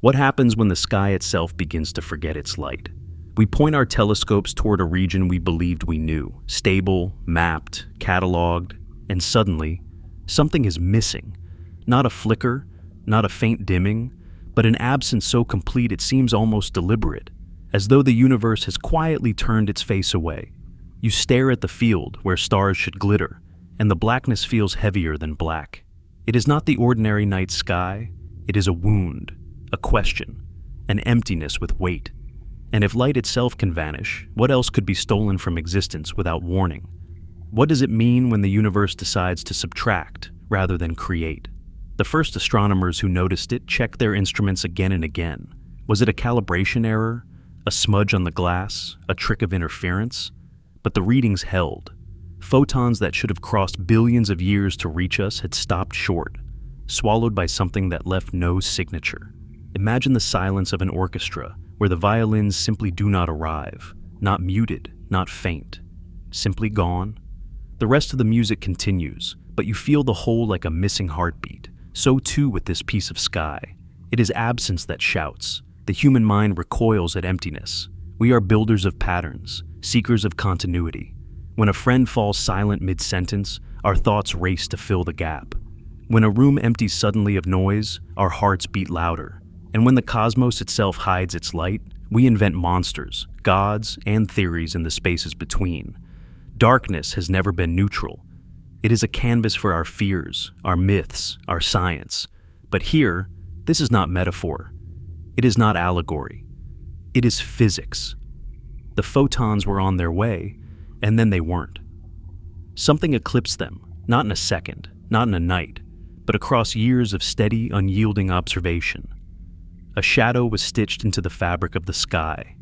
What happens when the sky itself begins to forget its light? We point our telescopes toward a region we believed we knew, stable, mapped, cataloged, and suddenly, something is missing. Not a flicker, not a faint dimming, but an absence so complete it seems almost deliberate, as though the universe has quietly turned its face away. You stare at the field where stars should glitter, and the blackness feels heavier than black. It is not the ordinary night sky, it is a wound, a question, an emptiness with weight. And if light itself can vanish, what else could be stolen from existence without warning? What does it mean when the universe decides to subtract rather than create? The first astronomers who noticed it checked their instruments again and again. Was it a calibration error? A smudge on the glass? A trick of interference? But the readings held. Photons that should have crossed billions of years to reach us had stopped short, swallowed by something that left no signature. Imagine the silence of an orchestra where the violins simply do not arrive, not muted, not faint, simply gone. The rest of the music continues, but you feel the whole like a missing heartbeat. So too with this piece of sky. It is absence that shouts. The human mind recoils at emptiness. We are builders of patterns, seekers of continuity. When a friend falls silent mid-sentence, our thoughts race to fill the gap. When a room empties suddenly of noise, our hearts beat louder. And when the cosmos itself hides its light, we invent monsters, gods, and theories in the spaces between. Darkness has never been neutral. It is a canvas for our fears, our myths, our science. But here, this is not metaphor. It is not allegory. It is physics. The photons were on their way, and then they weren't. Something eclipsed them, not in a second, not in a night, but across years of steady, unyielding observation. A shadow was stitched into the fabric of the sky.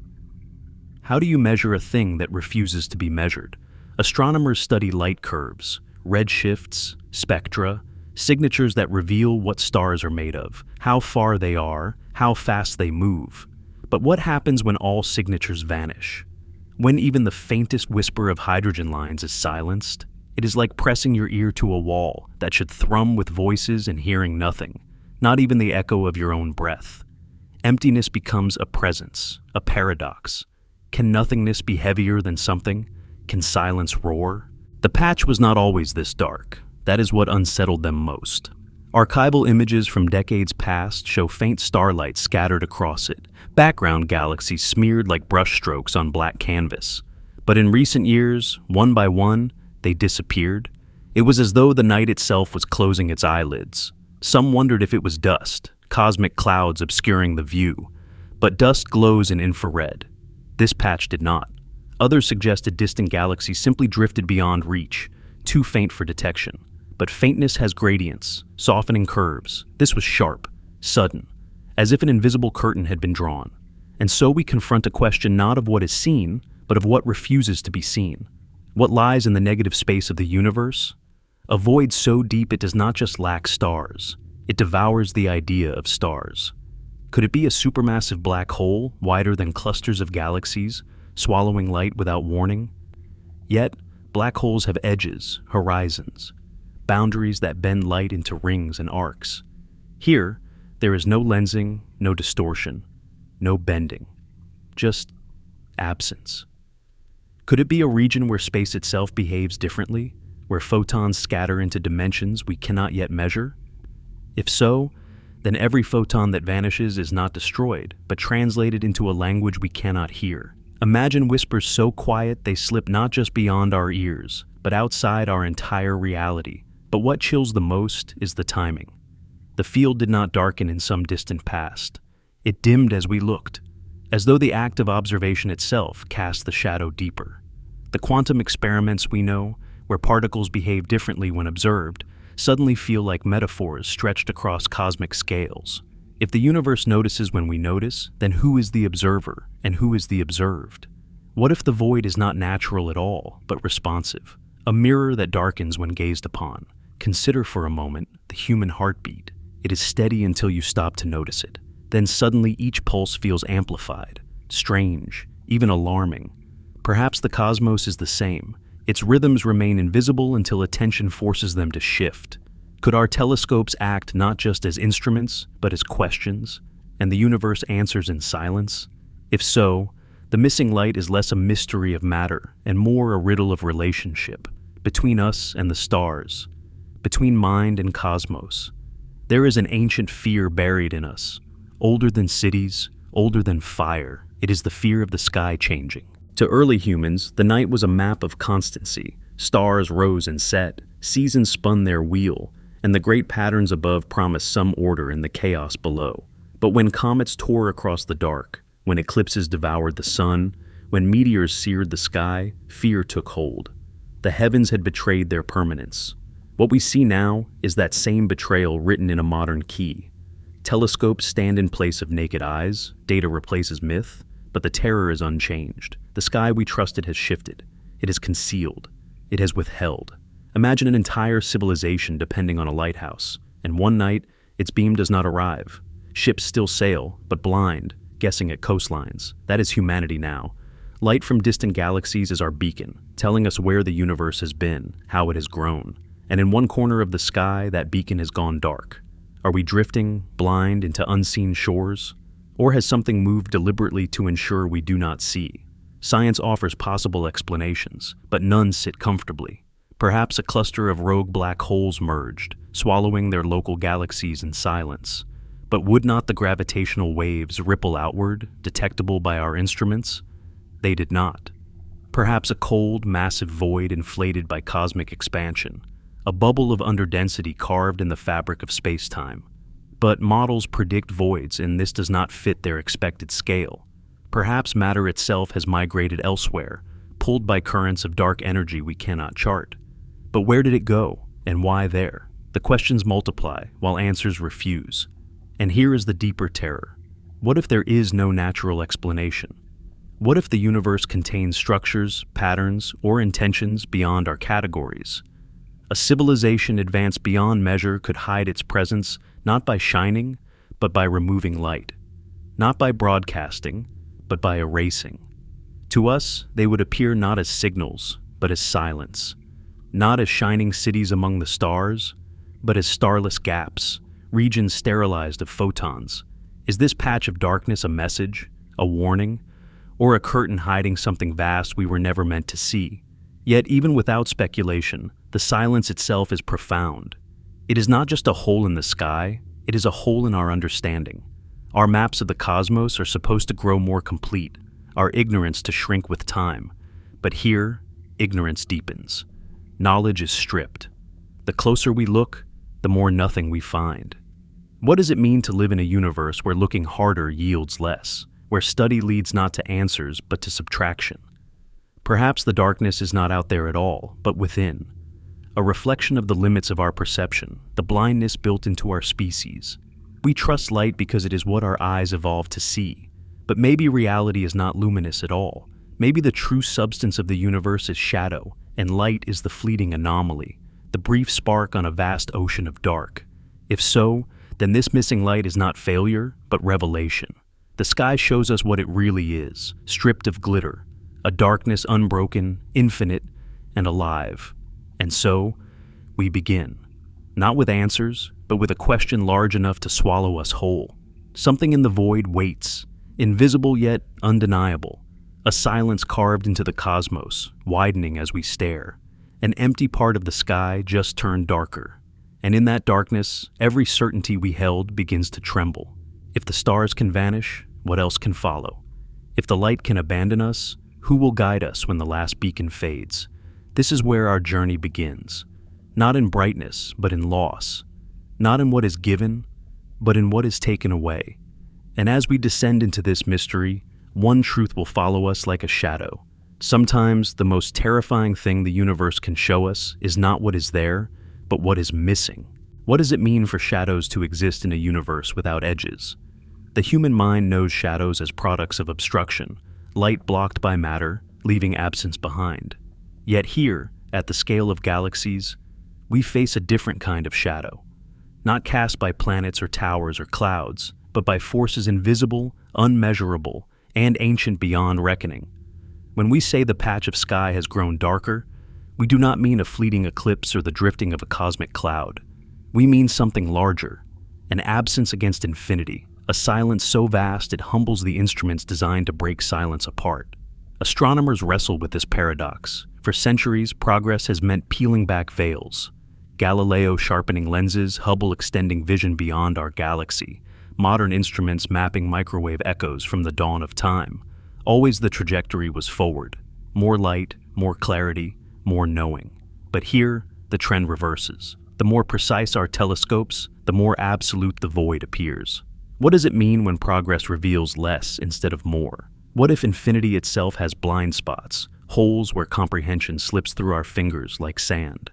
How do you measure a thing that refuses to be measured? Astronomers study light curves, redshifts, spectra, signatures that reveal what stars are made of, how far they are, how fast they move. But what happens when all signatures vanish? When even the faintest whisper of hydrogen lines is silenced? It is like pressing your ear to a wall that should thrum with voices and hearing nothing, not even the echo of your own breath. Emptiness becomes a presence, a paradox. Can nothingness be heavier than something? Can silence roar? The patch was not always this dark. That is what unsettled them most. Archival images from decades past show faint starlight scattered across it, background galaxies smeared like brushstrokes on black canvas. But in recent years, one by one, they disappeared. It was as though the night itself was closing its eyelids. Some wondered if it was dust, cosmic clouds obscuring the view. But dust glows in infrared. This patch did not. Others suggested distant galaxies simply drifted beyond reach, too faint for detection. But faintness has gradients, softening curves. This was sharp, sudden, as if an invisible curtain had been drawn. And so we confront a question not of what is seen, but of what refuses to be seen. What lies in the negative space of the universe? A void so deep it does not just lack stars. It devours the idea of stars. Could it be a supermassive black hole, wider than clusters of galaxies, swallowing light without warning? Yet, black holes have edges, horizons, boundaries that bend light into rings and arcs. Here, there is no lensing, no distortion, no bending, just absence. Could it be a region where space itself behaves differently, where photons scatter into dimensions we cannot yet measure? If so, then every photon that vanishes is not destroyed, but translated into a language we cannot hear. Imagine whispers so quiet they slip not just beyond our ears, but outside our entire reality. But what chills the most is the timing. The field did not darken in some distant past. It dimmed as we looked, as though the act of observation itself cast the shadow deeper. The quantum experiments we know, where particles behave differently when observed, suddenly feel like metaphors stretched across cosmic scales. If the universe notices when we notice, then who is the observer and who is the observed? What if the void is not natural at all, but responsive? A mirror that darkens when gazed upon. Consider for a moment the human heartbeat. It is steady until you stop to notice it. Then suddenly each pulse feels amplified, strange, even alarming. Perhaps the cosmos is the same. Its rhythms remain invisible until attention forces them to shift. Could our telescopes act not just as instruments, but as questions? and the universe answers in silence? If so, the missing light is less a mystery of matter and more a riddle of relationship between us and the stars, between mind and cosmos. There is an ancient fear buried in us, older than cities, older than fire. It is the fear of the sky changing. To early humans, the night was a map of constancy. Stars rose and set, seasons spun their wheel, and the great patterns above promised some order in the chaos below. But when comets tore across the dark, when eclipses devoured the sun, when meteors seared the sky, fear took hold. The heavens had betrayed their permanence. What we see now is that same betrayal written in a modern key. Telescopes stand in place of naked eyes, data replaces myth, but the terror is unchanged. The sky we trusted has shifted. It has concealed. It has withheld. Imagine an entire civilization depending on a lighthouse, and one night, its beam does not arrive. Ships still sail, but blind, guessing at coastlines. That is humanity now. Light from distant galaxies is our beacon, telling us where the universe has been, how it has grown. And in one corner of the sky, that beacon has gone dark. Are we drifting, blind, into unseen shores? Or has something moved deliberately to ensure we do not see? Science offers possible explanations, but none sit comfortably. Perhaps a cluster of rogue black holes merged, swallowing their local galaxies in silence. But would not the gravitational waves ripple outward, detectable by our instruments? They did not. Perhaps a cold, massive void inflated by cosmic expansion, a bubble of underdensity carved in the fabric of space-time. But models predict voids, and this does not fit their expected scale. Perhaps matter itself has migrated elsewhere, pulled by currents of dark energy we cannot chart. But where did it go, and why there? The questions multiply, while answers refuse. And here is the deeper terror. What if there is no natural explanation? What if the universe contains structures, patterns, or intentions beyond our categories? A civilization advanced beyond measure could hide its presence not by shining, but by removing light. Not by broadcasting, but by erasing. To us, they would appear not as signals, but as silence. Not as shining cities among the stars, but as starless gaps, regions sterilized of photons. Is this patch of darkness a message, a warning, or a curtain hiding something vast we were never meant to see? Yet even without speculation, the silence itself is profound. It is not just a hole in the sky, it is a hole in our understanding. Our maps of the cosmos are supposed to grow more complete, our ignorance to shrink with time. But here, ignorance deepens. Knowledge is stripped. The closer we look, the more nothing we find. What does it mean to live in a universe where looking harder yields less, where study leads not to answers but to subtraction? Perhaps the darkness is not out there at all, but within. A reflection of the limits of our perception, the blindness built into our species. We trust light because it is what our eyes evolved to see. But maybe reality is not luminous at all. Maybe the true substance of the universe is shadow, and light is the fleeting anomaly, the brief spark on a vast ocean of dark. If so, then this missing light is not failure, but revelation. The sky shows us what it really is, stripped of glitter, a darkness unbroken, infinite, and alive. And so, we begin. Not with answers, but with a question large enough to swallow us whole. Something in the void waits, invisible yet undeniable. A silence carved into the cosmos, widening as we stare. An empty part of the sky just turned darker. And in that darkness, every certainty we held begins to tremble. If the stars can vanish, what else can follow? If the light can abandon us, who will guide us when the last beacon fades? This is where our journey begins. Not in brightness, but in loss. Not in what is given, but in what is taken away. And as we descend into this mystery, one truth will follow us like a shadow. Sometimes the most terrifying thing the universe can show us is not what is there, but what is missing. What does it mean for shadows to exist in a universe without edges? The human mind knows shadows as products of obstruction, light blocked by matter, leaving absence behind. Yet here, at the scale of galaxies, we face a different kind of shadow. Not cast by planets or towers or clouds, but by forces invisible, unmeasurable, and ancient beyond reckoning. When we say the patch of sky has grown darker, we do not mean a fleeting eclipse or the drifting of a cosmic cloud. We mean something larger, an absence against infinity, a silence so vast it humbles the instruments designed to break silence apart. Astronomers wrestle with this paradox. For centuries, progress has meant peeling back veils. Galileo sharpening lenses, Hubble extending vision beyond our galaxy, modern instruments mapping microwave echoes from the dawn of time. Always the trajectory was forward. More light, more clarity, more knowing. But here, the trend reverses. The more precise our telescopes, the more absolute the void appears. What does it mean when progress reveals less instead of more? What if infinity itself has blind spots, holes where comprehension slips through our fingers like sand?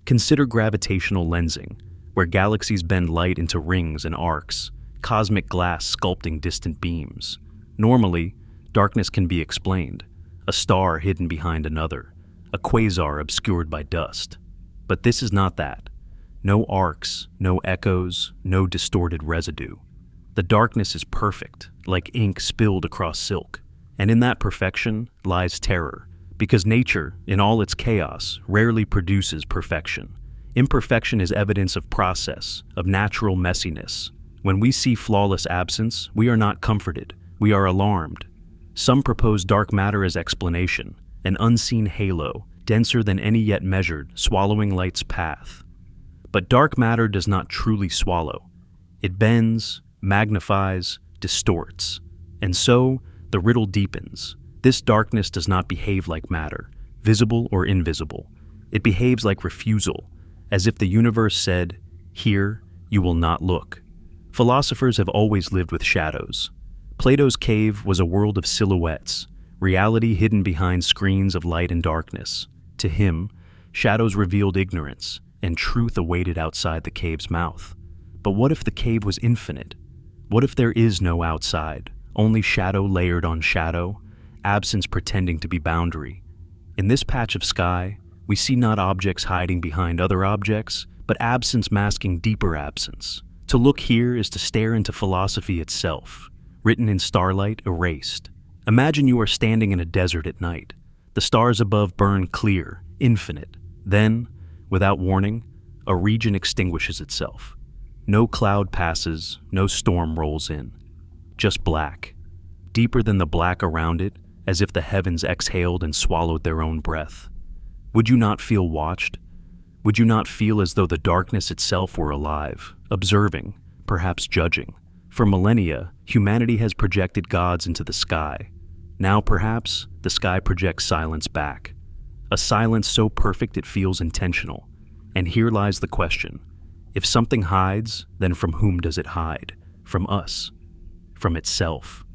Consider gravitational lensing, where galaxies bend light into rings and arcs, cosmic glass sculpting distant beams. Normally, darkness can be explained, a star hidden behind another, a quasar obscured by dust. But this is not that. No arcs, no echoes, no distorted residue. The darkness is perfect, like ink spilled across silk. And in that perfection lies terror, because nature, in all its chaos, rarely produces perfection. Imperfection is evidence of process, of natural messiness. When we see flawless absence, we are not comforted, we are alarmed. Some propose dark matter as explanation, an unseen halo, denser than any yet measured, swallowing light's path. But dark matter does not truly swallow. It bends, magnifies, distorts. And so, the riddle deepens. This darkness does not behave like matter, visible or invisible. It behaves like refusal, as if the universe said, "Here, you will not look." Philosophers have always lived with shadows. Plato's cave was a world of silhouettes, reality hidden behind screens of light and darkness. To him, shadows revealed ignorance, and truth awaited outside the cave's mouth. But what if the cave was infinite? What if there is no outside, only shadow layered on shadow, absence pretending to be boundary? In this patch of sky, we see not objects hiding behind other objects, but absence masking deeper absence. To look here is to stare into philosophy itself, written in starlight, erased. Imagine you are standing in a desert at night. The stars above burn clear, infinite. Then, without warning, a region extinguishes itself. No cloud passes, no storm rolls in. Just black. Deeper than the black around it, as if the heavens exhaled and swallowed their own breath. Would you not feel watched? Would you not feel as though the darkness itself were alive, observing, perhaps judging? For millennia, humanity has projected gods into the sky. Now, perhaps, the sky projects silence back. A silence so perfect it feels intentional. And here lies the question. If something hides, then from whom does it hide? From us. From itself.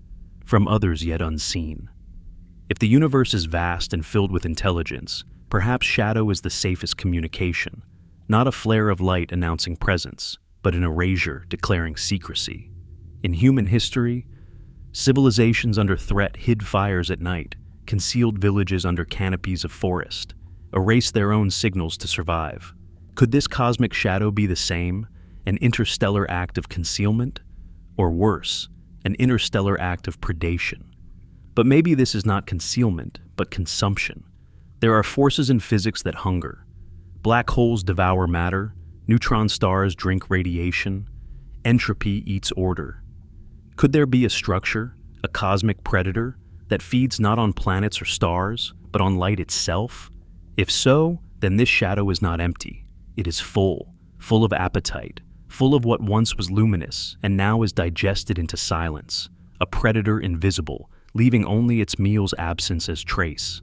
From others yet unseen. If the universe is vast and filled with intelligence, perhaps shadow is the safest communication. Not a flare of light announcing presence, but an erasure declaring secrecy. In human history, civilizations under threat hid fires at night, concealed villages under canopies of forest, erased their own signals to survive. Could this cosmic shadow be the same, an interstellar act of concealment? Or worse, an interstellar act of predation? But maybe this is not concealment, but consumption. There are forces in physics that hunger. Black holes devour matter, neutron stars drink radiation, entropy eats order. Could there be a structure, a cosmic predator, that feeds not on planets or stars, but on light itself? If so, then this shadow is not empty. It is full of appetite, full of what once was luminous and now is digested into silence, a predator invisible, leaving only its meal's absence as trace.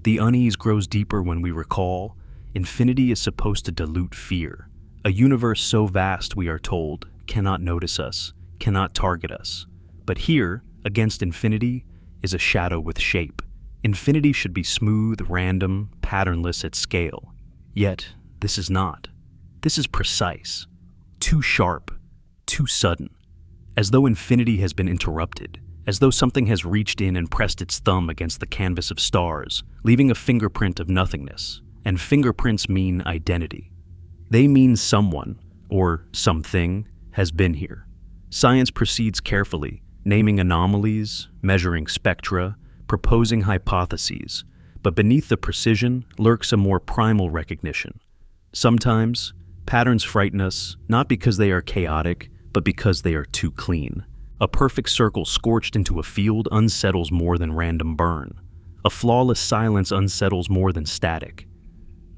The unease grows deeper when we recall, infinity is supposed to dilute fear. A universe so vast, we are told, cannot notice us, cannot target us. But here, against infinity, is a shadow with shape. Infinity should be smooth, random, patternless at scale. Yet, this is not. This is precise, too sharp, too sudden. As though infinity has been interrupted, as though something has reached in and pressed its thumb against the canvas of stars, leaving a fingerprint of nothingness. And fingerprints mean identity. They mean someone, or something, has been here. Science proceeds carefully, naming anomalies, measuring spectra, proposing hypotheses, but beneath the precision lurks a more primal recognition. Sometimes, patterns frighten us, not because they are chaotic, but because they are too clean. A perfect circle scorched into a field unsettles more than random burn. A flawless silence unsettles more than static.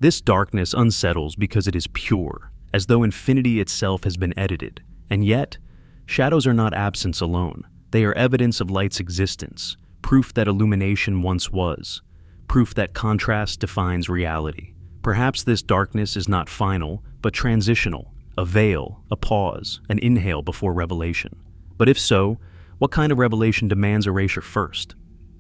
This darkness unsettles because it is pure, as though infinity itself has been edited. And yet, shadows are not absence alone. They are evidence of light's existence, proof that illumination once was, proof that contrast defines reality. Perhaps this darkness is not final, but transitional, a veil, a pause, an inhale before revelation. But if so, what kind of revelation demands erasure first?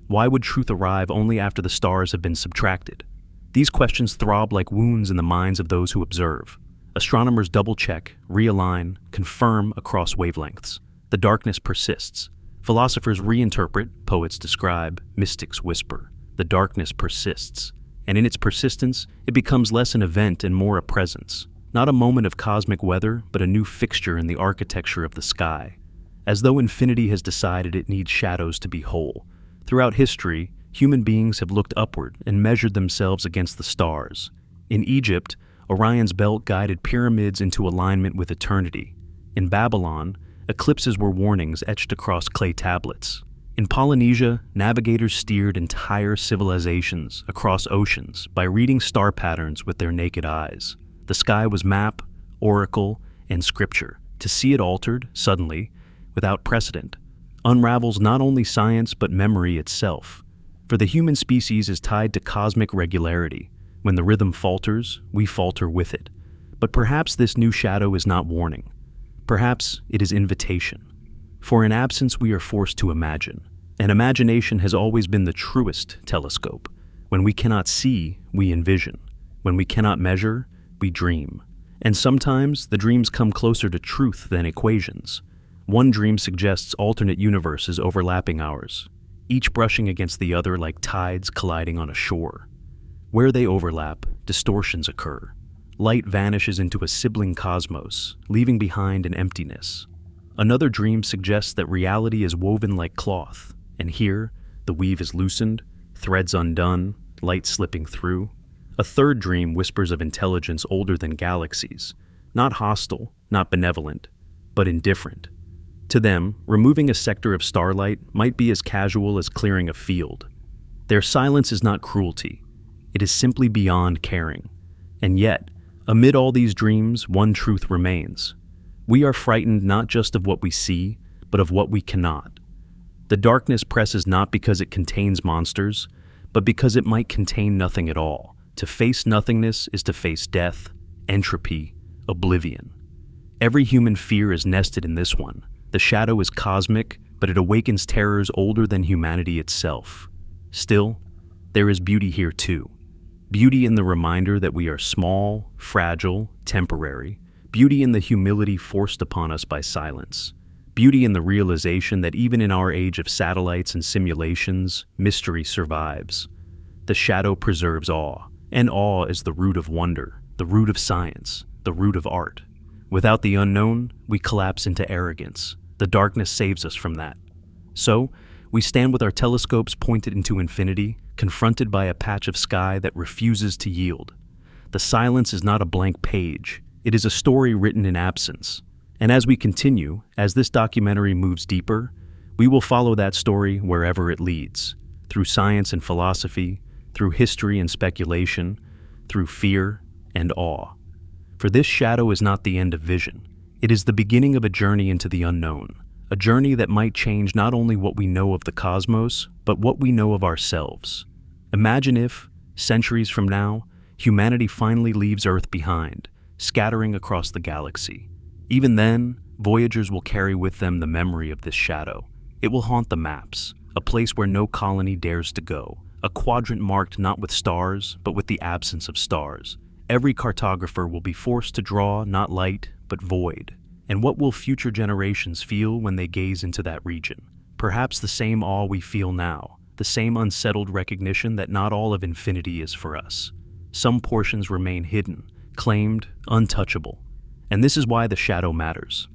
Why would truth arrive only after the stars have been subtracted? These questions throb like wounds in the minds of those who observe. Astronomers double-check, realign, confirm across wavelengths. The darkness persists. Philosophers reinterpret, poets describe, mystics whisper. The darkness persists. And in its persistence, it becomes less an event and more a presence. Not a moment of cosmic weather, but a new fixture in the architecture of the sky. As though infinity has decided it needs shadows to be whole. Throughout history, human beings have looked upward and measured themselves against the stars. In Egypt, Orion's belt guided pyramids into alignment with eternity. In Babylon, eclipses were warnings etched across clay tablets. In Polynesia, navigators steered entire civilizations across oceans by reading star patterns with their naked eyes. The sky was map, oracle, and scripture. To see it altered, suddenly, without precedent, unravels not only science but memory itself. For the human species is tied to cosmic regularity. When the rhythm falters, we falter with it. But perhaps this new shadow is not warning. Perhaps it is invitation. For in absence we are forced to imagine. And imagination has always been the truest telescope. When we cannot see, we envision. When we cannot measure, we dream. And sometimes the dreams come closer to truth than equations. One dream suggests alternate universes overlapping ours, each brushing against the other like tides colliding on a shore. Where they overlap, distortions occur. Light vanishes into a sibling cosmos, leaving behind an emptiness. Another dream suggests that reality is woven like cloth, and here, the weave is loosened, threads undone, light slipping through. A third dream whispers of intelligence older than galaxies, not hostile, not benevolent, but indifferent. To them, removing a sector of starlight might be as casual as clearing a field. Their silence is not cruelty. It is simply beyond caring. And yet, amid all these dreams, one truth remains. We are frightened not just of what we see, but of what we cannot. The darkness presses not because it contains monsters, but because it might contain nothing at all. To face nothingness is to face death, entropy, oblivion. Every human fear is nested in this one. The shadow is cosmic, but it awakens terrors older than humanity itself. Still, there is beauty here too. Beauty in the reminder that we are small, fragile, temporary. Beauty in the humility forced upon us by silence. Beauty in the realization that even in our age of satellites and simulations, mystery survives. The shadow preserves awe, and awe is the root of wonder, the root of science, the root of art. Without the unknown, we collapse into arrogance. The darkness saves us from that. So, we stand with our telescopes pointed into infinity, confronted by a patch of sky that refuses to yield. The silence is not a blank page. It is a story written in absence. And as we continue, as this documentary moves deeper, we will follow that story wherever it leads, through science and philosophy, through history and speculation, through fear and awe. For this shadow is not the end of vision. It is the beginning of a journey into the unknown, a journey that might change not only what we know of the cosmos, but what we know of ourselves. Imagine if, centuries from now, humanity finally leaves Earth behind, scattering across the galaxy. Even then, voyagers will carry with them the memory of this shadow. It will haunt the maps, a place where no colony dares to go, a quadrant marked not with stars, but with the absence of stars. Every cartographer will be forced to draw not light, but void. And what will future generations feel when they gaze into that region? Perhaps the same awe we feel now, the same unsettled recognition that not all of infinity is for us. Some portions remain hidden, claimed, untouchable. And this is why the shadow matters.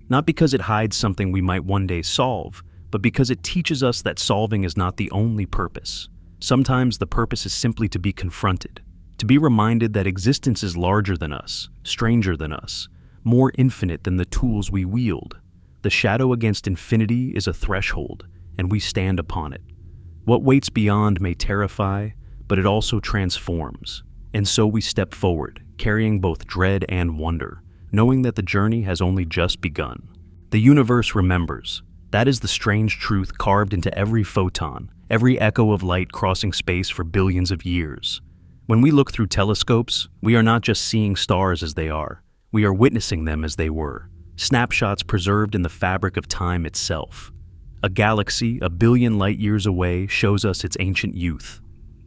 Not because it hides something we might one day solve, but because it teaches us that solving is not the only purpose. Sometimes the purpose is simply to be confronted, to be reminded that existence is larger than us, stranger than us, more infinite than the tools we wield. The shadow against infinity is a threshold, and we stand upon it. What waits beyond may terrify, but it also transforms. And so we step forward, carrying both dread and wonder, knowing that the journey has only just begun. The universe remembers. That is the strange truth carved into every photon, every echo of light crossing space for billions of years. When we look through telescopes, we are not just seeing stars as they are, we are witnessing them as they were, snapshots preserved in the fabric of time itself. A galaxy a billion light-years away shows us its ancient youth.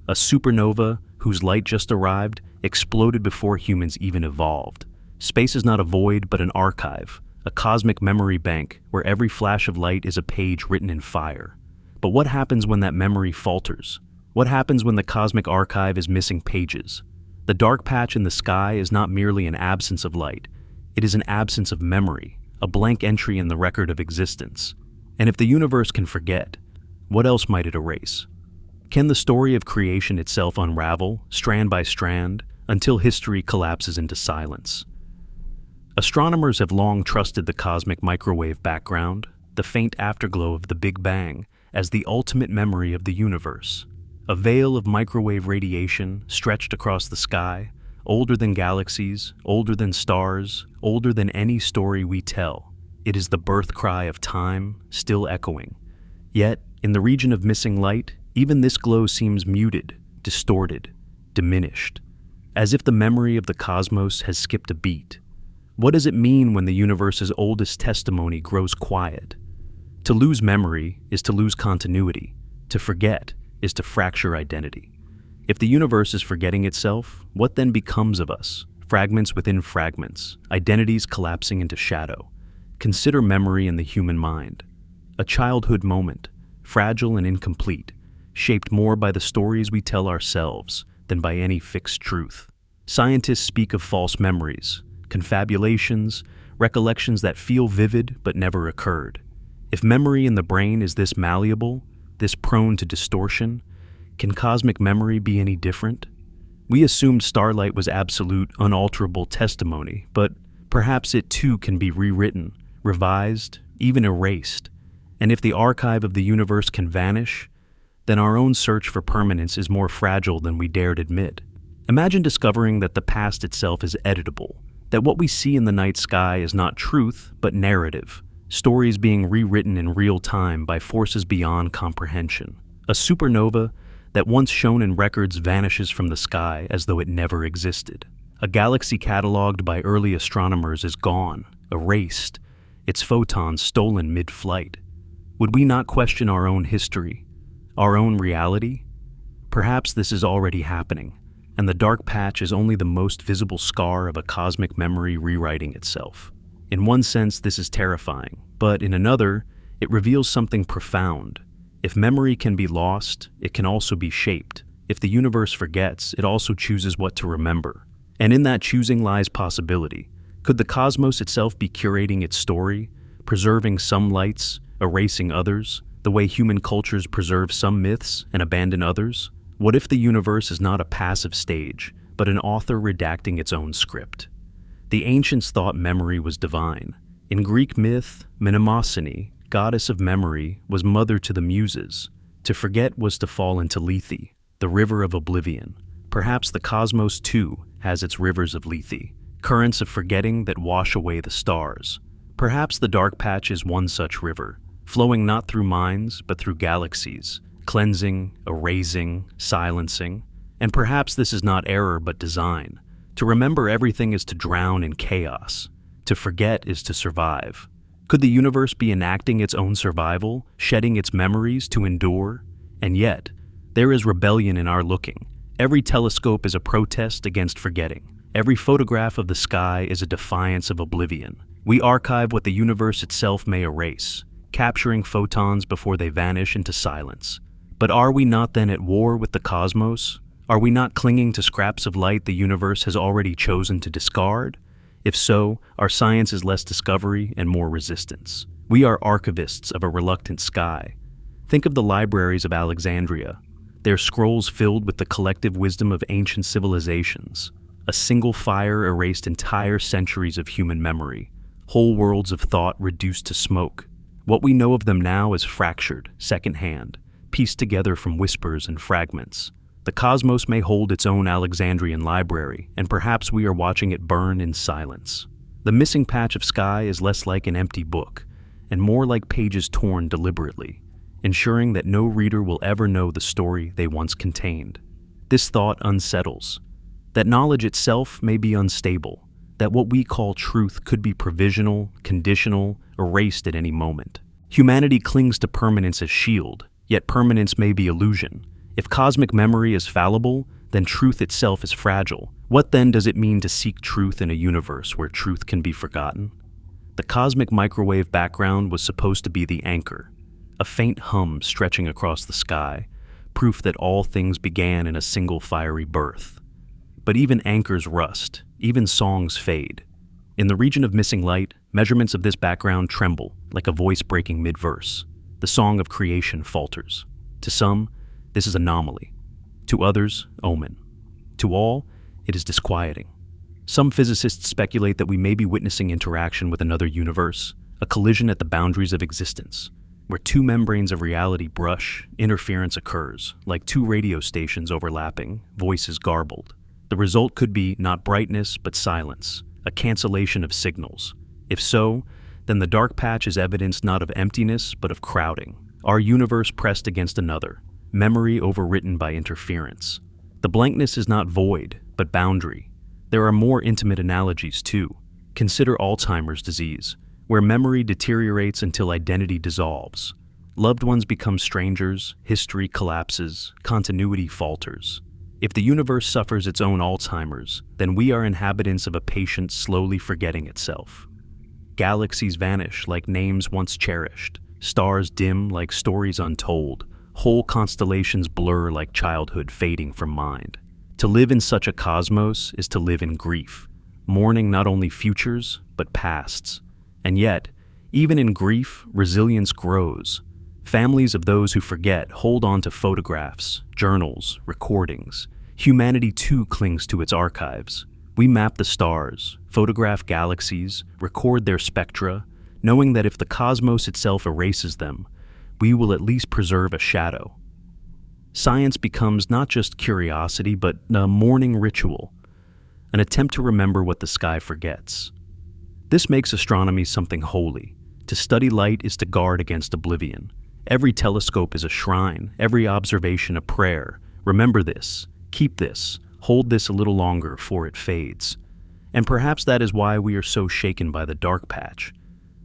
A supernova, whose light just arrived, exploded before humans even evolved. Space is not a void, but an archive, a cosmic memory bank where every flash of light is a page written in fire. But what happens when that memory falters? What happens when the cosmic archive is missing pages? The dark patch in the sky is not merely an absence of light. It is an absence of memory, a blank entry in the record of existence. And if the universe can forget, what else might it erase? Can the story of creation itself unravel, strand by strand, until history collapses into silence? Astronomers have long trusted the cosmic microwave background, the faint afterglow of the Big Bang, as the ultimate memory of the universe. A veil of microwave radiation stretched across the sky, older than galaxies, older than stars, older than any story we tell. It is the birth cry of time, still echoing. Yet, in the region of missing light, even this glow seems muted, distorted, diminished, as if the memory of the cosmos has skipped a beat. What does it mean when the universe's oldest testimony grows quiet? To lose memory is to lose continuity. To forget is to fracture identity. If the universe is forgetting itself, what then becomes of us? Fragments within fragments, identities collapsing into shadow. Consider memory in the human mind. A childhood moment, fragile and incomplete, shaped more by the stories we tell ourselves than by any fixed truth. Scientists speak of false memories, confabulations, recollections that feel vivid but never occurred. If memory in the brain is this malleable, this prone to distortion, can cosmic memory be any different? We assumed starlight was absolute, unalterable testimony, but perhaps it too can be rewritten, revised, even erased. And if the archive of the universe can vanish, then our own search for permanence is more fragile than we dared admit. Imagine discovering that the past itself is editable, that what we see in the night sky is not truth, but narrative, stories being rewritten in real time by forces beyond comprehension. A supernova that once shown in records vanishes from the sky as though it never existed. A galaxy catalogued by early astronomers is gone, erased, its photons stolen mid-flight. Would we not question our own history, our own reality? Perhaps this is already happening, and the dark patch is only the most visible scar of a cosmic memory rewriting itself. In one sense, this is terrifying, but in another, it reveals something profound. If memory can be lost, it can also be shaped. If the universe forgets, it also chooses what to remember. And in that choosing lies possibility. Could the cosmos itself be curating its story, preserving some lights, erasing others, the way human cultures preserve some myths and abandon others? What if the universe is not a passive stage, but an author redacting its own script? The ancients thought memory was divine. In Greek myth, Mnemosyne, goddess of memory, was mother to the muses. To forget was to fall into Lethe, the river of oblivion. Perhaps the cosmos, too, has its rivers of Lethe, currents of forgetting that wash away the stars. Perhaps the dark patch is one such river, flowing not through minds, but through galaxies, cleansing, erasing, silencing. And perhaps this is not error, but design. To remember everything is to drown in chaos. To forget is to survive. Could the universe be enacting its own survival, shedding its memories to endure? And yet, there is rebellion in our looking. Every telescope is a protest against forgetting. Every photograph of the sky is a defiance of oblivion. We archive what the universe itself may erase, capturing photons before they vanish into silence. But are we not then at war with the cosmos? Are we not clinging to scraps of light the universe has already chosen to discard? If so, our science is less discovery and more resistance. We are archivists of a reluctant sky. Think of the libraries of Alexandria, their scrolls filled with the collective wisdom of ancient civilizations. A single fire erased entire centuries of human memory, whole worlds of thought reduced to smoke. What we know of them now is fractured, secondhand, pieced together from whispers and fragments. The cosmos may hold its own Alexandrian library, and perhaps we are watching it burn in silence. The missing patch of sky is less like an empty book, and more like pages torn deliberately, ensuring that no reader will ever know the story they once contained. This thought unsettles, that knowledge itself may be unstable, that what we call truth could be provisional, conditional, erased at any moment. Humanity clings to permanence as shield, yet permanence may be illusion. If cosmic memory is fallible, then truth itself is fragile. What then does it mean to seek truth in a universe where truth can be forgotten? The cosmic microwave background was supposed to be the anchor, a faint hum stretching across the sky, proof that all things began in a single fiery birth. But even anchors rust, even songs fade. In the region of missing light, measurements of this background tremble, like a voice breaking mid-verse. The song of creation falters. To some, this is anomaly. To others, omen. To all, it is disquieting. Some physicists speculate that we may be witnessing interaction with another universe, a collision at the boundaries of existence. Where two membranes of reality brush, interference occurs, like two radio stations overlapping, voices garbled. The result could be not brightness, but silence, a cancellation of signals. If so, then the dark patch is evidence not of emptiness, but of crowding. Our universe pressed against another, memory overwritten by interference. The blankness is not void, but boundary. There are more intimate analogies, too. Consider Alzheimer's disease, where memory deteriorates until identity dissolves. Loved ones become strangers, history collapses, continuity falters. If the universe suffers its own Alzheimer's, then we are inhabitants of a patient slowly forgetting itself. Galaxies vanish like names once cherished, stars dim like stories untold, whole constellations blur like childhood fading from mind. To live in such a cosmos is to live in grief, mourning not only futures, but pasts. And yet, even in grief, resilience grows. Families of those who forget hold on to photographs, journals, recordings. Humanity too clings to its archives. We map the stars, photograph galaxies, record their spectra, knowing that if the cosmos itself erases them, we will at least preserve a shadow. Science becomes not just curiosity, but a mourning ritual, an attempt to remember what the sky forgets. This makes astronomy something holy. To study light is to guard against oblivion. Every telescope is a shrine, every observation a prayer. Remember this, keep this, hold this a little longer before it fades. And perhaps that is why we are so shaken by the dark patch.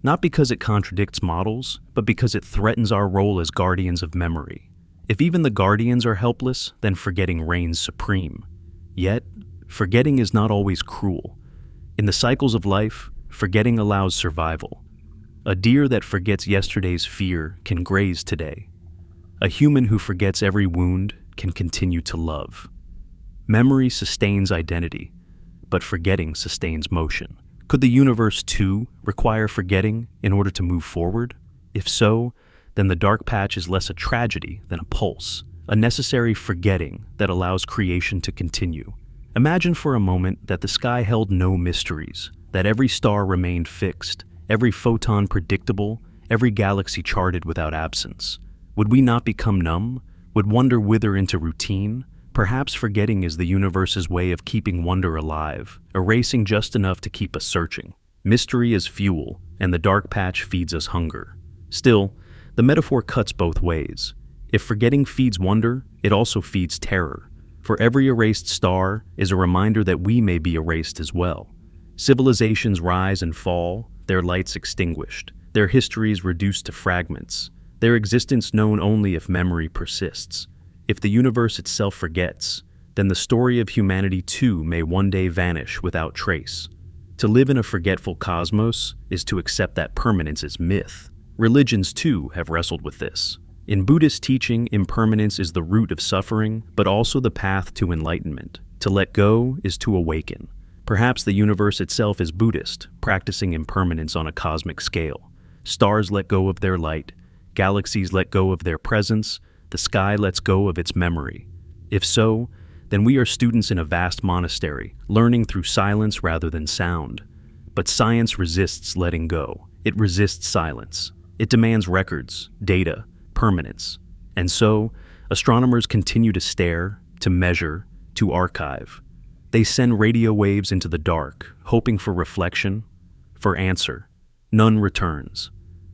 Not because it contradicts models, but because it threatens our role as guardians of memory. If even the guardians are helpless, then forgetting reigns supreme. Yet, forgetting is not always cruel. In the cycles of life, forgetting allows survival. A deer that forgets yesterday's fear can graze today. A human who forgets every wound can continue to love. Memory sustains identity, but forgetting sustains motion. Could the universe, too, require forgetting in order to move forward? If so, then the dark patch is less a tragedy than a pulse, a necessary forgetting that allows creation to continue. Imagine for a moment that the sky held no mysteries, that every star remained fixed, every photon predictable, every galaxy charted without absence. Would we not become numb? Would wonder wither into routine? Perhaps forgetting is the universe's way of keeping wonder alive, erasing just enough to keep us searching. Mystery is fuel, and the dark patch feeds us hunger. Still, the metaphor cuts both ways. If forgetting feeds wonder, it also feeds terror. For every erased star is a reminder that we may be erased as well. Civilizations rise and fall, their lights extinguished, their histories reduced to fragments, their existence known only if memory persists. If the universe itself forgets, then the story of humanity too may one day vanish without trace. To live in a forgetful cosmos is to accept that permanence is myth. Religions too have wrestled with this. In Buddhist teaching, impermanence is the root of suffering, but also the path to enlightenment. To let go is to awaken. Perhaps the universe itself is Buddhist, practicing impermanence on a cosmic scale. Stars let go of their light, galaxies let go of their presence, the sky lets go of its memory. If so, then we are students in a vast monastery, learning through silence rather than sound. But science resists letting go. It resists silence. It demands records, data, permanence. And so, astronomers continue to stare, to measure, to archive. They send radio waves into the dark, hoping for reflection, for answer. None returns.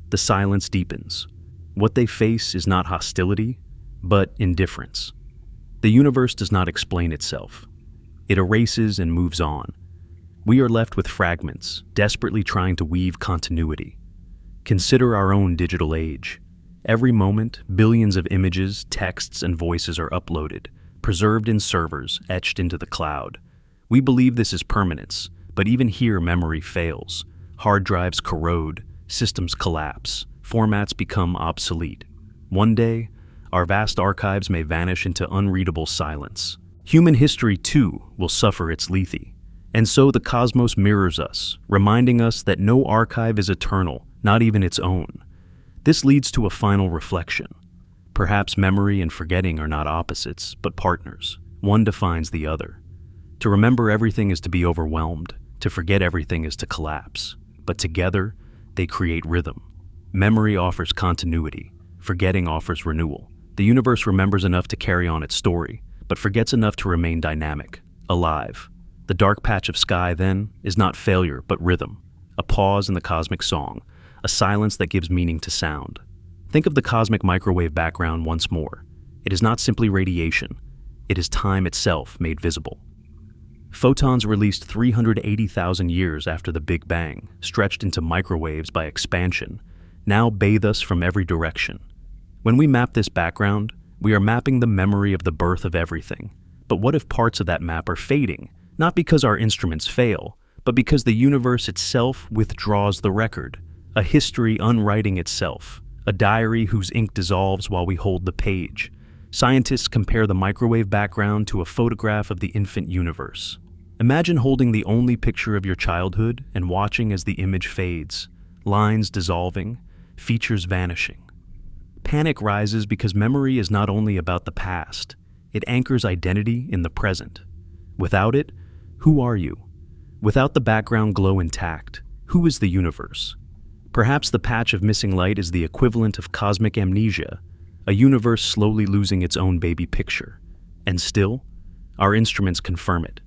The silence deepens. What they face is not hostility, but indifference. The universe does not explain itself. It erases and moves on. We are left with fragments, desperately trying to weave continuity. Consider our own digital age. Every moment, billions of images, texts, and voices are uploaded, preserved in servers, etched into the cloud. We believe this is permanence, but even here memory fails. Hard drives corrode, systems collapse, formats become obsolete. One day, our vast archives may vanish into unreadable silence. Human history, too, will suffer its lethe. And so the cosmos mirrors us, reminding us that no archive is eternal, not even its own. This leads to a final reflection. Perhaps memory and forgetting are not opposites, but partners. One defines the other. To remember everything is to be overwhelmed. To forget everything is to collapse. But together, they create rhythm. Memory offers continuity. Forgetting offers renewal. The universe remembers enough to carry on its story, but forgets enough to remain dynamic, alive. The dark patch of sky, then, is not failure, but rhythm. A pause in the cosmic song. A silence that gives meaning to sound. Think of the cosmic microwave background once more. It is not simply radiation. It is time itself made visible. Photons released 380,000 years after the Big Bang, stretched into microwaves by expansion, now bathe us from every direction. When we map this background, we are mapping the memory of the birth of everything. But what if parts of that map are fading? Not because our instruments fail, but because the universe itself withdraws the record. A history unwriting itself, a diary whose ink dissolves while we hold the page. Scientists compare the microwave background to a photograph of the infant universe. Imagine holding the only picture of your childhood and watching as the image fades, lines dissolving, features vanishing. Panic rises because memory is not only about the past, it anchors identity in the present. Without it, who are you? Without the background glow intact, who is the universe? Perhaps the patch of missing light is the equivalent of cosmic amnesia, a universe slowly losing its own baby picture. And still, our instruments confirm it.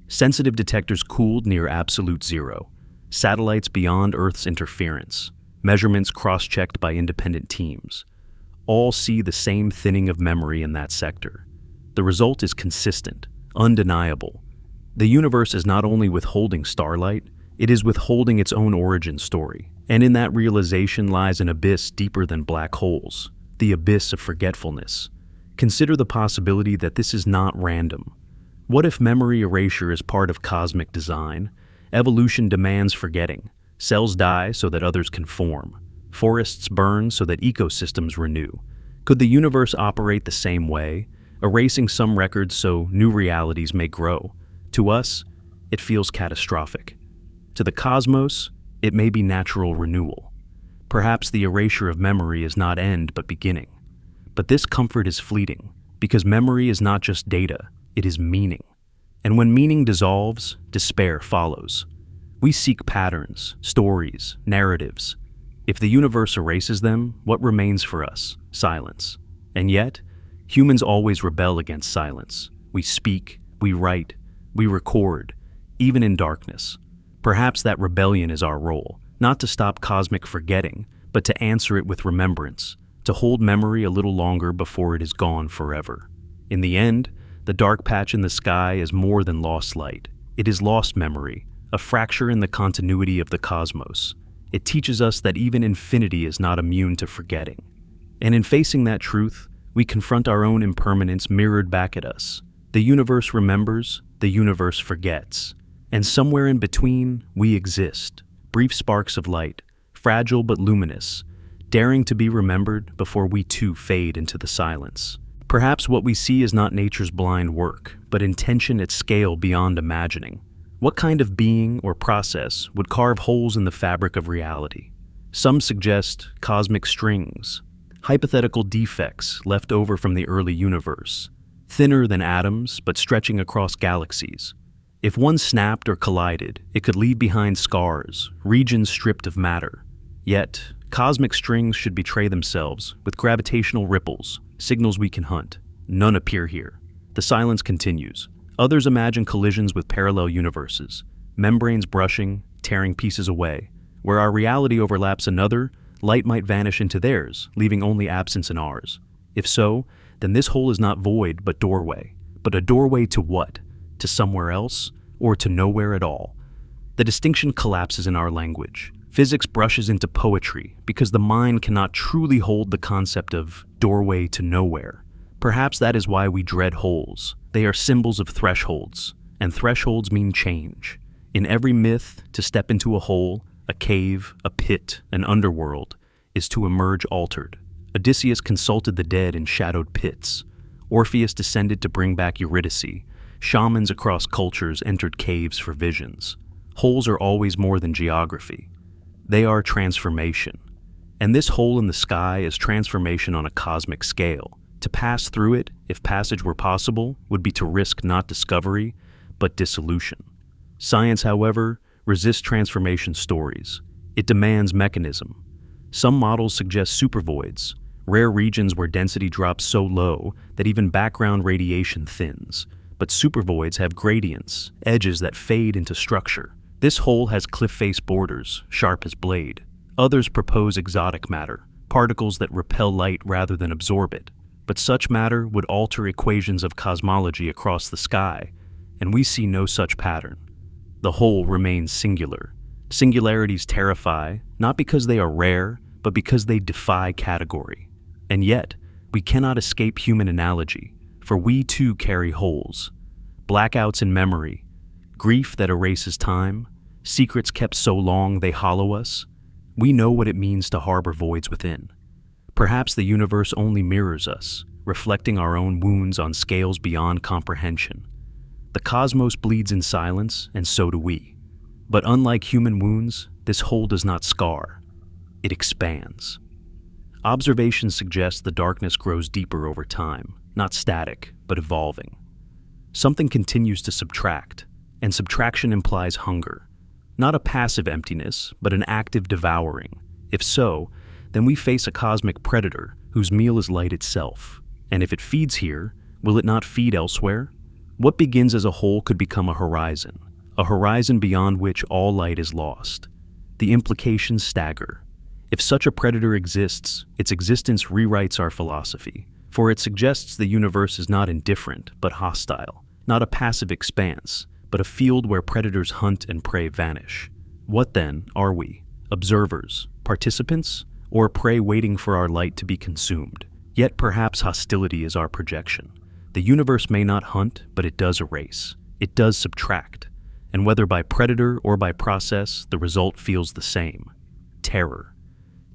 Sensitive detectors cooled near absolute zero, satellites beyond Earth's interference, measurements cross-checked by independent teams. All see the same thinning of memory in that sector. The result is consistent, undeniable. The universe is not only withholding starlight, it is withholding its own origin story. And in that realization lies an abyss deeper than black holes, the abyss of forgetfulness. Consider the possibility that this is not random. What if memory erasure is part of cosmic design? Evolution demands forgetting. Cells die so that others can form. Forests burn so that ecosystems renew. Could the universe operate the same way, erasing some records so new realities may grow? To us, it feels catastrophic. To the cosmos, it may be natural renewal. Perhaps the erasure of memory is not end but beginning. But this comfort is fleeting, because memory is not just data, it is meaning. And when meaning dissolves, despair follows. We seek patterns, stories, narratives. If the universe erases them, what remains for us? Silence. And yet, humans always rebel against silence. We speak, we write, we record, even in darkness. Perhaps that rebellion is our role, not to stop cosmic forgetting, but to answer it with remembrance, to hold memory a little longer before it is gone forever. In the end, the dark patch in the sky is more than lost light. It is lost memory, a fracture in the continuity of the cosmos. It teaches us that even infinity is not immune to forgetting. And in facing that truth, we confront our own impermanence mirrored back at us. The universe remembers, the universe forgets. And somewhere in between, we exist, brief sparks of light, fragile but luminous, daring to be remembered before we too fade into the silence. Perhaps what we see is not nature's blind work, but intention at scale beyond imagining. What kind of being or process would carve holes in the fabric of reality? Some suggest cosmic strings, hypothetical defects left over from the early universe, thinner than atoms but stretching across galaxies. If one snapped or collided, it could leave behind scars, regions stripped of matter. Yet, cosmic strings should betray themselves with gravitational ripples, signals we can hunt. None appear here. The silence continues. Others imagine collisions with parallel universes, membranes brushing, tearing pieces away. Where our reality overlaps another, light might vanish into theirs, leaving only absence in ours. If so, then this hole is not void but doorway. But a doorway to what? To somewhere else? Or to nowhere at all? The distinction collapses in our language. Physics brushes into poetry because the mind cannot truly hold the concept of doorway to nowhere. Perhaps that is why we dread holes. They are symbols of thresholds, and thresholds mean change. In every myth, to step into a hole, a cave, a pit, an underworld, is to emerge altered. Odysseus consulted the dead in shadowed pits. Orpheus descended to bring back Eurydice. Shamans across cultures entered caves for visions. Holes are always more than geography. They are transformation. And this hole in the sky is transformation on a cosmic scale. To pass through it, if passage were possible, would be to risk not discovery, but dissolution. Science, however, resists transformation stories. It demands mechanism. Some models suggest supervoids, rare regions where density drops so low that even background radiation thins. But supervoids have gradients, edges that fade into structure. This hole has cliff-face borders, sharp as blade. Others propose exotic matter, particles that repel light rather than absorb it. But such matter would alter equations of cosmology across the sky, and we see no such pattern. The hole remains singular. Singularities terrify, not because they are rare, but because they defy category. And yet, we cannot escape human analogy, for we too carry holes. Blackouts in memory, grief that erases time, secrets kept so long they hollow us. We know what it means to harbor voids within. Perhaps the universe only mirrors us, reflecting our own wounds on scales beyond comprehension. The cosmos bleeds in silence, and so do we. But unlike human wounds, this hole does not scar. It expands. Observations suggest the darkness grows deeper over time, not static, but evolving. Something continues to subtract, and subtraction implies hunger. Not a passive emptiness, but an active devouring. If so, then we face a cosmic predator whose meal is light itself. And if it feeds here, will it not feed elsewhere? What begins as a hole could become a horizon beyond which all light is lost. The implications stagger. If such a predator exists, its existence rewrites our philosophy, for it suggests the universe is not indifferent, but hostile, not a passive expanse, but a field where predators hunt and prey vanish. What then are we? Observers? Participants? Or prey waiting for our light to be consumed? Yet perhaps hostility is our projection. The universe may not hunt, but it does erase. It does subtract. And whether by predator or by process, the result feels the same. Terror.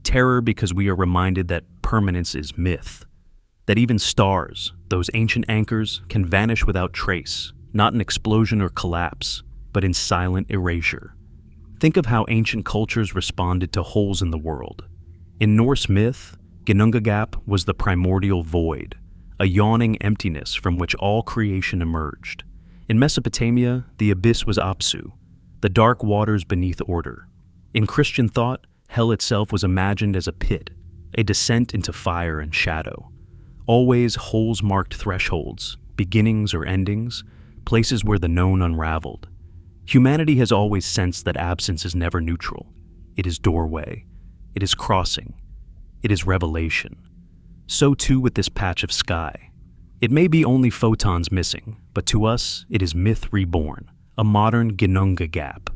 Terror because we are reminded that permanence is myth. That even stars, those ancient anchors, can vanish without trace, not in explosion or collapse, but in silent erasure. Think of how ancient cultures responded to holes in the world. In Norse myth, Ginnungagap was the primordial void, a yawning emptiness from which all creation emerged. In Mesopotamia, the abyss was Apsu, the dark waters beneath order. In Christian thought, hell itself was imagined as a pit, a descent into fire and shadow. Always holes marked thresholds, beginnings or endings, places where the known unraveled. Humanity has always sensed that absence is never neutral. It is doorway. It is crossing. It is revelation. So too with this patch of sky. It may be only photons missing, but to us it is myth reborn, a modern Ginnungagap.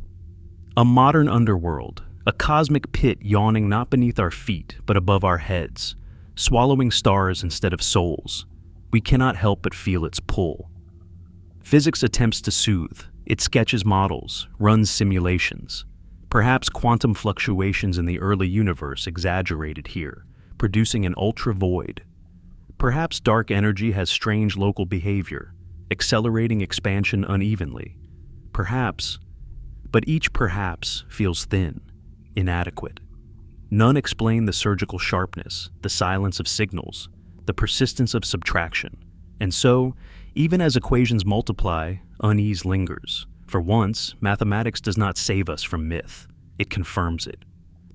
A modern underworld, a cosmic pit yawning not beneath our feet but above our heads, swallowing stars instead of souls. We cannot help but feel its pull. Physics attempts to soothe. It sketches models, runs simulations. Perhaps quantum fluctuations in the early universe exaggerated here, producing an ultra-void. Perhaps dark energy has strange local behavior, accelerating expansion unevenly. Perhaps, but each perhaps feels thin, inadequate. None explain the surgical sharpness, the silence of signals, the persistence of subtraction. And so, even as equations multiply, unease lingers. For once, mathematics does not save us from myth. It confirms it.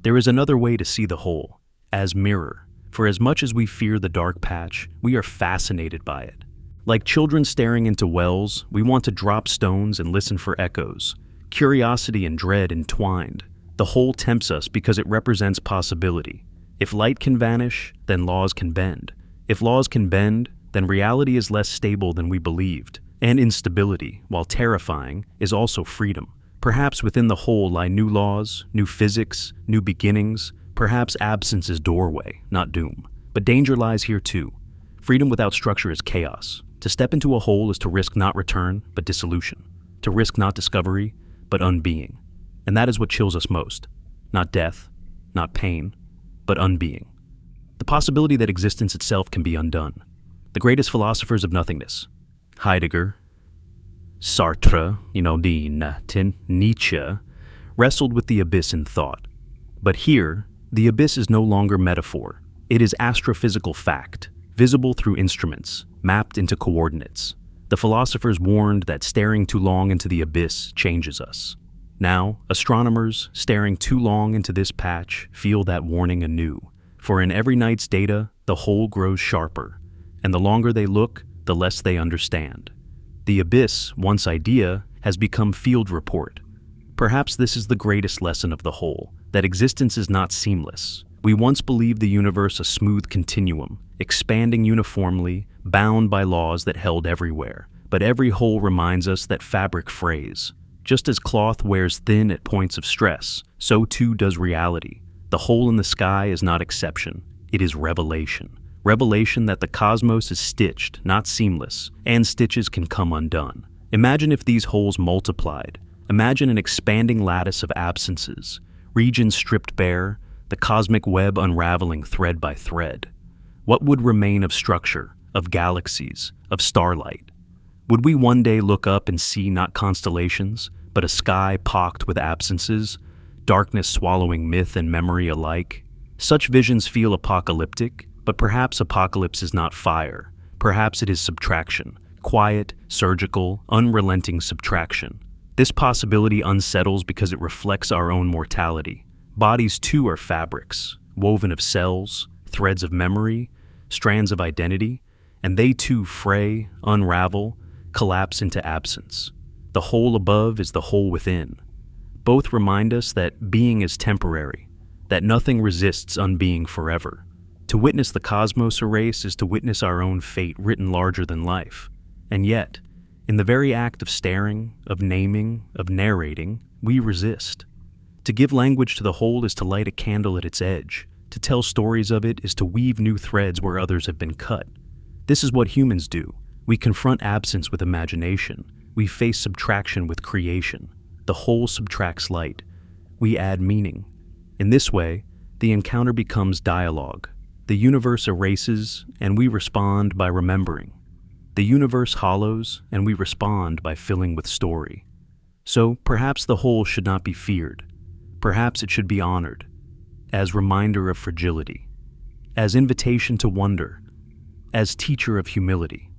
There is another way to see the whole, as mirror. For as much as we fear the dark patch, we are fascinated by it. Like children staring into wells, we want to drop stones and listen for echoes. Curiosity and dread entwined. The whole tempts us because it represents possibility. If light can vanish, then laws can bend. If laws can bend, then reality is less stable than we believed. And instability, while terrifying, is also freedom. Perhaps within the whole lie new laws, new physics, new beginnings. Perhaps absence is doorway, not doom. But danger lies here too. Freedom without structure is chaos. To step into a hole is to risk not return, but dissolution. To risk not discovery, but unbeing. And that is what chills us most. Not death, not pain, but unbeing. The possibility that existence itself can be undone. The greatest philosophers of nothingness, Heidegger, Sartre, Nietzsche, wrestled with the abyss in thought. But here, the abyss is no longer metaphor. It is astrophysical fact, visible through instruments, mapped into coordinates. The philosophers warned that staring too long into the abyss changes us. Now, astronomers, staring too long into this patch, feel that warning anew. For in every night's data, the whole grows sharper, and the longer they look, the less they understand. The abyss, once idea, has become field report. Perhaps this is the greatest lesson of the whole, that existence is not seamless. We once believed the universe a smooth continuum, expanding uniformly, bound by laws that held everywhere. But every hole reminds us that fabric frays. Just as cloth wears thin at points of stress, so too does reality. The hole in the sky is not exception, it is revelation. Revelation that the cosmos is stitched, not seamless, and stitches can come undone. Imagine if these holes multiplied. Imagine an expanding lattice of absences, regions stripped bare, the cosmic web unraveling thread by thread. What would remain of structure, of galaxies, of starlight? Would we one day look up and see not constellations, but a sky pocked with absences, darkness swallowing myth and memory alike? Such visions feel apocalyptic, but perhaps apocalypse is not fire. Perhaps it is subtraction, quiet, surgical, unrelenting subtraction. This possibility unsettles because it reflects our own mortality. Bodies too are fabrics, woven of cells, threads of memory, strands of identity, and they too fray, unravel, collapse into absence. The whole above is the whole within. Both remind us that being is temporary, that nothing resists unbeing forever. To witness the cosmos erase is to witness our own fate written larger than life. And yet, in the very act of staring, of naming, of narrating, we resist. To give language to the whole is to light a candle at its edge. To tell stories of it is to weave new threads where others have been cut. This is what humans do. We confront absence with imagination. We face subtraction with creation. The whole subtracts light. We add meaning. In this way, the encounter becomes dialogue. The universe erases, and we respond by remembering. The universe hollows, and we respond by filling with story. So perhaps the whole should not be feared. Perhaps it should be honored, as reminder of fragility, as invitation to wonder, as teacher of humility.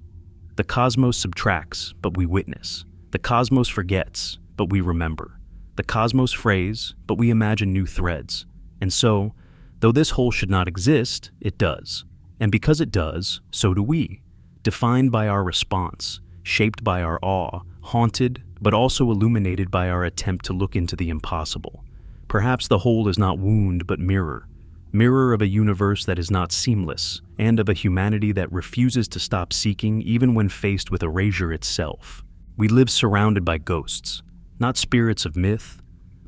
The cosmos subtracts, but we witness. The cosmos forgets, but we remember. The cosmos frays, but we imagine new threads. And so, though this whole should not exist, it does. And because it does, so do we. Defined by our response, shaped by our awe, haunted, but also illuminated by our attempt to look into the impossible. Perhaps the whole is not wound, but mirror. Mirror of a universe that is not seamless, and of a humanity that refuses to stop seeking even when faced with erasure itself. We live surrounded by ghosts, not spirits of myth,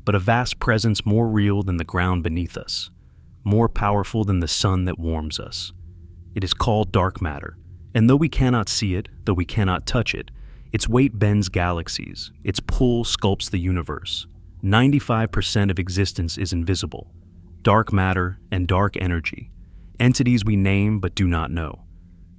but a vast presence more real than the ground beneath us, more powerful than the sun that warms us. It is called dark matter, and though we cannot see it, though we cannot touch it, its weight bends galaxies, its pull sculpts the universe. 95% of existence is invisible. Dark matter and dark energy, entities we name but do not know.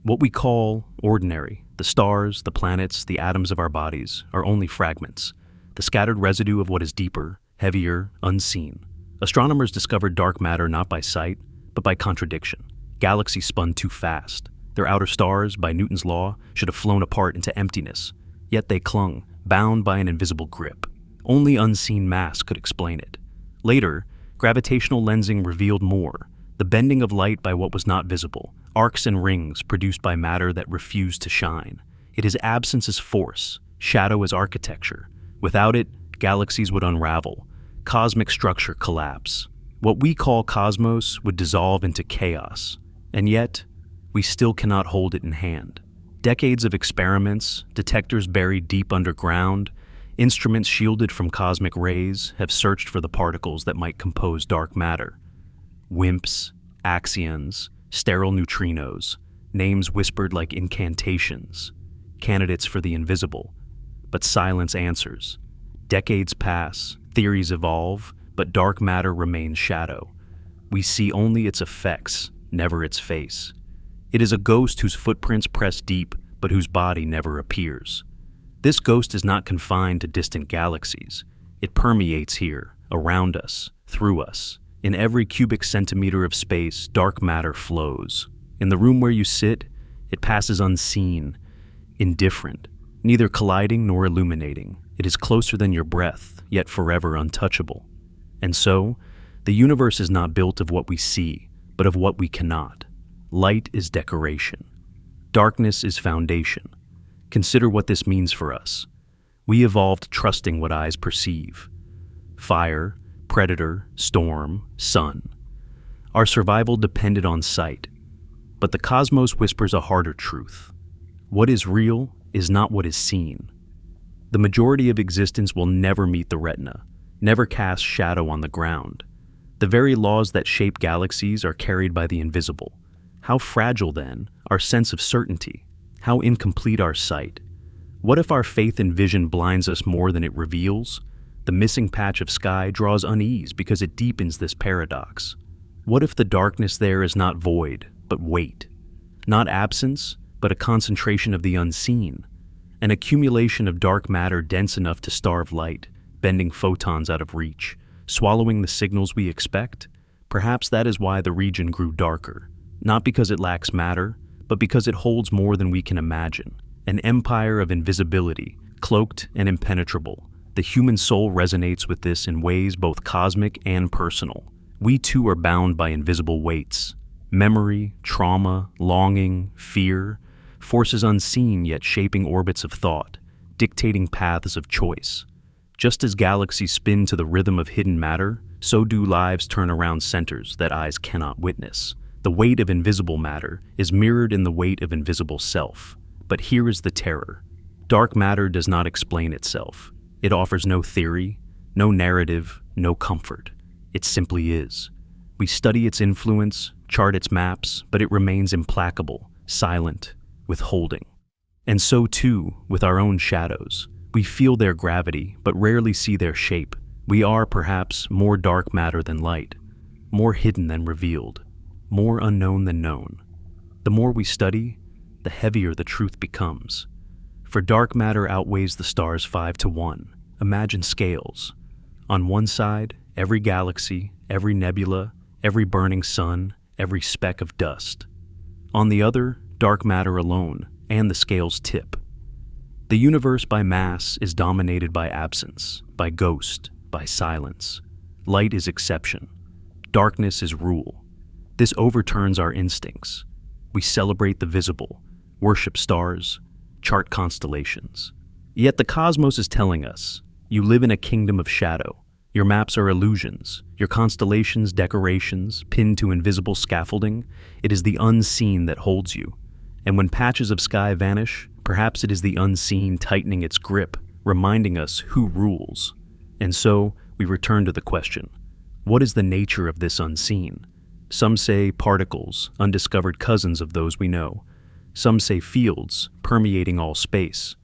What we call ordinary, the stars, the planets, the atoms of our bodies, are only fragments, the scattered residue of what is deeper, heavier, unseen. Astronomers discovered dark matter not by sight, but by contradiction. Galaxies spun too fast. Their outer stars, by Newton's law, should have flown apart into emptiness. Yet they clung, bound by an invisible grip. Only unseen mass could explain it. Later, gravitational lensing revealed more, the bending of light by what was not visible, arcs and rings produced by matter that refused to shine. It is absence as force, shadow as architecture. Without it, galaxies would unravel, cosmic structure collapse. What we call cosmos would dissolve into chaos, and yet, we still cannot hold it in hand. Decades of experiments, detectors buried deep underground, instruments shielded from cosmic rays have searched for the particles that might compose dark matter. WIMPs, axions, sterile neutrinos, names whispered like incantations, candidates for the invisible. But silence answers. Decades pass, theories evolve, but dark matter remains shadow. We see only its effects, never its face. It is a ghost whose footprints press deep, but whose body never appears. This ghost is not confined to distant galaxies. It permeates here, around us, through us. In every cubic centimeter of space, dark matter flows. In the room where you sit, it passes unseen, indifferent, neither colliding nor illuminating. It is closer than your breath, yet forever untouchable. And so, the universe is not built of what we see, but of what we cannot. Light is decoration. Darkness is foundation. Consider what this means for us. We evolved trusting what eyes perceive. Fire, predator, storm, sun. Our survival depended on sight. But the cosmos whispers a harder truth. What is real is not what is seen. The majority of existence will never meet the retina, never cast shadow on the ground. The very laws that shape galaxies are carried by the invisible. How fragile, then, our sense of certainty? How incomplete our sight? What if our faith in vision blinds us more than it reveals? The missing patch of sky draws unease because it deepens this paradox. What if the darkness there is not void, but weight? Not absence, but a concentration of the unseen? An accumulation of dark matter dense enough to starve light, bending photons out of reach, swallowing the signals we expect? Perhaps that is why the region grew darker. Not because it lacks matter, but because it holds more than we can imagine. An empire of invisibility, cloaked and impenetrable. The human soul resonates with this in ways both cosmic and personal. We too are bound by invisible weights. Memory, trauma, longing, fear, forces unseen yet shaping orbits of thought, dictating paths of choice. Just as galaxies spin to the rhythm of hidden matter, so do lives turn around centers that eyes cannot witness. The weight of invisible matter is mirrored in the weight of invisible self. But here is the terror. Dark matter does not explain itself. It offers no theory, no narrative, no comfort. It simply is. We study its influence, chart its maps, but it remains implacable, silent, withholding. And so too, with our own shadows. We feel their gravity, but rarely see their shape. We are, perhaps, more dark matter than light, more hidden than revealed, more unknown than known. The more we study, the heavier the truth becomes. For dark matter outweighs the stars 5-1. Imagine scales. On one side, every galaxy, every nebula, every burning sun, every speck of dust. On the other, dark matter alone, and the scales tip. The universe by mass is dominated by absence, by ghost, by silence. Light is exception. Darkness is rule. This overturns our instincts. We celebrate the visible, worship stars, chart constellations. Yet the cosmos is telling us, you live in a kingdom of shadow. Your maps are illusions, your constellations decorations, pinned to invisible scaffolding. It is the unseen that holds you. And when patches of sky vanish, perhaps it is the unseen tightening its grip, reminding us who rules. And so, we return to the question, what is the nature of this unseen? Some say particles, undiscovered cousins of those we know. Some say fields, permeating all space.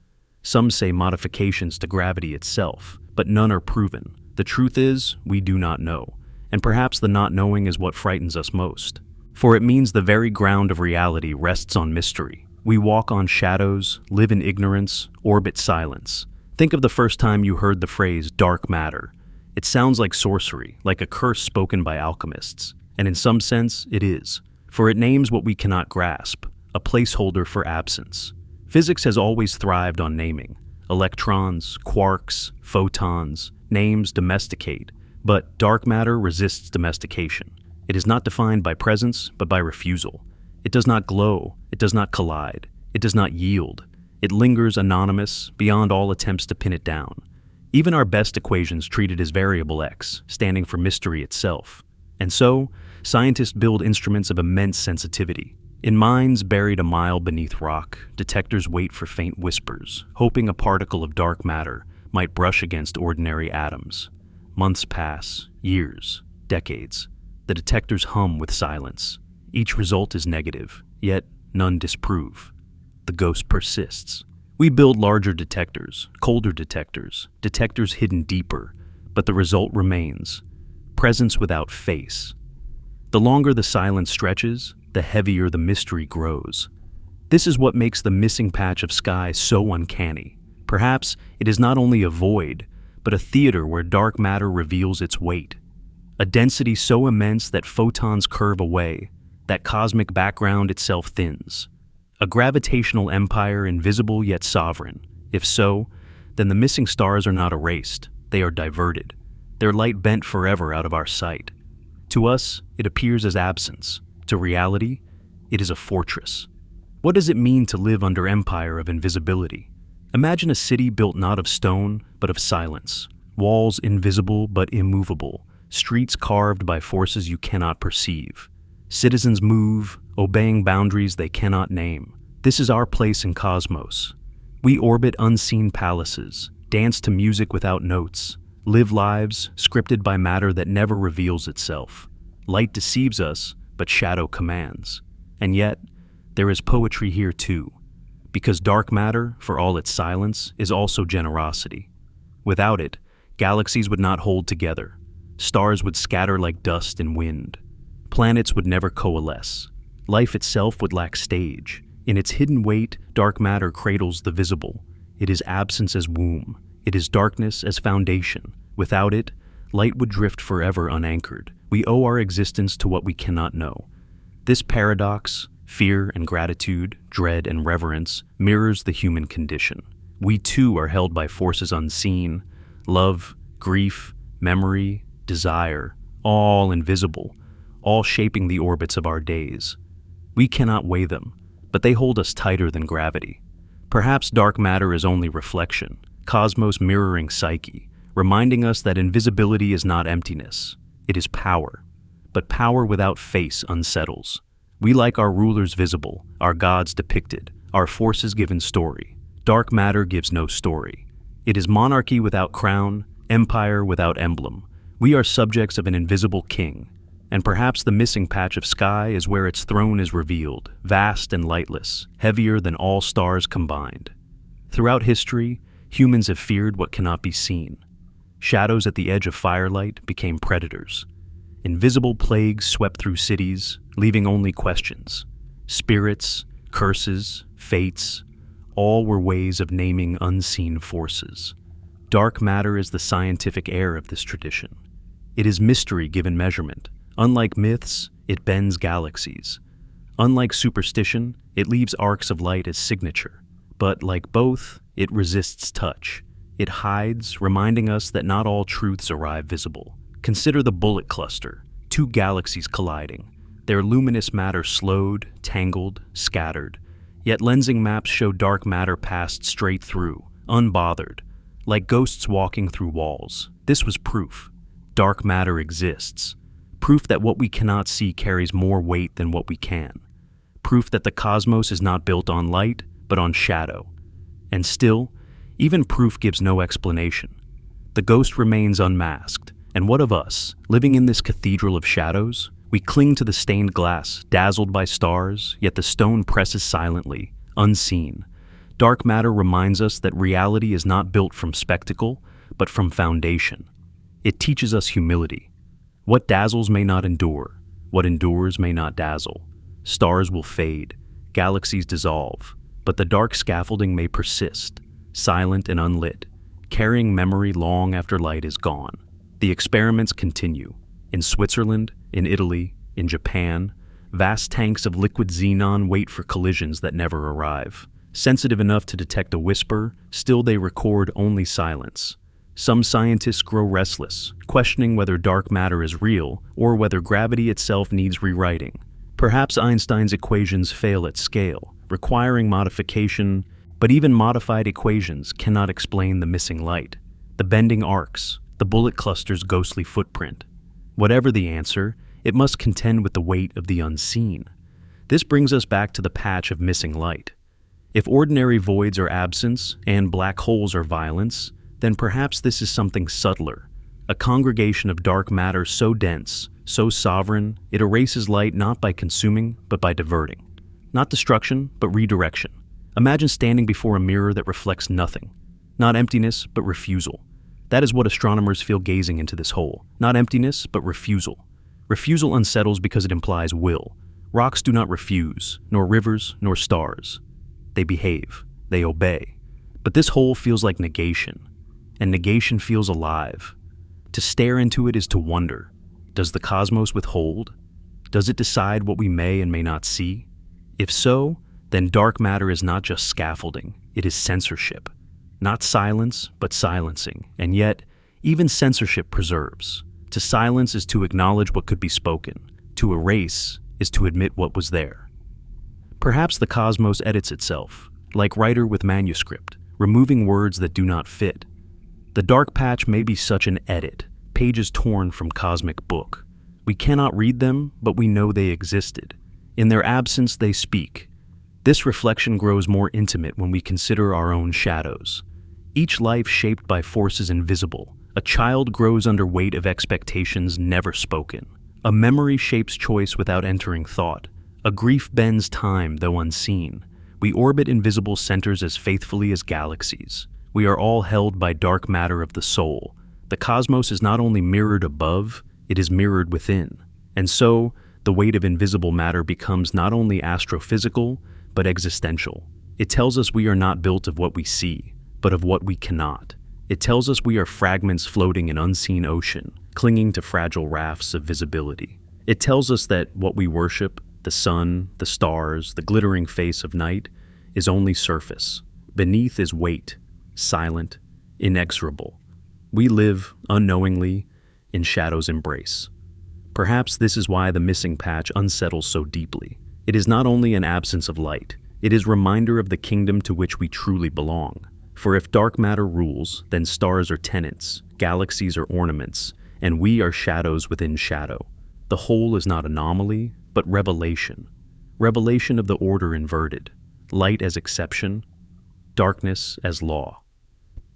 Some say modifications to gravity itself, but none are proven. The truth is, we do not know. And perhaps the not knowing is what frightens us most. For it means the very ground of reality rests on mystery. We walk on shadows, live in ignorance, orbit silence. Think of the first time you heard the phrase dark matter. It sounds like sorcery, like a curse spoken by alchemists. And in some sense, it is. For it names what we cannot grasp, a placeholder for absence. Physics has always thrived on naming. electrons, quarks, photons, names domesticate, but dark matter resists domestication. It is not defined by presence, but by refusal. It does not glow, it does not collide, it does not yield. It lingers anonymous, beyond all attempts to pin it down. Even our best equations treat it as variable x, standing for mystery itself. And so, scientists build instruments of immense sensitivity. In mines buried a mile beneath rock, detectors wait for faint whispers, hoping a particle of dark matter might brush against ordinary atoms. Months pass, years, decades. The detectors hum with silence. Each result is negative, yet none disprove. The ghost persists. We build larger detectors, colder detectors, detectors hidden deeper, but the result remains. Presence without face. The longer the silence stretches, the heavier the mystery grows. This is what makes the missing patch of sky so uncanny. Perhaps it is not only a void, but a theater where dark matter reveals its weight. A density so immense that photons curve away, that cosmic background itself thins. A gravitational empire invisible yet sovereign. If so, then the missing stars are not erased, they are diverted. Their light bent forever out of our sight. To us, it appears as absence. To reality, it is a fortress. What does it mean to live under empire of invisibility? Imagine a city built not of stone, but of silence. Walls invisible but immovable. Streets carved by forces you cannot perceive. Citizens move, obeying boundaries they cannot name. This is our place in cosmos. We orbit unseen palaces, dance to music without notes, live lives scripted by matter that never reveals itself. Light deceives us, but shadow commands. And yet, there is poetry here too, because dark matter, for all its silence, is also generosity. Without it, galaxies would not hold together. Stars would scatter like dust in wind. Planets would never coalesce. Life itself would lack stage. In its hidden weight, dark matter cradles the visible. It is absence as womb. It is darkness as foundation. Without it, light would drift forever unanchored. We owe our existence to what we cannot know. This paradox, fear and gratitude, dread and reverence, mirrors the human condition. We too are held by forces unseen, love, grief, memory, desire, all invisible, all shaping the orbits of our days. We cannot weigh them, but they hold us tighter than gravity. Perhaps dark matter is only reflection, cosmos mirroring psyche, reminding us that invisibility is not emptiness, it is power. But power without face unsettles. We like our rulers visible, our gods depicted, our forces given story. Dark matter gives no story. It is monarchy without crown, empire without emblem. We are subjects of an invisible king, and perhaps the missing patch of sky is where its throne is revealed, vast and lightless, heavier than all stars combined. Throughout history, humans have feared what cannot be seen. Shadows at the edge of firelight became predators. Invisible plagues swept through cities, leaving only questions. Spirits, curses, fates, all were ways of naming unseen forces. Dark matter is the scientific heir of this tradition. It is mystery given measurement. Unlike myths, it bends galaxies. Unlike superstition, it leaves arcs of light as signature. But like both, it resists touch. It hides, reminding us that not all truths arrive visible. Consider the bullet cluster, two galaxies colliding. Their luminous matter slowed, tangled, scattered. Yet lensing maps show dark matter passed straight through, unbothered, like ghosts walking through walls. This was proof. Dark matter exists. Proof that what we cannot see carries more weight than what we can. Proof that the cosmos is not built on light, but on shadow. And still, even proof gives no explanation. The ghost remains unmasked. And what of us, living in this cathedral of shadows? We cling to the stained glass, dazzled by stars, yet the stone presses silently, unseen. Dark matter reminds us that reality is not built from spectacle, but from foundation. It teaches us humility. What dazzles may not endure, what endures may not dazzle. Stars will fade, galaxies dissolve, but the dark scaffolding may persist, silent and unlit, carrying memory long after light is gone. The experiments continue. In Switzerland, in Italy, in Japan, vast tanks of liquid xenon wait for collisions that never arrive. Sensitive enough to detect a whisper, still they record only silence. Some scientists grow restless, questioning whether dark matter is real or whether gravity itself needs rewriting. Perhaps Einstein's equations fail at scale, requiring modification, but even modified equations cannot explain the missing light, the bending arcs, the bullet cluster's ghostly footprint. Whatever the answer, it must contend with the weight of the unseen. This brings us back to the patch of missing light. If ordinary voids are absence and black holes are violence, then perhaps this is something subtler, a congregation of dark matter so dense, so sovereign, it erases light not by consuming, but by diverting. Not destruction, but redirection. Imagine standing before a mirror that reflects nothing. Not emptiness, but refusal. That is what astronomers feel gazing into this hole. Not emptiness, but refusal. Refusal unsettles because it implies will. Rocks do not refuse, nor rivers, nor stars. They behave. They obey. But this hole feels like negation. And negation feels alive. To stare into it is to wonder. Does the cosmos withhold? Does it decide what we may and may not see? If so, then dark matter is not just scaffolding, it is censorship. Not silence, but silencing. And yet, even censorship preserves. To silence is to acknowledge what could be spoken. To erase is to admit what was there. Perhaps the cosmos edits itself, like writer with manuscript, removing words that do not fit. The dark patch may be such an edit, pages torn from cosmic book. We cannot read them, but we know they existed. In their absence, they speak. This reflection grows more intimate when we consider our own shadows. Each life shaped by forces invisible. A child grows under weight of expectations never spoken. A memory shapes choice without entering thought. A grief bends time, though unseen. We orbit invisible centers as faithfully as galaxies. We are all held by dark matter of the soul. The cosmos is not only mirrored above, it is mirrored within. And so, the weight of invisible matter becomes not only astrophysical, but existential. It tells us we are not built of what we see, but of what we cannot. It tells us we are fragments floating in unseen ocean, clinging to fragile rafts of visibility. It tells us that what we worship, the sun, the stars, the glittering face of night, is only surface. Beneath is weight, silent, inexorable. We live, unknowingly, in shadow's embrace. Perhaps this is why the missing patch unsettles so deeply. It is not only an absence of light, it is a reminder of the kingdom to which we truly belong. For if dark matter rules, then stars are tenants, galaxies are ornaments, and we are shadows within shadow. The whole is not anomaly, but revelation. Revelation of the order inverted, light as exception, darkness as law.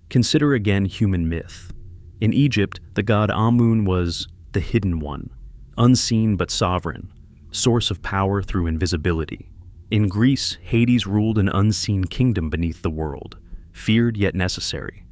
Consider again human myth. In Egypt, the god Amun was the hidden one, unseen but sovereign, source of power through invisibility. In Greece, Hades ruled an unseen kingdom beneath the world, feared yet necessary.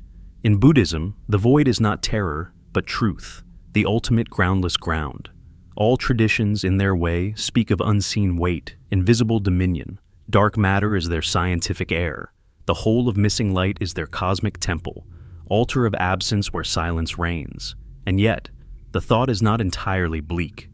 In Buddhism, the void is not terror, but truth, the ultimate groundless ground. All traditions, in their way, speak of unseen weight, invisible dominion. Dark matter is their scientific air. The whole of missing light is their cosmic temple, altar of absence where silence reigns. And yet, the thought is not entirely bleak.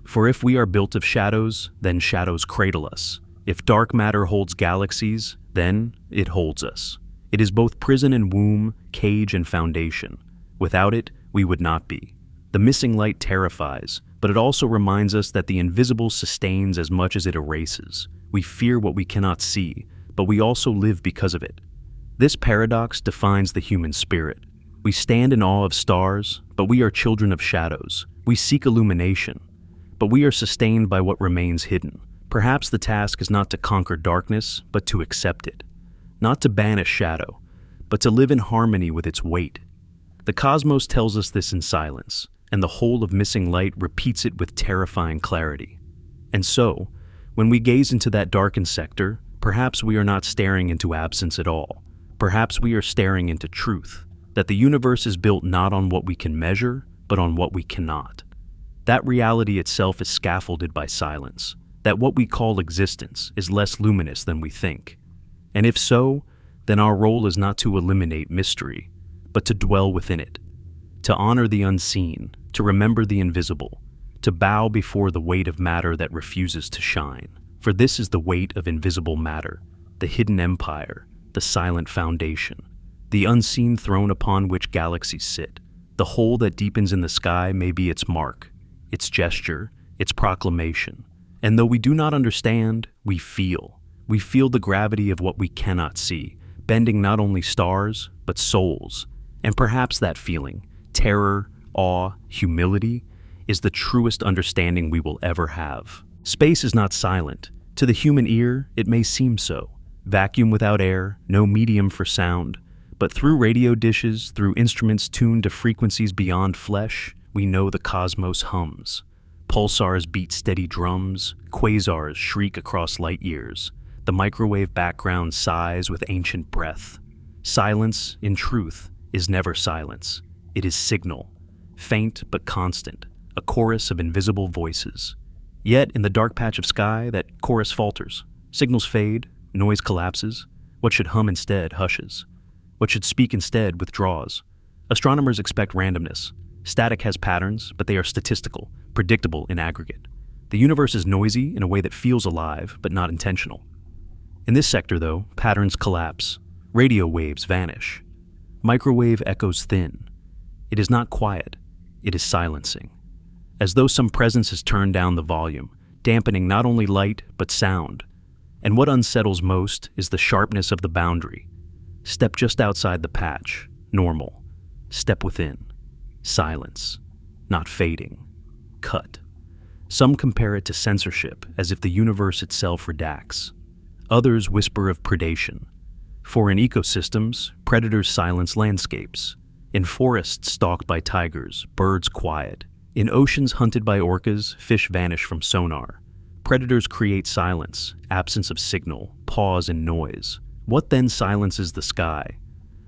For if we are built of shadows, then shadows cradle us. If dark matter holds galaxies, then it holds us. It is both prison and womb, cage and foundation. Without it, we would not be. The missing light terrifies, but it also reminds us that the invisible sustains as much as it erases. We fear what we cannot see, but we also live because of it. This paradox defines the human spirit. We stand in awe of stars, but we are children of shadows. We seek illumination, but we are sustained by what remains hidden. Perhaps the task is not to conquer darkness, but to accept it. Not to banish shadow, but to live in harmony with its weight. The cosmos tells us this in silence, and the whole of missing light repeats it with terrifying clarity. And so, when we gaze into that darkened sector, perhaps we are not staring into absence at all. Perhaps we are staring into truth, that the universe is built not on what we can measure, but on what we cannot. That reality itself is scaffolded by silence, that what we call existence is less luminous than we think. And if so, then our role is not to eliminate mystery, but to dwell within it, to honor the unseen, to remember the invisible, to bow before the weight of matter that refuses to shine. For this is the weight of invisible matter, the hidden empire, the silent foundation, the unseen throne upon which galaxies sit. The hole that deepens in the sky may be its mark, its gesture, its proclamation. And though we do not understand, we feel. We feel the gravity of what we cannot see, bending not only stars, but souls. And perhaps that feeling, terror, awe, humility, is the truest understanding we will ever have. Space is not silent. To the human ear, it may seem so. Vacuum without air, no medium for sound. But through radio dishes, through instruments tuned to frequencies beyond flesh, we know the cosmos hums. Pulsars beat steady drums, quasars shriek across light years. The microwave background sighs with ancient breath. Silence, in truth, is never silence. It is signal, faint but constant, a chorus of invisible voices. Yet, in the dark patch of sky, that chorus falters. Signals fade, noise collapses. What should hum instead hushes. What should speak instead withdraws. Astronomers expect randomness. Static has patterns, but they are statistical, predictable in aggregate. The universe is noisy in a way that feels alive, but not intentional. In this sector, though, patterns collapse. Radio waves vanish. Microwave echoes thin. It is not quiet. It is silencing. As though some presence has turned down the volume, dampening not only light, but sound. And what unsettles most is the sharpness of the boundary. Step just outside the patch, normal. Step within, silence, not fading, cut. Some compare it to censorship, as if the universe itself redacts. Others whisper of predation. For in ecosystems, predators silence landscapes. In forests stalked by tigers, birds quiet. In oceans hunted by orcas, fish vanish from sonar. Predators create silence, absence of signal, pause and noise. What then silences the sky?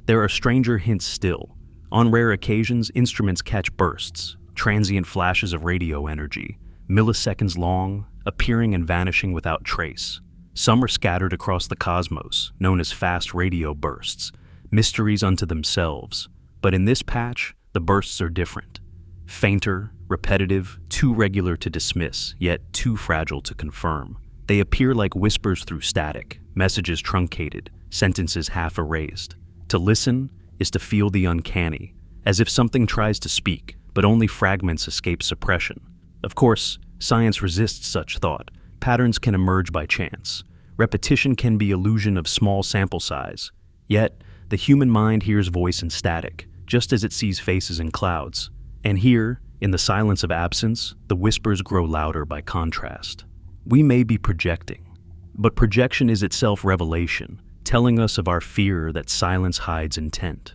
There are stranger hints still. On rare occasions, instruments catch bursts, transient flashes of radio energy, milliseconds long, appearing and vanishing without trace. Some are scattered across the cosmos, known as fast radio bursts, mysteries unto themselves. But in this patch, the bursts are different. Fainter, repetitive, too regular to dismiss, yet too fragile to confirm. They appear like whispers through static, messages truncated, sentences half erased. To listen is to feel the uncanny, as if something tries to speak, but only fragments escape suppression. Of course, science resists such thought. Patterns can emerge by chance. Repetition can be illusion of small sample size. Yet, the human mind hears voice in static, just as it sees faces in clouds. And here, in the silence of absence, the whispers grow louder by contrast. We may be projecting, but projection is itself revelation, telling us of our fear that silence hides intent.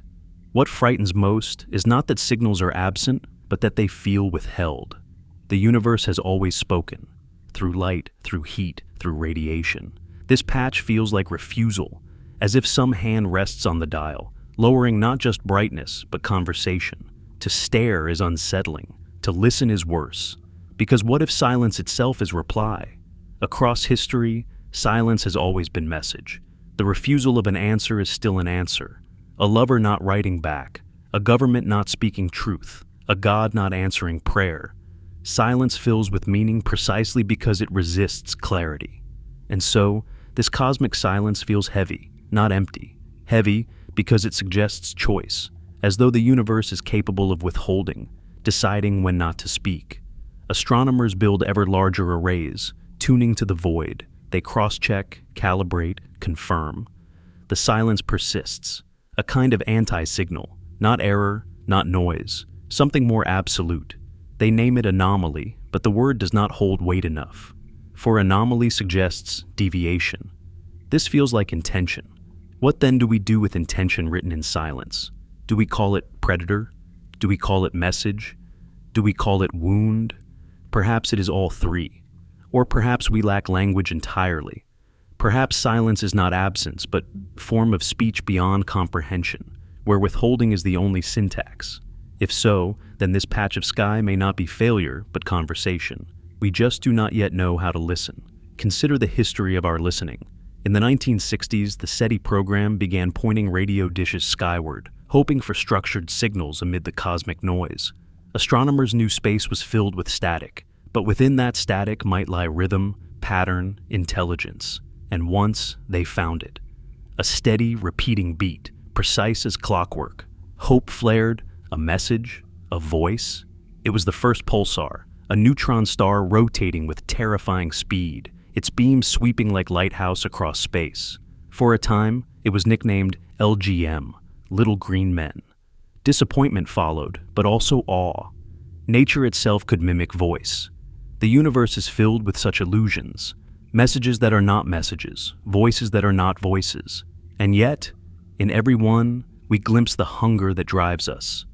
What frightens most is not that signals are absent, but that they feel withheld. The universe has always spoken, through light, through heat, through radiation. This patch feels like refusal, as if some hand rests on the dial, lowering not just brightness, but conversation. To stare is unsettling, to listen is worse, because what if silence itself is reply? Across history, silence has always been message. The refusal of an answer is still an answer. A lover not writing back, a government not speaking truth, a God not answering prayer. Silence fills with meaning precisely because it resists clarity. And so, this cosmic silence feels heavy, not empty. Heavy because it suggests choice, as though the universe is capable of withholding, deciding when not to speak. Astronomers build ever larger arrays, tuning to the void. They cross-check, calibrate, confirm. The silence persists, a kind of anti-signal, not error, not noise, something more absolute. They name it anomaly, but the word does not hold weight enough. For anomaly suggests deviation. This feels like intention. What then do we do with intention written in silence? Do we call it predator? Do we call it message? Do we call it wound? Perhaps it is all three. Or perhaps we lack language entirely. Perhaps silence is not absence, but form of speech beyond comprehension, where withholding is the only syntax. If so, then this patch of sky may not be failure, but conversation. We just do not yet know how to listen. Consider the history of our listening. In the 1960s, the SETI program began pointing radio dishes skyward, hoping for structured signals amid the cosmic noise. Astronomers knew space was filled with static, but within that static might lie rhythm, pattern, intelligence. And once they found it. A steady, repeating beat, precise as clockwork. Hope flared, a message, a voice. It was the first pulsar, a neutron star rotating with terrifying speed, its beams sweeping like lighthouse across space. For a time, it was nicknamed LGM, Little Green Men. Disappointment followed, but also awe. Nature itself could mimic voice. The universe is filled with such illusions, messages that are not messages, voices that are not voices. And yet, in every one, we glimpse the hunger that drives us,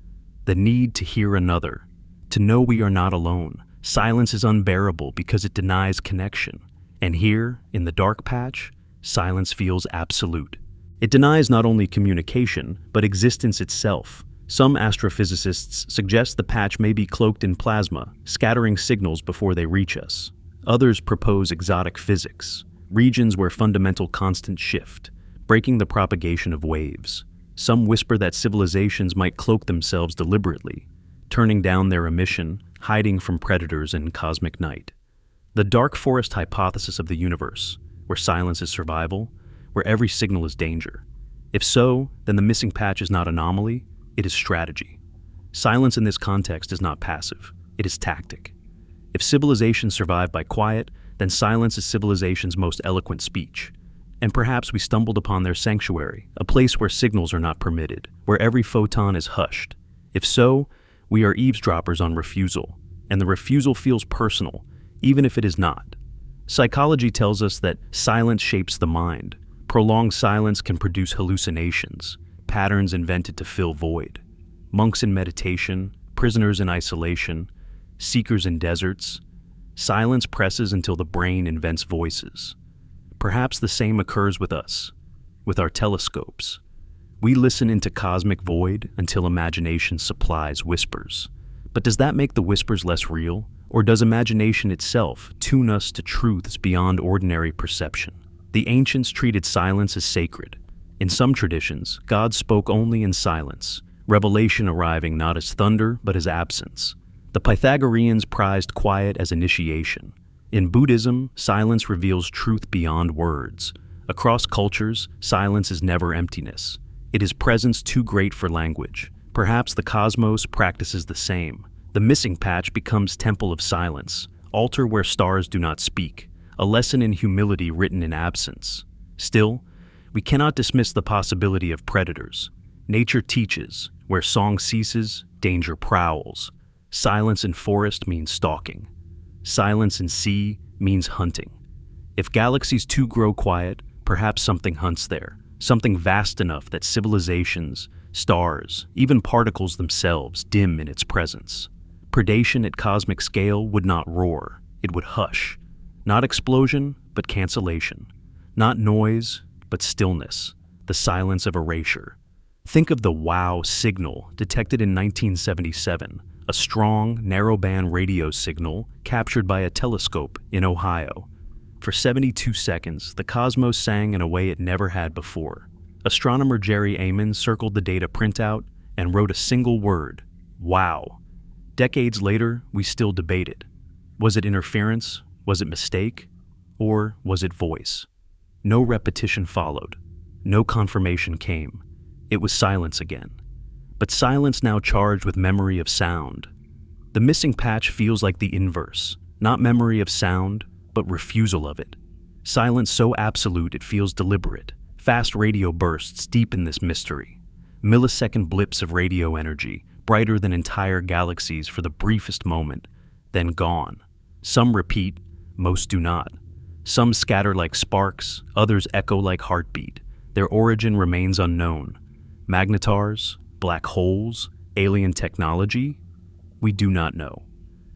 the need to hear another, to know we are not alone. Silence is unbearable because it denies connection. And here, in the dark patch, silence feels absolute. It denies not only communication, but existence itself. Some astrophysicists suggest the patch may be cloaked in plasma, scattering signals before they reach us. Others propose exotic physics, regions where fundamental constants shift, breaking the propagation of waves. Some whisper that civilizations might cloak themselves deliberately, turning down their emission, hiding from predators in cosmic night. The dark forest hypothesis of the universe, where silence is survival, where every signal is danger. If so, then the missing patch is not anomaly, it is strategy. Silence in this context is not passive, it is tactic. If civilizations survive by quiet, then silence is civilization's most eloquent speech. And perhaps we stumbled upon their sanctuary, a place where signals are not permitted, where every photon is hushed. If so, we are eavesdroppers on refusal, and the refusal feels personal, even if it is not. Psychology tells us that silence shapes the mind. Prolonged silence can produce hallucinations, patterns invented to fill void. Monks in meditation, prisoners in isolation, seekers in deserts. Silence presses until the brain invents voices. Perhaps the same occurs with us, with our telescopes. We listen into cosmic void until imagination supplies whispers. But does that make the whispers less real? Or does imagination itself tune us to truths beyond ordinary perception? The ancients treated silence as sacred. In some traditions, God spoke only in silence, revelation arriving not as thunder but as absence. The Pythagoreans prized quiet as initiation. In Buddhism, silence reveals truth beyond words. Across cultures, silence is never emptiness. It is presence too great for language. Perhaps the cosmos practices the same. The missing patch becomes temple of silence, altar where stars do not speak, a lesson in humility written in absence. Still, we cannot dismiss the possibility of predators. Nature teaches, where song ceases, danger prowls. Silence in forest means stalking. Silence in sea means hunting. If galaxies too grow quiet, perhaps something hunts there, something vast enough that civilizations, stars, even particles themselves dim in its presence. Predation at cosmic scale would not roar, it would hush. Not explosion, but cancellation. Not noise, but stillness, the silence of erasure. Think of the WOW signal detected in 1977, a strong, narrowband radio signal captured by a telescope in Ohio. For 72 seconds, the cosmos sang in a way it never had before. Astronomer Jerry Amon circled the data printout and wrote a single word, wow. Decades later, we still debated. Was it interference? Was it mistake? Or was it voice? No repetition followed. No confirmation came. It was silence again. But silence now charged with memory of sound. The missing patch feels like the inverse, not memory of sound, but refusal of it. Silence so absolute it feels deliberate. Fast radio bursts deepen this mystery. Millisecond blips of radio energy, brighter than entire galaxies for the briefest moment, then gone. Some repeat, most do not. Some scatter like sparks, others echo like heartbeat. Their origin remains unknown. Magnetars, black holes, alien technology? We do not know.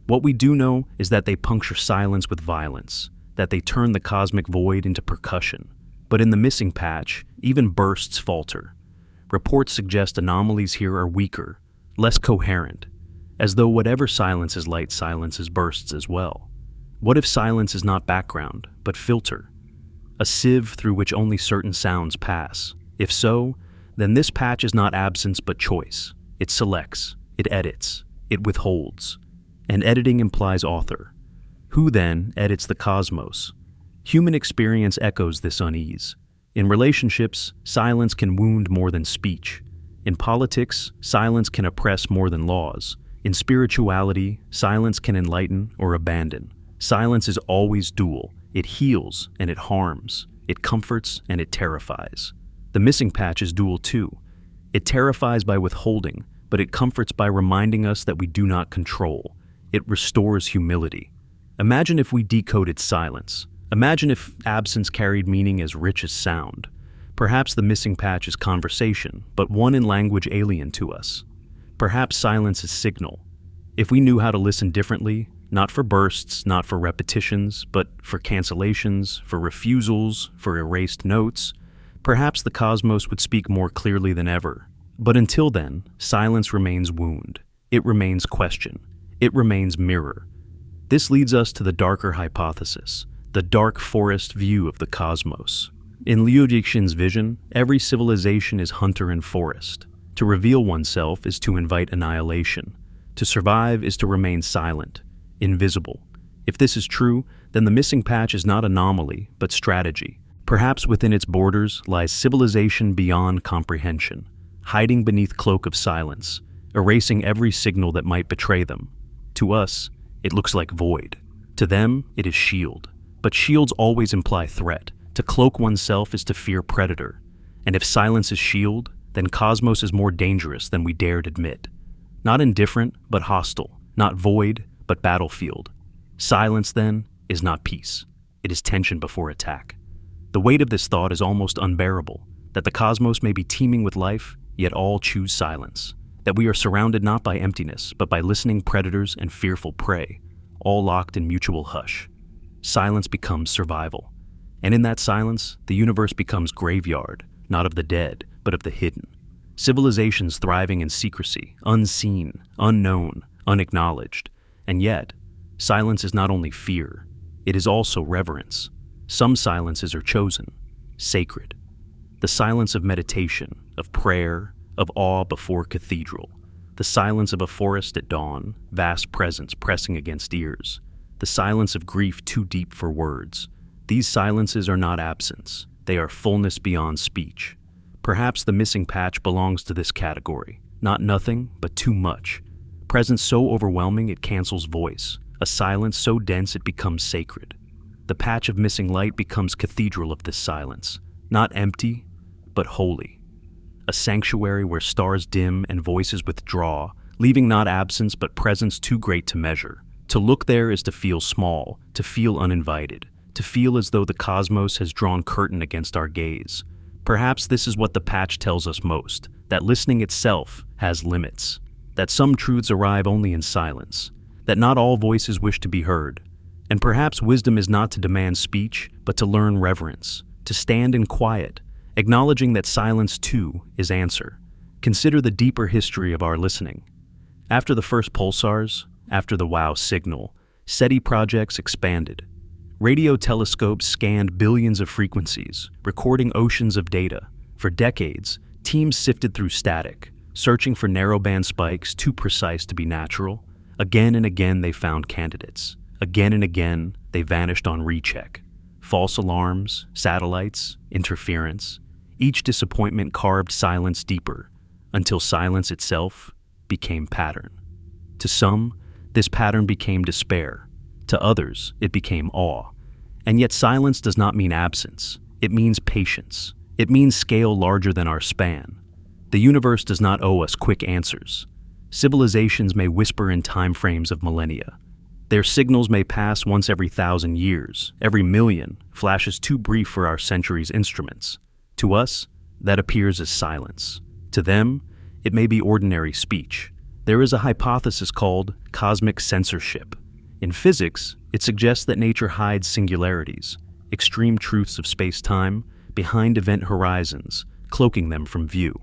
What we do know is that they puncture silence with violence, that they turn the cosmic void into percussion. But in the missing patch, even bursts falter. Reports suggest anomalies here are weaker, less coherent, as though whatever silences light silences bursts as well. What if silence is not background, but filter? A sieve through which only certain sounds pass. If so, then this patch is not absence but choice. It selects, it edits, it withholds. And editing implies author. Who then edits the cosmos? Human experience echoes this unease. In relationships, silence can wound more than speech. In politics, silence can oppress more than laws. In spirituality, silence can enlighten or abandon. Silence is always dual. It heals and it harms. It comforts and it terrifies. The missing patch is dual too. It terrifies by withholding, but it comforts by reminding us that we do not control. It restores humility. Imagine if we decoded silence. Imagine if absence carried meaning as rich as sound. Perhaps the missing patch is conversation, but one in language alien to us. Perhaps silence is signal. If we knew how to listen differently, not for bursts, not for repetitions, but for cancellations, for refusals, for erased notes, perhaps the cosmos would speak more clearly than ever. But until then, silence remains wound. It remains question. It remains mirror. This leads us to the darker hypothesis, the dark forest view of the cosmos. In Liu Cixin's vision, every civilization is hunter and forest. To reveal oneself is to invite annihilation. To survive is to remain silent, invisible. If this is true, then the missing patch is not anomaly, but strategy. Perhaps within its borders lies civilization beyond comprehension, hiding beneath cloak of silence, erasing every signal that might betray them. To us, it looks like void. To them, it is shield. But shields always imply threat. To cloak oneself is to fear predator. And if silence is shield, then cosmos is more dangerous than we dared admit. Not indifferent, but hostile. Not void, but battlefield. Silence, then, is not peace. It is tension before attack. The weight of this thought is almost unbearable, that the cosmos may be teeming with life, yet all choose silence. That we are surrounded not by emptiness, but by listening predators and fearful prey, all locked in mutual hush. Silence becomes survival. And in that silence, the universe becomes graveyard, not of the dead, but of the hidden. Civilizations thriving in secrecy, unseen, unknown, unacknowledged. And yet, silence is not only fear, it is also reverence. Some silences are chosen, sacred. The silence of meditation, of prayer, of awe before cathedral. The silence of a forest at dawn, vast presence pressing against ears. The silence of grief too deep for words. These silences are not absence, they are fullness beyond speech. Perhaps the missing patch belongs to this category. Not nothing, but too much. Presence so overwhelming it cancels voice. A silence so dense it becomes sacred. The patch of missing light becomes cathedral of this silence. Not empty, but holy. A sanctuary where stars dim and voices withdraw, leaving not absence but presence too great to measure. To look there is to feel small, to feel uninvited, to feel as though the cosmos has drawn curtain against our gaze. Perhaps this is what the patch tells us most, that listening itself has limits, that some truths arrive only in silence, that not all voices wish to be heard. And perhaps wisdom is not to demand speech, but to learn reverence, to stand in quiet, acknowledging that silence too is answer. Consider the deeper history of our listening. After the first pulsars, after the WOW signal, SETI projects expanded. Radio telescopes scanned billions of frequencies, recording oceans of data. For decades, teams sifted through static, searching for narrowband spikes too precise to be natural. Again and again they found candidates. Again and again they vanished on recheck. False alarms, satellites, interference. Each disappointment carved silence deeper, until silence itself became pattern. To some, this pattern became despair. To others, it became awe. And yet silence does not mean absence. It means patience. It means scale larger than our span. The universe does not owe us quick answers. Civilizations may whisper in time frames of millennia. Their signals may pass once every 1,000 years, every million, flashes too brief for our century's instruments. To us, that appears as silence. To them, it may be ordinary speech. There is a hypothesis called cosmic censorship. In physics, it suggests that nature hides singularities, extreme truths of space-time, behind event horizons, cloaking them from view.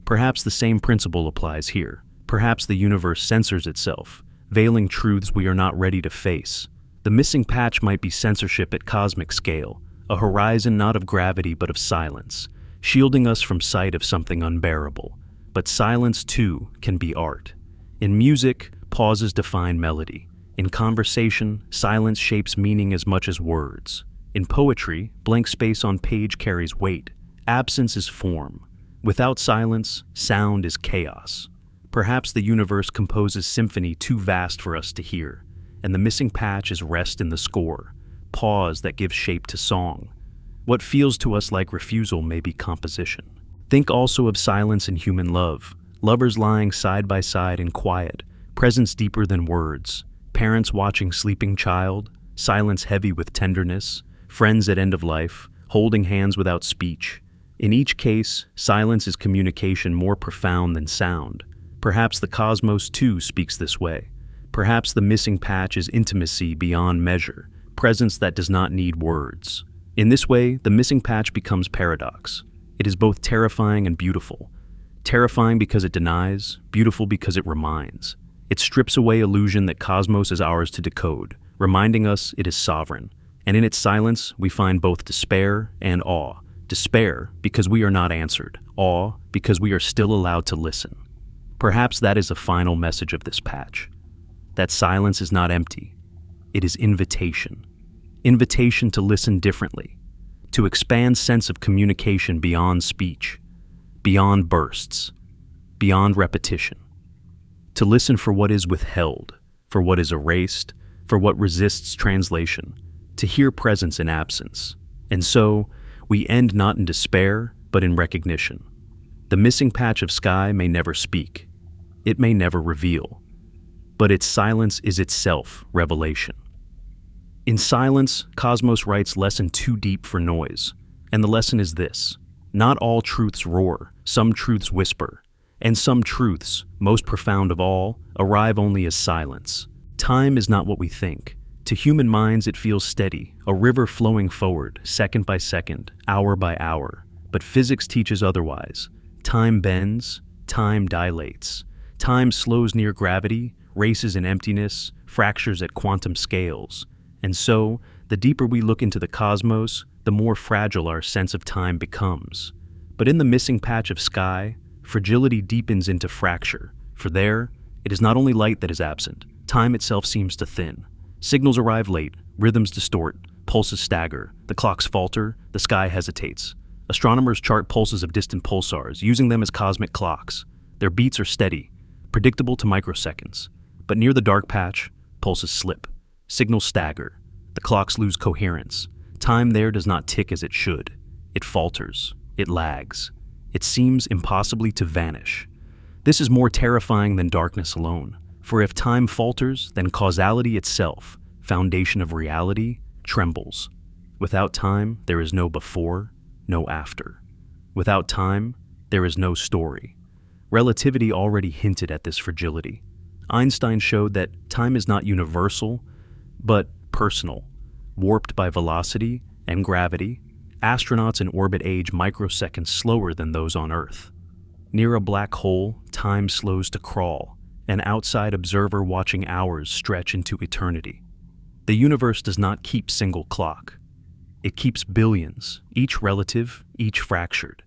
Perhaps the same principle applies here. Perhaps the universe censors itself, veiling truths we are not ready to face. The missing patch might be censorship at cosmic scale, a horizon not of gravity but of silence, shielding us from sight of something unbearable. But silence, too, can be art. In music, pauses define melody. In conversation, silence shapes meaning as much as words. In poetry, blank space on page carries weight. Absence is form. Without silence, sound is chaos. Perhaps the universe composes symphony too vast for us to hear, and the missing patch is rest in the score, pause that gives shape to song. What feels to us like refusal may be composition. Think also of silence in human love, lovers lying side by side in quiet, presence deeper than words, parents watching sleeping child, silence heavy with tenderness, friends at end of life, holding hands without speech. In each case, silence is communication more profound than sound. Perhaps the cosmos too speaks this way. Perhaps the missing patch is intimacy beyond measure, presence that does not need words. In this way, the missing patch becomes paradox. It is both terrifying and beautiful. Terrifying because it denies, beautiful because it reminds. It strips away illusion that cosmos is ours to decode, reminding us it is sovereign. And in its silence, we find both despair and awe. Despair because we are not answered, awe because we are still allowed to listen. Perhaps that is the final message of this patch. That silence is not empty. It is invitation. Invitation to listen differently, to expand sense of communication beyond speech, beyond bursts, beyond repetition. To listen for what is withheld, for what is erased, for what resists translation, to hear presence in absence. And so, we end not in despair, but in recognition. The missing patch of sky may never speak. It may never reveal. But its silence is itself revelation. In silence, Cosmos writes lesson too deep for noise. And the lesson is this: not all truths roar, some truths whisper. And some truths, most profound of all, arrive only as silence. Time is not what we think. To human minds it feels steady, a river flowing forward, second by second, hour by hour. But physics teaches otherwise. Time bends, time dilates. Time slows near gravity, races in emptiness, fractures at quantum scales. And so, the deeper we look into the cosmos, the more fragile our sense of time becomes. But in the missing patch of sky, fragility deepens into fracture. For there, it is not only light that is absent, time itself seems to thin. Signals arrive late, rhythms distort, pulses stagger, the clocks falter, the sky hesitates. Astronomers chart pulses of distant pulsars, using them as cosmic clocks. Their beats are steady, predictable to microseconds. But near the dark patch, pulses slip, signals stagger, the clocks lose coherence. Time there does not tick as it should. It falters, it lags. It seems impossibly to vanish. This is more terrifying than darkness alone. For if time falters, then causality itself, foundation of reality, trembles. Without time, there is no before, no after. Without time, there is no story. Relativity already hinted at this fragility. Einstein showed that time is not universal, but personal, warped by velocity and gravity. Astronauts in orbit age microseconds slower than those on Earth. Near a black hole, time slows to crawl. An outside observer watching hours stretch into eternity. The universe does not keep single clock. It keeps billions, each relative, each fractured.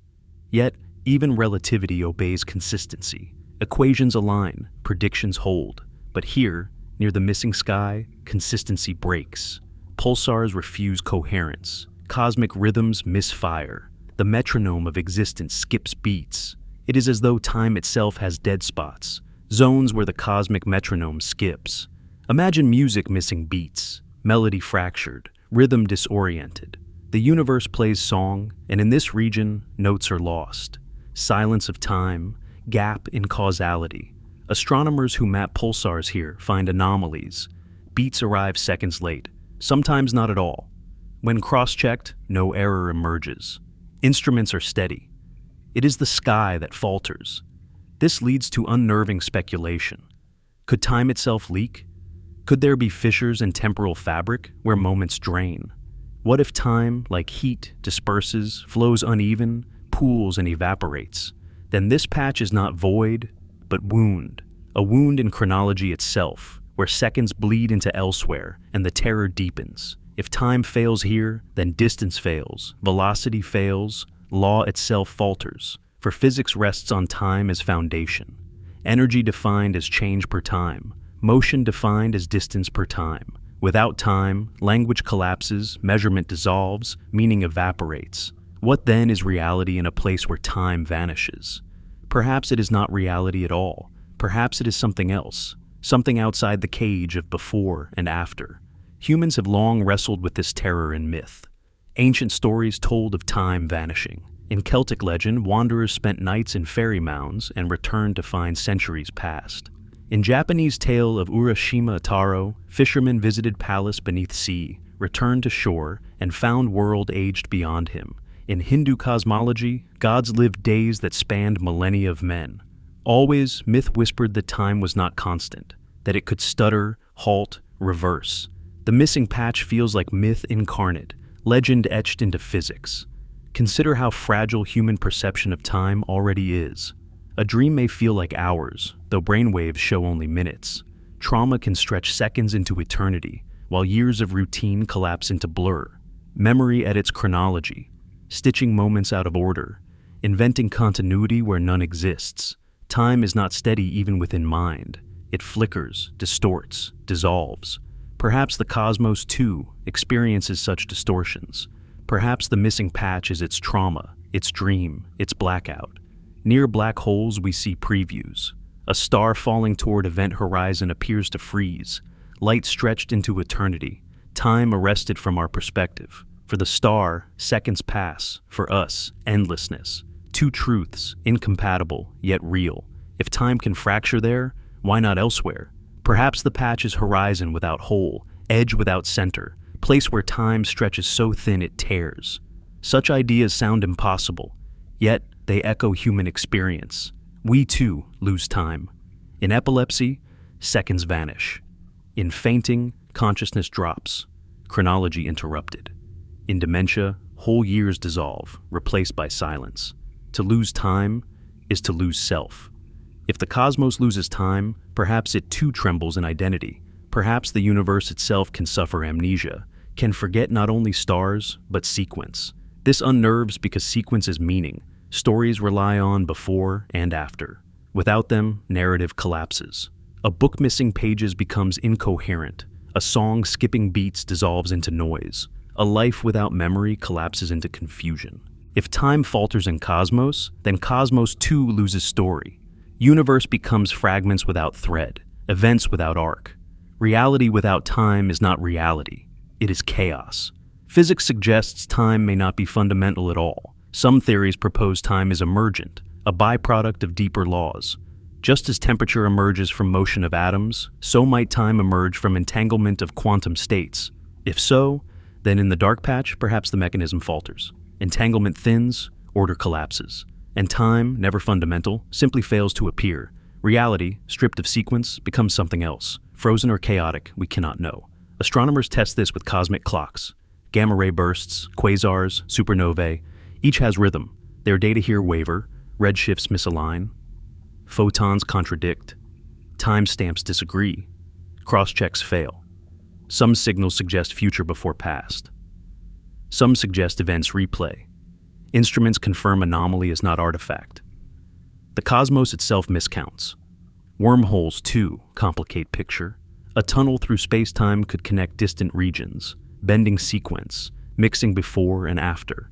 Yet, even relativity obeys consistency. Equations align, predictions hold. But here, near the missing sky, consistency breaks. Pulsars refuse coherence. Cosmic rhythms misfire. The metronome of existence skips beats. It is as though time itself has dead spots. Zones where the cosmic metronome skips. Imagine music missing beats, melody fractured, rhythm disoriented. The universe plays song, and in this region, notes are lost. Silence of time, gap in causality. Astronomers who map pulsars here find anomalies. Beats arrive seconds late, sometimes not at all. When cross-checked, no error emerges. Instruments are steady. It is the sky that falters. This leads to unnerving speculation. Could time itself leak? Could there be fissures in temporal fabric where moments drain? What if time, like heat, disperses, flows uneven, pools and evaporates? Then this patch is not void, but wound. A wound in chronology itself, where seconds bleed into elsewhere and the terror deepens. If time fails here, then distance fails, velocity fails, law itself falters. For physics rests on time as foundation. Energy defined as change per time. Motion defined as distance per time. Without time, language collapses, measurement dissolves, meaning evaporates. What then is reality in a place where time vanishes? Perhaps it is not reality at all. Perhaps it is something else, something outside the cage of before and after. Humans have long wrestled with this terror in myth. Ancient stories told of time vanishing. In Celtic legend, wanderers spent nights in fairy mounds and returned to find centuries passed. In Japanese tale of Urashima Taro, fishermen visited palace beneath sea, returned to shore, and found world aged beyond him. In Hindu cosmology, gods lived days that spanned millennia of men. Always, myth whispered that time was not constant, that it could stutter, halt, reverse. The missing patch feels like myth incarnate, legend etched into physics. Consider how fragile human perception of time already is. A dream may feel like hours, though brainwaves show only minutes. Trauma can stretch seconds into eternity, while years of routine collapse into blur. Memory edits chronology, stitching moments out of order, inventing continuity where none exists. Time is not steady even within mind. It flickers, distorts, dissolves. Perhaps the cosmos, too, experiences such distortions. Perhaps the missing patch is its trauma, its dream, its blackout. Near black holes we see previews. A star falling toward event horizon appears to freeze, light stretched into eternity, time arrested from our perspective. For the star, seconds pass. For us, endlessness. Two truths, incompatible, yet real. If time can fracture there, why not elsewhere? Perhaps the patch is horizon without hole, edge without center, place where time stretches so thin it tears. Such ideas sound impossible, yet they echo human experience. We too lose time. In epilepsy, seconds vanish. In fainting, consciousness drops, chronology interrupted. In dementia, whole years dissolve, replaced by silence. To lose time is to lose self. If the cosmos loses time, perhaps it too trembles in identity. Perhaps the universe itself can suffer amnesia, can forget not only stars, but sequence. This unnerves because sequence is meaning. Stories rely on before and after. Without them, narrative collapses. A book missing pages becomes incoherent. A song skipping beats dissolves into noise. A life without memory collapses into confusion. If time falters in cosmos, then cosmos too loses story. Universe becomes fragments without thread, events without arc. Reality without time is not reality. It is chaos. Physics suggests time may not be fundamental at all. Some theories propose time is emergent, a byproduct of deeper laws. Just as temperature emerges from motion of atoms, so might time emerge from entanglement of quantum states. If so, then in the dark patch, perhaps the mechanism falters. Entanglement thins, order collapses. And time, never fundamental, simply fails to appear. Reality, stripped of sequence, becomes something else. Frozen or chaotic, we cannot know. Astronomers test this with cosmic clocks. Gamma-ray bursts, quasars, supernovae, each has rhythm. Their data here waver, redshifts misalign, photons contradict, timestamps disagree, cross-checks fail. Some signals suggest future before past. Some suggest events replay. Instruments confirm anomaly is not artifact. The cosmos itself miscounts. Wormholes, too, complicate picture. A tunnel through space-time could connect distant regions, bending sequence, mixing before and after.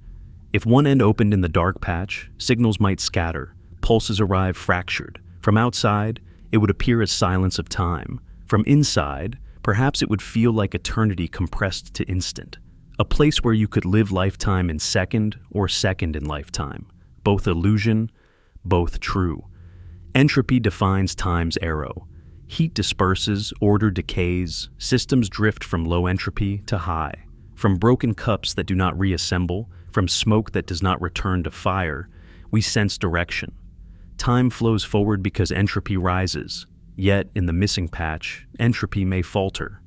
If one end opened in the dark patch, signals might scatter, pulses arrive fractured. From outside, it would appear as silence of time. From inside, perhaps it would feel like eternity compressed to instant. A place where you could live lifetime in second or second in lifetime. Both illusion, both true. Entropy defines time's arrow. Heat disperses, order decays, systems drift from low entropy to high. From broken cups that do not reassemble, from smoke that does not return to fire, we sense direction. Time flows forward because entropy rises, yet in the missing patch, entropy may falter.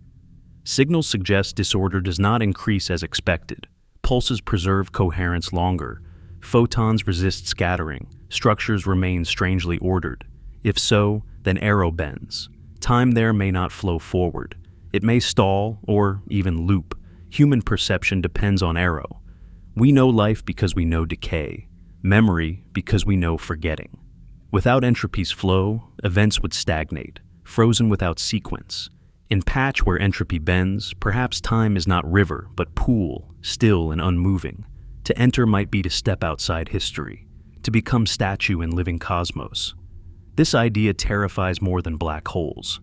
Signals suggest disorder does not increase as expected. Pulses preserve coherence longer. Photons resist scattering. Structures remain strangely ordered. If so, then arrow bends. Time there may not flow forward. It may stall or even loop. Human perception depends on arrow. We know life because we know decay. Memory because we know forgetting. Without entropy's flow, events would stagnate, frozen without sequence. In patch where entropy bends, perhaps time is not river, but pool, still and unmoving. To enter might be to step outside history, to become statue in living cosmos. This idea terrifies more than black holes.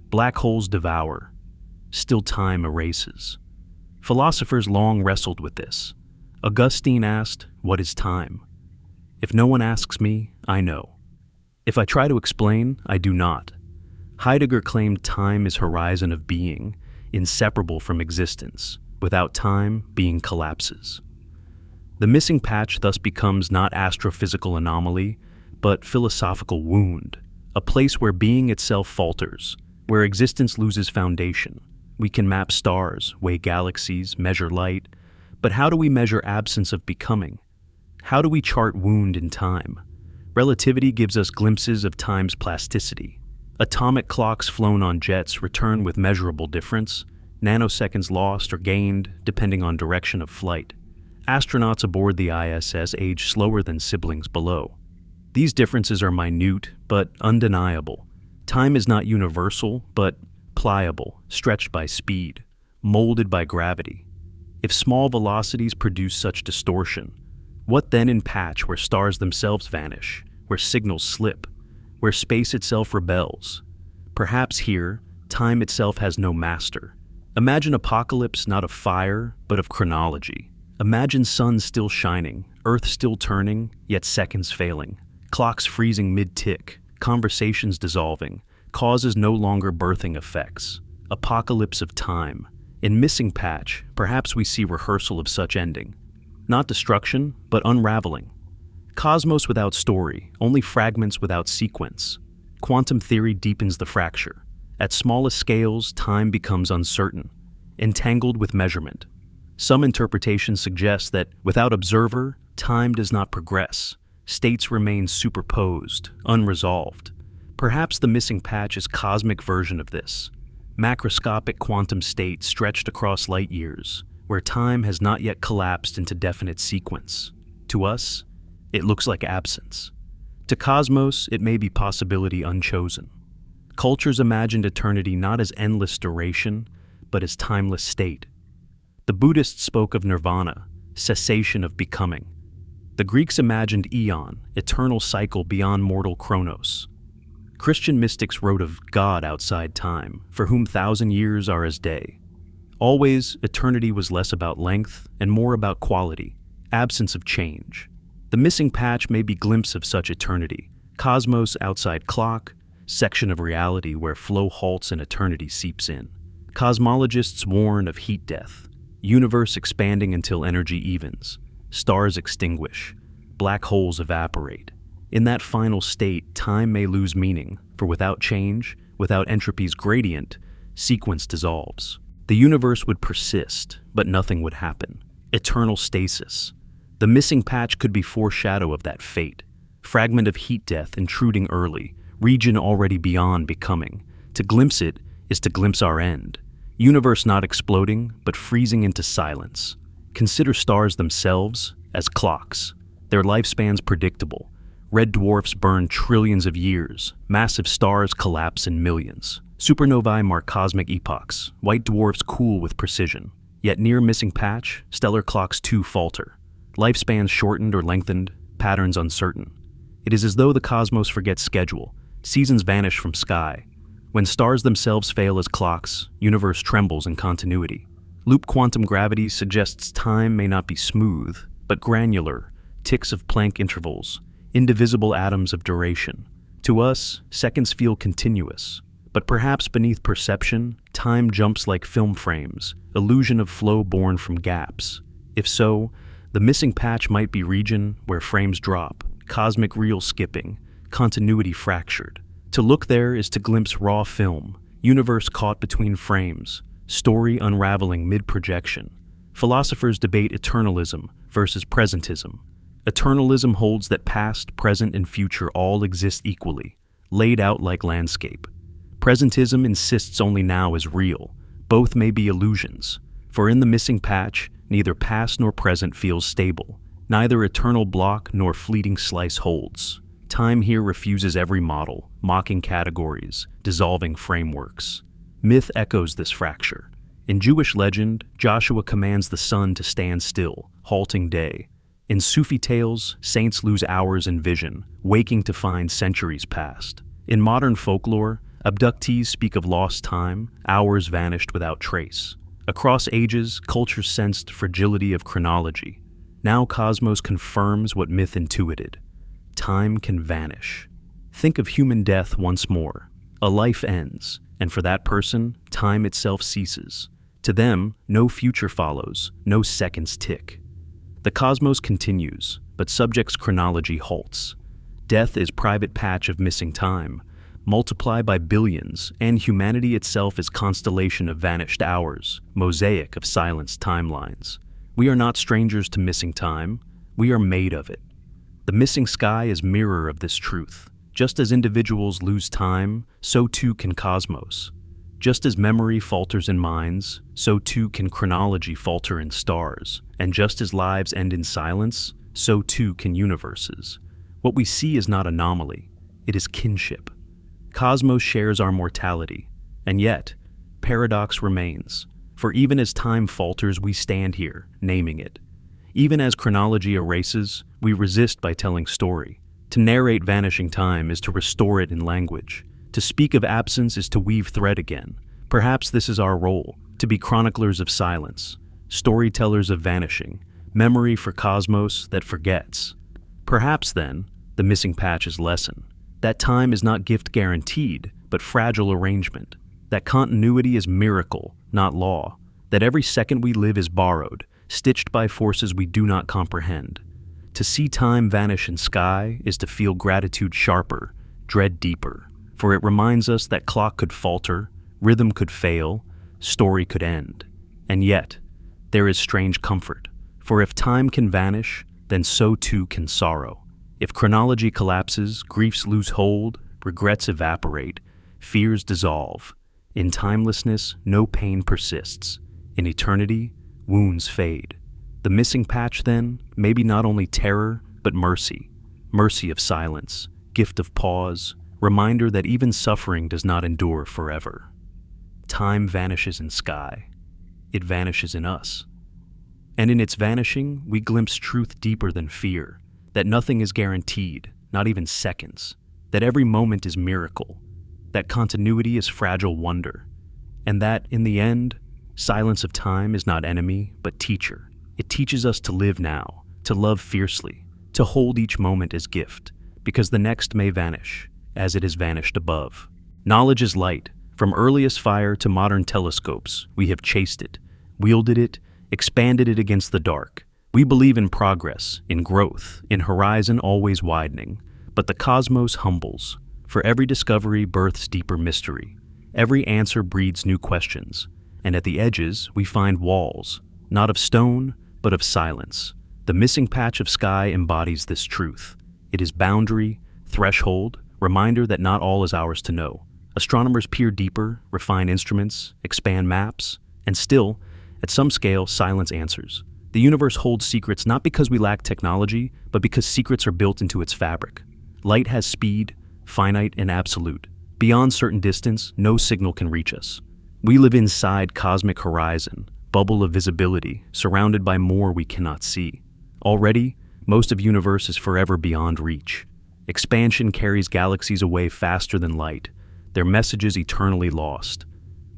Black holes devour, still time erases. Philosophers long wrestled with this. Augustine asked, "What is time?" If no one asks me, I know. If I try to explain, I do not. Heidegger claimed time is horizon of being, inseparable from existence. Without time, being collapses. The missing patch thus becomes not astrophysical anomaly, but philosophical wound, a place where being itself falters, where existence loses foundation. We can map stars, weigh galaxies, measure light, but how do we measure absence of becoming? How do we chart wound in time? Relativity gives us glimpses of time's plasticity. Atomic clocks flown on jets return with measurable difference, nanoseconds lost or gained depending on direction of flight. Astronauts aboard the ISS age slower than siblings below. These differences are minute but undeniable. Time is not universal but pliable, stretched by speed, molded by gravity. If small velocities produce such distortion, what then in patch where stars themselves vanish, where signals slip, where space itself rebels? Perhaps here, time itself has no master. Imagine apocalypse not of fire, but of chronology. Imagine sun still shining, earth still turning, yet seconds failing, clocks freezing mid-tick, conversations dissolving, causes no longer birthing effects. Apocalypse of time. In missing patch, perhaps we see rehearsal of such ending. Not destruction, but unraveling. Cosmos without story, only fragments without sequence. Quantum theory deepens the fracture. At smallest scales, time becomes uncertain, entangled with measurement. Some interpretations suggest that without observer, time does not progress. States remain superposed, unresolved. Perhaps the missing patch is cosmic version of this. Macroscopic quantum state stretched across light years, where time has not yet collapsed into definite sequence. To us, it looks like absence. To cosmos, it may be possibility unchosen. Cultures imagined eternity not as endless duration, but as timeless state. The Buddhists spoke of nirvana, cessation of becoming. The Greeks imagined eon, eternal cycle beyond mortal chronos. Christian mystics wrote of God outside time, for whom 1,000 years are as day. Always, eternity was less about length and more about quality, absence of change. The missing patch may be a glimpse of such eternity, cosmos outside clock, section of reality where flow halts and eternity seeps in. Cosmologists warn of heat death, universe expanding until energy evens, stars extinguish, black holes evaporate. In that final state, time may lose meaning, for without change, without entropy's gradient, sequence dissolves. The universe would persist, but nothing would happen. Eternal stasis. The missing patch could be foreshadow of that fate. Fragment of heat death intruding early, region already beyond becoming. To glimpse it is to glimpse our end. Universe not exploding, but freezing into silence. Consider stars themselves as clocks. Their lifespans predictable. Red dwarfs burn trillions of years. Massive stars collapse in millions. Supernovae mark cosmic epochs. White dwarfs cool with precision. Yet near missing patch, stellar clocks too falter. Lifespans shortened or lengthened, patterns uncertain. It is as though the cosmos forgets schedule. Seasons vanish from sky. When stars themselves fail as clocks, universe trembles in continuity. Loop quantum gravity suggests time may not be smooth, but granular, ticks of Planck intervals, indivisible atoms of duration. To us, seconds feel continuous, but perhaps beneath perception, time jumps like film frames, illusion of flow born from gaps. If so, the missing patch might be region where frames drop, cosmic reel skipping, continuity fractured. To look there is to glimpse raw film, universe caught between frames, story unraveling mid-projection. Philosophers debate eternalism versus presentism. Eternalism holds that past, present, and future all exist equally, laid out like landscape. Presentism insists only now is real. Both may be illusions, for in the missing patch, neither past nor present feels stable. Neither eternal block nor fleeting slice holds. Time here refuses every model, mocking categories, dissolving frameworks. Myth echoes this fracture. In Jewish legend, Joshua commands the sun to stand still, halting day. In Sufi tales, saints lose hours in vision, waking to find centuries passed. In modern folklore, abductees speak of lost time, hours vanished without trace. Across ages, culture sensed fragility of chronology. Now cosmos confirms what myth intuited. Time can vanish. Think of human death once more. A life ends, and for that person, time itself ceases. To them, no future follows, no seconds tick. The cosmos continues, but subject's chronology halts. Death is private patch of missing time. Multiply by billions, and humanity itself is constellation of vanished hours, mosaic of silenced timelines. We are not strangers to missing time, we are made of it. The missing sky is mirror of this truth. Just as individuals lose time, so too can cosmos. Just as memory falters in minds, so too can chronology falter in stars. And just as lives end in silence, so too can universes. What we see is not anomaly, it is kinship. Cosmos shares our mortality, and yet, paradox remains. For even as time falters, we stand here, naming it. Even as chronology erases, we resist by telling story. To narrate vanishing time is to restore it in language. To speak of absence is to weave thread again. Perhaps this is our role, to be chroniclers of silence, storytellers of vanishing, memory for cosmos that forgets. Perhaps then, the missing patch is lesson. That time is not gift guaranteed, but fragile arrangement. That continuity is miracle, not law. That every second we live is borrowed, stitched by forces we do not comprehend. To see time vanish in sky is to feel gratitude sharper, dread deeper. For it reminds us that clock could falter, rhythm could fail, story could end. And yet, there is strange comfort. For if time can vanish, then so too can sorrow. If chronology collapses, griefs lose hold, regrets evaporate, fears dissolve. In timelessness, no pain persists. In eternity, wounds fade. The missing patch, then, may be not only terror, but mercy. Mercy of silence, gift of pause, reminder that even suffering does not endure forever. Time vanishes in sky. It vanishes in us. And in its vanishing, we glimpse truth deeper than fear, that nothing is guaranteed, not even seconds, that every moment is miracle, that continuity is fragile wonder, and that, in the end, silence of time is not enemy, but teacher. It teaches us to live now, to love fiercely, to hold each moment as gift, because the next may vanish, as it has vanished above. Knowledge is light. From earliest fire to modern telescopes, we have chased it, wielded it, expanded it against the dark. We believe in progress, in growth, in horizon always widening. But the cosmos humbles. For every discovery births deeper mystery. Every answer breeds new questions. And at the edges, we find walls, not of stone, but of silence. The missing patch of sky embodies this truth. It is boundary, threshold, reminder that not all is ours to know. Astronomers peer deeper, refine instruments, expand maps, and still, at some scale, silence answers. The universe holds secrets not because we lack technology, but because secrets are built into its fabric. Light has speed, finite and absolute. Beyond certain distance, no signal can reach us. We live inside cosmic horizon, bubble of visibility, surrounded by more we cannot see. Already, most of universe is forever beyond reach. Expansion carries galaxies away faster than light, their messages eternally lost.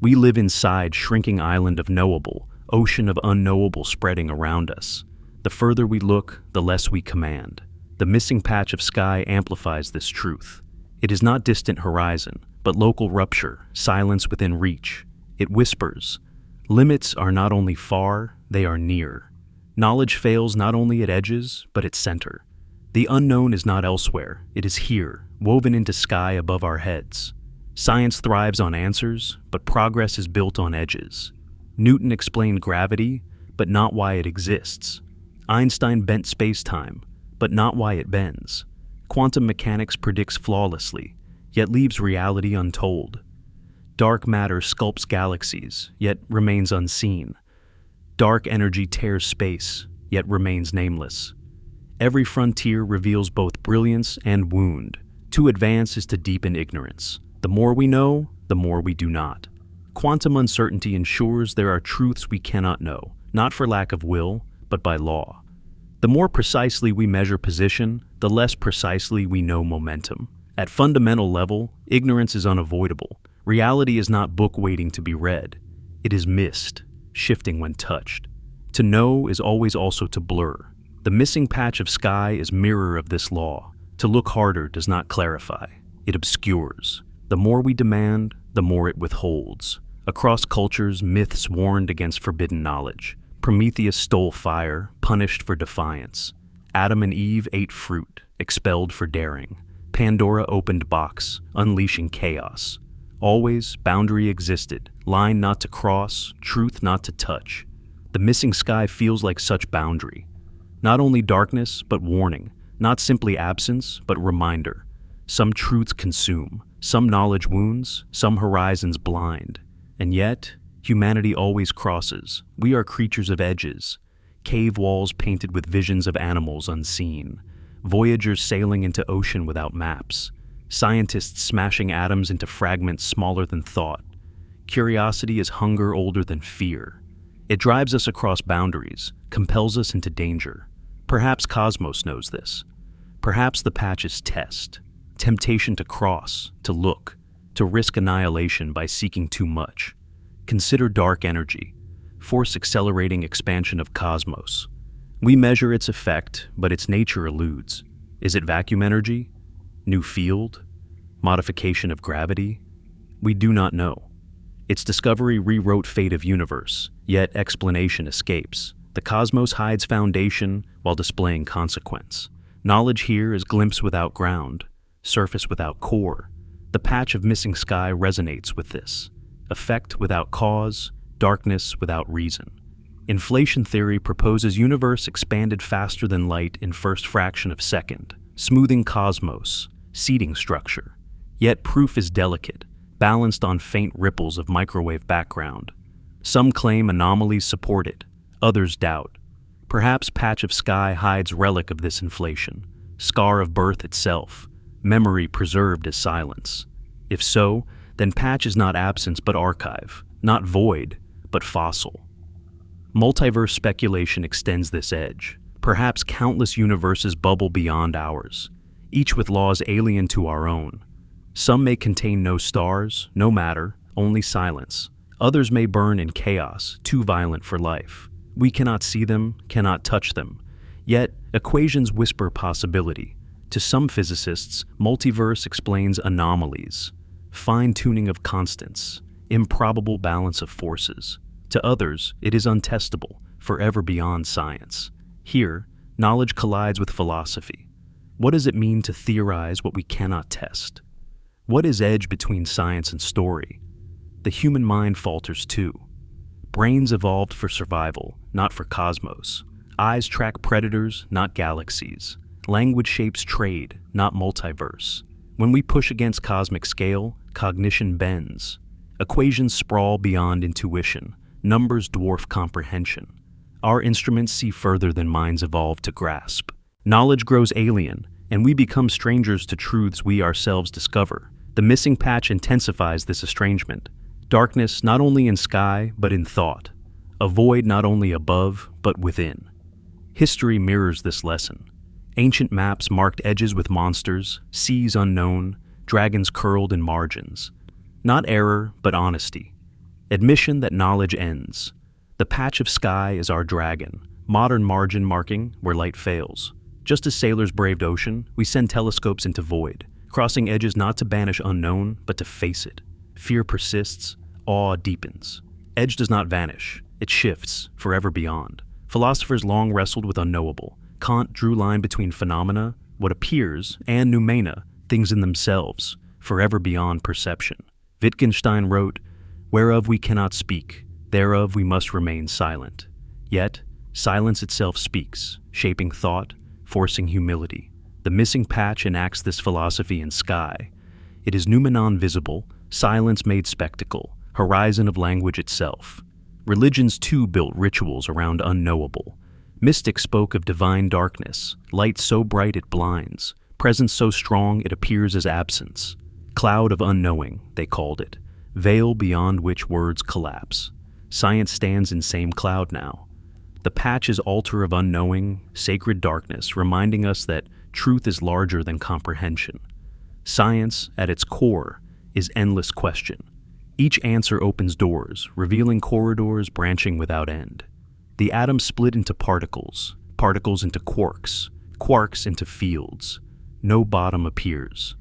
We live inside shrinking island of knowable, ocean of unknowable spreading around us. The further we look, the less we command. The missing patch of sky amplifies this truth. It is not distant horizon, but local rupture, silence within reach. It whispers. Limits are not only far, they are near. Knowledge fails not only at edges, but at center. The unknown is not elsewhere, it is here, woven into sky above our heads. Science thrives on answers, but progress is built on edges. Newton explained gravity, but not why it exists. Einstein bent space-time, but not why it bends. Quantum mechanics predicts flawlessly, yet leaves reality untold. Dark matter sculpts galaxies, yet remains unseen. Dark energy tears space, yet remains nameless. Every frontier reveals both brilliance and wound. To advance is to deepen ignorance. The more we know, the more we do not. Quantum uncertainty ensures there are truths we cannot know, not for lack of will, but by law. The more precisely we measure position, the less precisely we know momentum. At fundamental level, ignorance is unavoidable. Reality is not book waiting to be read. It is mist, shifting when touched. To know is always also to blur. The missing patch of sky is mirror of this law. To look harder does not clarify. It obscures. The more we demand, the more it withholds. Across cultures, myths warned against forbidden knowledge. Prometheus stole fire, punished for defiance. Adam and Eve ate fruit, expelled for daring. Pandora opened box, unleashing chaos. Always, boundary existed, line not to cross, truth not to touch. The missing sky feels like such boundary. Not only darkness, but warning. Not simply absence, but reminder. Some truths consume, some knowledge wounds, some horizons blind. And yet, humanity always crosses. We are creatures of edges. Cave walls painted with visions of animals unseen. Voyagers sailing into ocean without maps. Scientists smashing atoms into fragments smaller than thought. Curiosity is hunger older than fear. It drives us across boundaries, compels us into danger. Perhaps Cosmos knows this. Perhaps the patch is test. Temptation to cross, to look, to risk annihilation by seeking too much. Consider dark energy, force accelerating expansion of cosmos. We measure its effect, but its nature eludes. Is it vacuum energy? New field? Modification of gravity? We do not know. Its discovery rewrote fate of universe, yet explanation escapes. The cosmos hides foundation while displaying consequence. Knowledge here is glimpse without ground, surface without core. The patch of missing sky resonates with this. Effect without cause, darkness without reason. Inflation theory proposes universe expanded faster than light in first fraction of second, smoothing cosmos, seeding structure. Yet proof is delicate, balanced on faint ripples of microwave background. Some claim anomalies support it, others doubt. Perhaps patch of sky hides relic of this inflation, scar of birth itself, memory preserved as silence. If so, then patch is not absence but archive, not void, but fossil. Multiverse speculation extends this edge. Perhaps countless universes bubble beyond ours, each with laws alien to our own. Some may contain no stars, no matter, only silence. Others may burn in chaos, too violent for life. We cannot see them, cannot touch them. Yet, equations whisper possibility. To some physicists, multiverse explains anomalies, fine-tuning of constants, improbable balance of forces. To others, it is untestable, forever beyond science. Here, knowledge collides with philosophy. What does it mean to theorize what we cannot test? What is edge between science and story? The human mind falters too. Brains evolved for survival, not for cosmos. Eyes track predators, not galaxies. Language shapes trade, not multiverse. When we push against cosmic scale, cognition bends. Equations sprawl beyond intuition. Numbers dwarf comprehension. Our instruments see further than minds evolve to grasp. Knowledge grows alien, and we become strangers to truths we ourselves discover. The missing patch intensifies this estrangement. Darkness not only in sky, but in thought. A void not only above, but within. History mirrors this lesson. Ancient maps marked edges with monsters, seas unknown, dragons curled in margins. Not error, but honesty. Admission that knowledge ends. The patch of sky is our dragon, modern margin marking where light fails. Just as sailors braved ocean, we send telescopes into void, crossing edges not to banish unknown, but to face it. Fear persists, awe deepens. Edge does not vanish, it shifts, forever beyond. Philosophers long wrestled with unknowable. Kant drew line between phenomena, what appears, and noumena, things in themselves, forever beyond perception. Wittgenstein wrote, "Whereof we cannot speak, thereof we must remain silent." Yet, silence itself speaks, shaping thought, forcing humility. The missing patch enacts this philosophy in sky. It is noumenon visible, silence made spectacle, horizon of language itself. Religions too built rituals around unknowable. Mystics spoke of divine darkness, light so bright it blinds, presence so strong it appears as absence. Cloud of unknowing, they called it. veil beyond which words collapse. Science stands in same cloud now. The patch is altar of unknowing, sacred darkness, reminding us that truth is larger than comprehension. Science, at its core, is endless question. Each answer opens doors, revealing corridors branching without end. The atom split into particles, particles into quarks, quarks into fields. No bottom appears.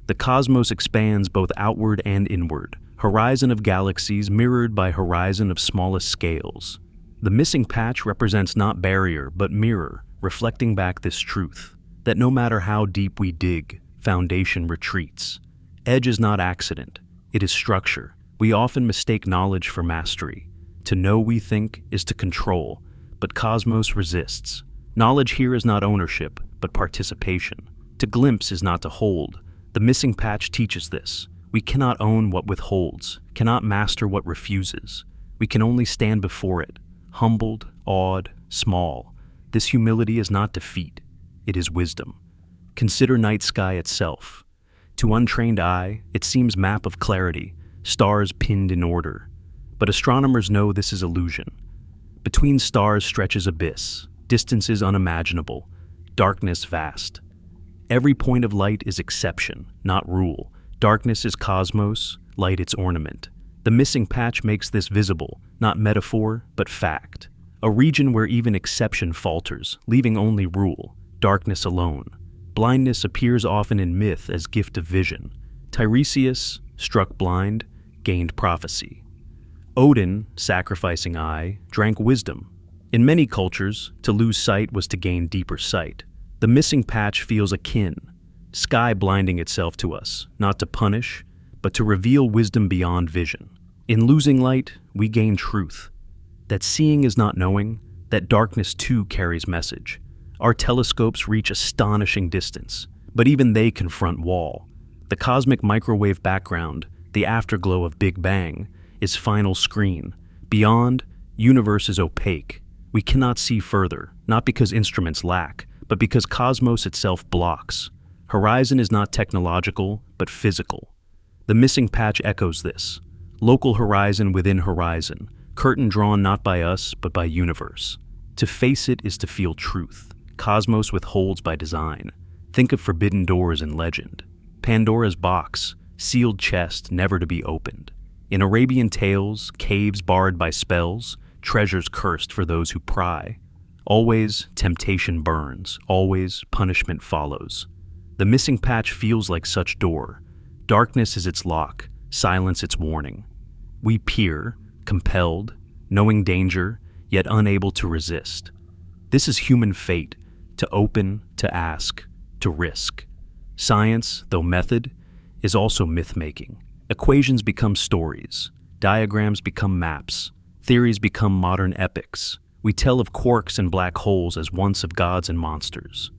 The cosmos expands both outward and inward, horizon of galaxies mirrored by horizon of smallest scales. The missing patch represents not barrier, but mirror, reflecting back this truth, that no matter how deep we dig, foundation retreats. Edge is not accident, it is structure. We often mistake knowledge for mastery. To know, we think, is to control, but cosmos resists. Knowledge here is not ownership, but participation. To glimpse is not to hold. The missing patch teaches this. We cannot own what withholds, cannot master what refuses. We can only stand before it, humbled, awed, small. This humility is not defeat, it is wisdom. Consider night sky itself. To untrained eye, it seems map of clarity, stars pinned in order. But astronomers know this is illusion. Between stars stretches abyss, distances unimaginable, darkness vast. Every point of light is exception, not rule. Darkness is cosmos, light its ornament. The missing patch makes this visible, not metaphor, but fact. A region where even exception falters, leaving only rule, darkness alone. Blindness appears often in myth as gift of vision. Tiresias, struck blind, gained prophecy. Odin, sacrificing eye, drank wisdom. In many cultures, to lose sight was to gain deeper sight. The missing patch feels akin, sky blinding itself to us, not to punish, but to reveal wisdom beyond vision. In losing light, we gain truth. That seeing is not knowing, that darkness too carries message. Our telescopes reach astonishing distance, but even they confront wall. The cosmic microwave background, the afterglow of Big Bang, is final screen. Beyond, universe is opaque. We cannot see further, not because instruments lack, but because cosmos itself blocks. Horizon is not technological, but physical. The missing patch echoes this. Local horizon within horizon, curtain drawn not by us, but by universe. To face it is to feel truth. Cosmos withholds by design. Think of forbidden doors in legend. Pandora's box, sealed chest never to be opened. In Arabian tales, caves barred by spells, treasures cursed for those who pry. Always, temptation burns. Always, punishment follows. The missing patch feels like such door. Darkness is its lock, silence its warning. We peer, compelled, knowing danger, yet unable to resist. This is human fate, to open, to ask, to risk. Science, though method, is also myth-making. Equations become stories, diagrams become maps, theories become modern epics. We tell of quarks and black holes as once of gods and monsters.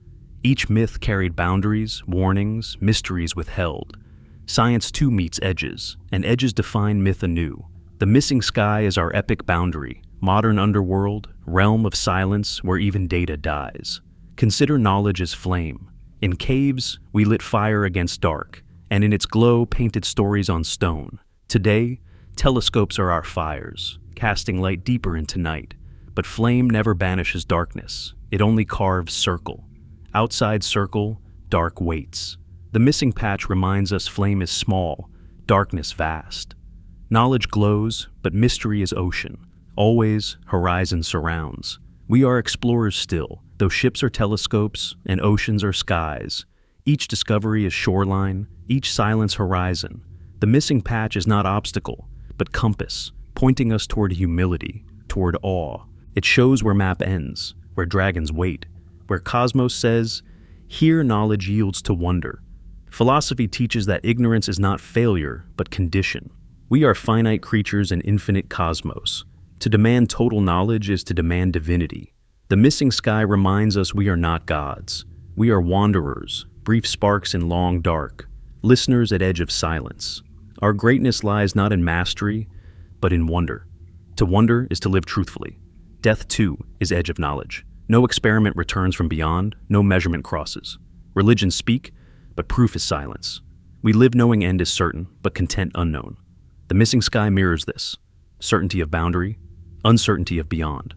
Each myth carried boundaries, warnings, mysteries withheld. Science too meets edges, and edges define myth anew. The missing sky is our epic boundary, modern underworld, realm of silence where even data dies. Consider knowledge as flame. In caves, we lit fire against dark, and in its glow painted stories on stone. Today, telescopes are our fires, casting light deeper into night. But flame never banishes darkness, it only carves circle. Outside circle, dark waits. The missing patch reminds us flame is small, darkness vast. Knowledge glows, but mystery is ocean. Always, horizon surrounds. We are explorers still, though ships are telescopes and oceans are skies. Each discovery is shoreline, each silence horizon. The missing patch is not obstacle, but compass, pointing us toward humility, toward awe. It shows where map ends, where dragons wait, where cosmos says, here knowledge yields to wonder. Philosophy teaches that ignorance is not failure, but condition. We are finite creatures in infinite cosmos. To demand total knowledge is to demand divinity. The missing sky reminds us we are not gods. We are wanderers, brief sparks in long dark, listeners at edge of silence. Our greatness lies not in mastery, but in wonder. To wonder is to live truthfully. Death, too, is edge of knowledge. No experiment returns from beyond, no measurement crosses. Religions speak, but proof is silence. We live knowing end is certain, but content unknown. The missing sky mirrors this: certainty of boundary, uncertainty of beyond.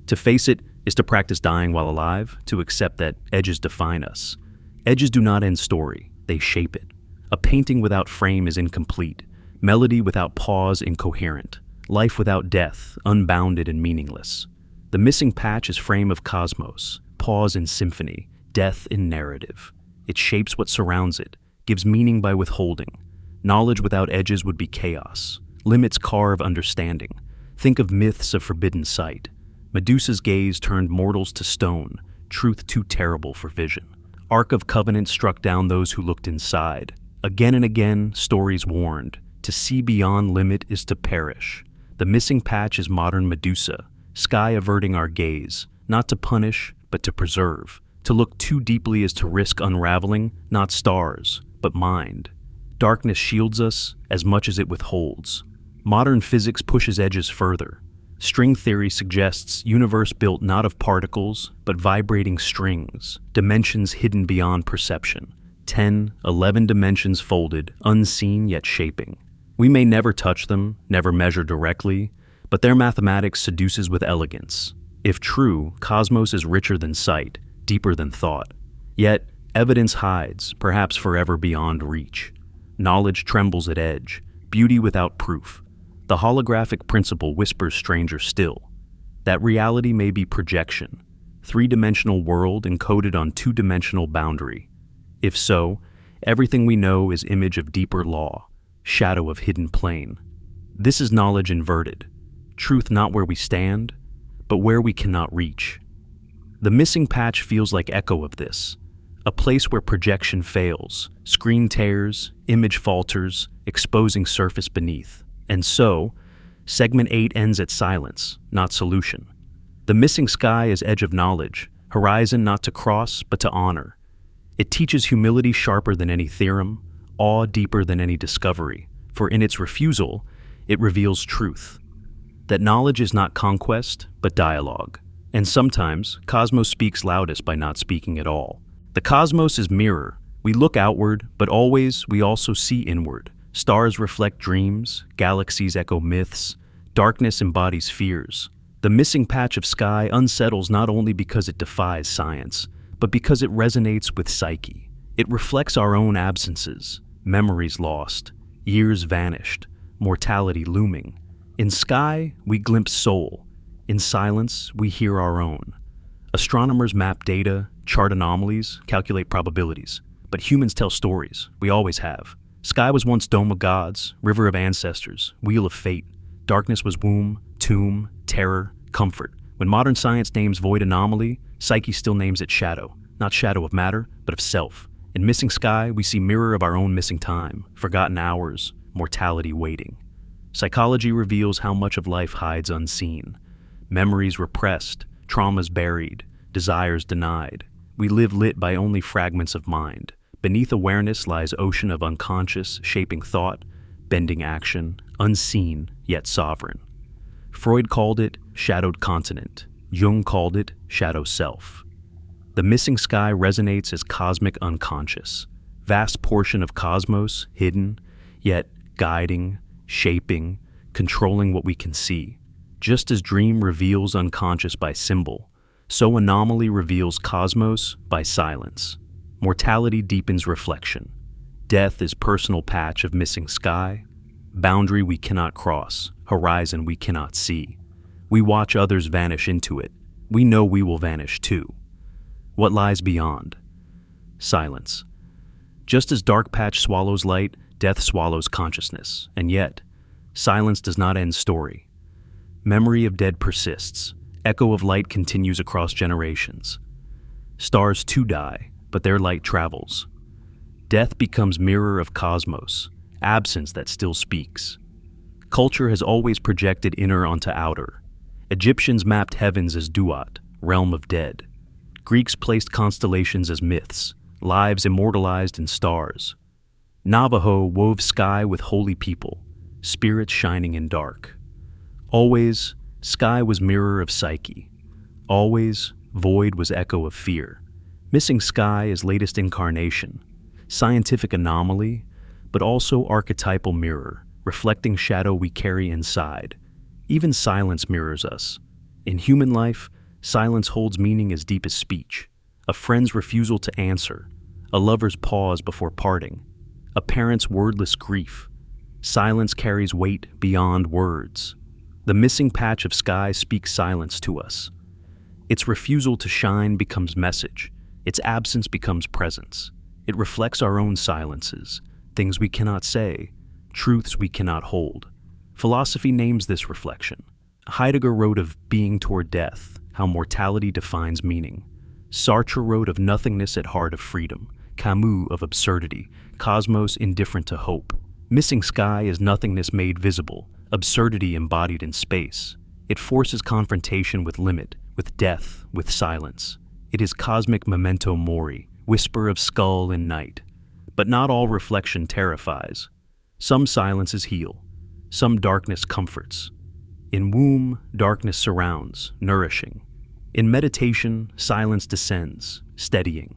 To face it is to practice dying while alive, to accept that edges define us. Edges do not end story, they shape it. A painting without frame is incomplete, melody without pause incoherent, life without death unbounded and meaningless. The missing patch is frame of cosmos, pause in symphony, death in narrative. It shapes what surrounds it, gives meaning by withholding. Knowledge without edges would be chaos. Limits carve understanding. Think of myths of forbidden sight. Medusa's gaze turned mortals to stone, truth too terrible for vision. Ark of Covenant struck down those who looked inside. Again and again, stories warned. To see beyond limit is to perish. The missing patch is modern Medusa, sky averting our gaze, not to punish, but to preserve. To look too deeply is to risk unraveling, not stars, but mind. Darkness shields us as much as it withholds. Modern physics pushes edges further. String theory suggests universe built not of particles, but vibrating strings, dimensions hidden beyond perception. 10, 11 dimensions folded, unseen yet shaping. We may never touch them, never measure directly, but their mathematics seduces with elegance. If true, cosmos is richer than sight, deeper than thought. Yet, evidence hides, perhaps forever beyond reach. Knowledge trembles at edge, beauty without proof. The holographic principle whispers stranger still. That reality may be projection, three-dimensional world encoded on two-dimensional boundary. If so, everything we know is image of deeper law, shadow of hidden plane. This is knowledge inverted, truth not where we stand, but where we cannot reach. The missing patch feels like echo of this, a place where projection fails, screen tears, image falters, exposing surface beneath. And so, segment 8 ends at silence, not solution. The missing sky is edge of knowledge, horizon not to cross, but to honor. It teaches humility sharper than any theorem, awe deeper than any discovery, for in its refusal, it reveals truth. That knowledge is not conquest, but dialogue. And sometimes, cosmos speaks loudest by not speaking at all. The cosmos is mirror. We look outward, but always we also see inward. Stars reflect dreams, galaxies echo myths, darkness embodies fears. The missing patch of sky unsettles not only because it defies science, but because it resonates with psyche. It reflects our own absences, memories lost, years vanished, mortality looming. In sky, we glimpse soul. In silence, we hear our own. Astronomers map data, chart anomalies, calculate probabilities. But humans tell stories. We always have. Sky was once dome of gods, river of ancestors, wheel of fate. Darkness was womb, tomb, terror, comfort. When modern science names void anomaly, psyche still names it shadow. Not shadow of matter, but of self. In missing sky, we see mirror of our own missing time, forgotten hours, mortality waiting. Psychology reveals how much of life hides unseen. Memories repressed, traumas buried, desires denied. We live lit by only fragments of mind. Beneath awareness lies ocean of unconscious, shaping thought, bending action, unseen yet sovereign. Freud called it shadowed continent. Jung called it shadow self. The missing sky resonates as cosmic unconscious, vast portion of cosmos hidden, yet guiding, shaping, controlling what we can see. Just as dream reveals unconscious by symbol, so anomaly reveals cosmos by silence. Mortality deepens reflection. Death is personal patch of missing sky, boundary we cannot cross, horizon we cannot see. We watch others vanish into it. We know we will vanish too. What lies beyond? Silence. Just as dark patch swallows light, death swallows consciousness. And yet, silence does not end story. Memory of dead persists. Echo of light continues across generations. Stars too die, but their light travels. Death becomes mirror of cosmos, absence that still speaks. Culture has always projected inner onto outer. Egyptians mapped heavens as duat, realm of dead. Greeks placed constellations as myths, lives immortalized in stars. Navajo wove sky with holy people, spirits shining in dark. Always, sky was mirror of psyche. Always, void was echo of fear. Missing sky is latest incarnation, scientific anomaly, but also archetypal mirror, reflecting shadow we carry inside. Even silence mirrors us. In human life, silence holds meaning as deep as speech. A friend's refusal to answer, a lover's pause before parting, a parent's wordless grief. Silence carries weight beyond words. The missing patch of sky speaks silence to us. Its refusal to shine becomes message. Its absence becomes presence. It reflects our own silences, things we cannot say, truths we cannot hold. Philosophy names this reflection. Heidegger wrote of being toward death, how mortality defines meaning. Sartre wrote of nothingness at heart of freedom, Camus of absurdity, cosmos indifferent to hope. Missing sky is nothingness made visible, absurdity embodied in space. It forces confrontation with limit, with death, with silence. It is cosmic memento mori, whisper of skull in night. But not all reflection terrifies. Some silences heal. Some darkness comforts. In womb, darkness surrounds, nourishing. In meditation, silence descends, steadying.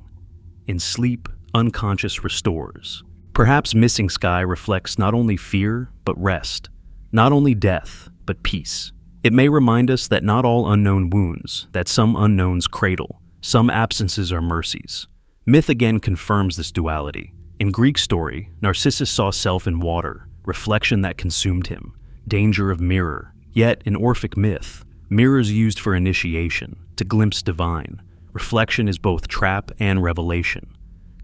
In sleep, unconscious restores. Perhaps missing sky reflects not only fear, but rest. Not only death, but peace. It may remind us that not all unknown wounds, that some unknowns cradle, some absences are mercies. Myth again confirms this duality. In Greek story, Narcissus saw self in water, reflection that consumed him, danger of mirror. Yet, in Orphic myth, mirrors used for initiation, to glimpse divine. Reflection is both trap and revelation.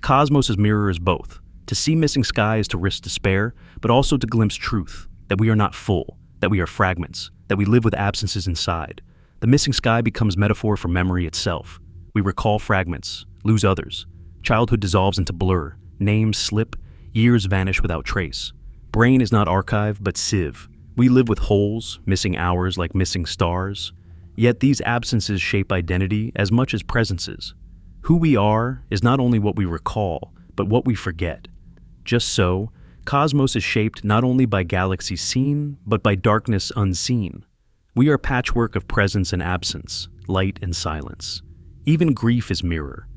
Cosmos' mirror is both. To see missing sky is to risk despair, but also to glimpse truth, that we are not full, that we are fragments, that we live with absences inside. The missing sky becomes metaphor for memory itself. We recall fragments, lose others. Childhood dissolves into blur, names slip, years vanish without trace. Brain is not archive, but sieve. We live with holes, missing hours like missing stars. Yet these absences shape identity as much as presences. Who we are is not only what we recall, but what we forget. Just so, cosmos is shaped not only by galaxies seen, but by darkness unseen. We are patchwork of presence and absence, light and silence. Even grief is mirror.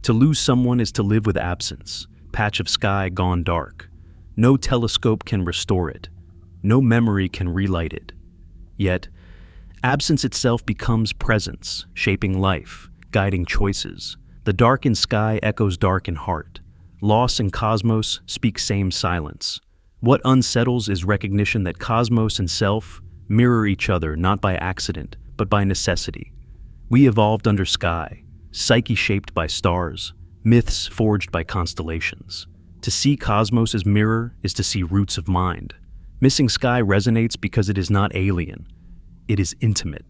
To lose someone is to live with absence, patch of sky gone dark. No telescope can restore it. No memory can relight it. Yet, absence itself becomes presence, shaping life, guiding choices. The darkened sky echoes dark in heart. Loss and cosmos speak same silence. What unsettles is recognition that cosmos and self mirror each other not by accident, but by necessity. We evolved under sky, psyche shaped by stars, myths forged by constellations. To see cosmos as mirror is to see roots of mind. Missing sky resonates because it is not alien. It is intimate.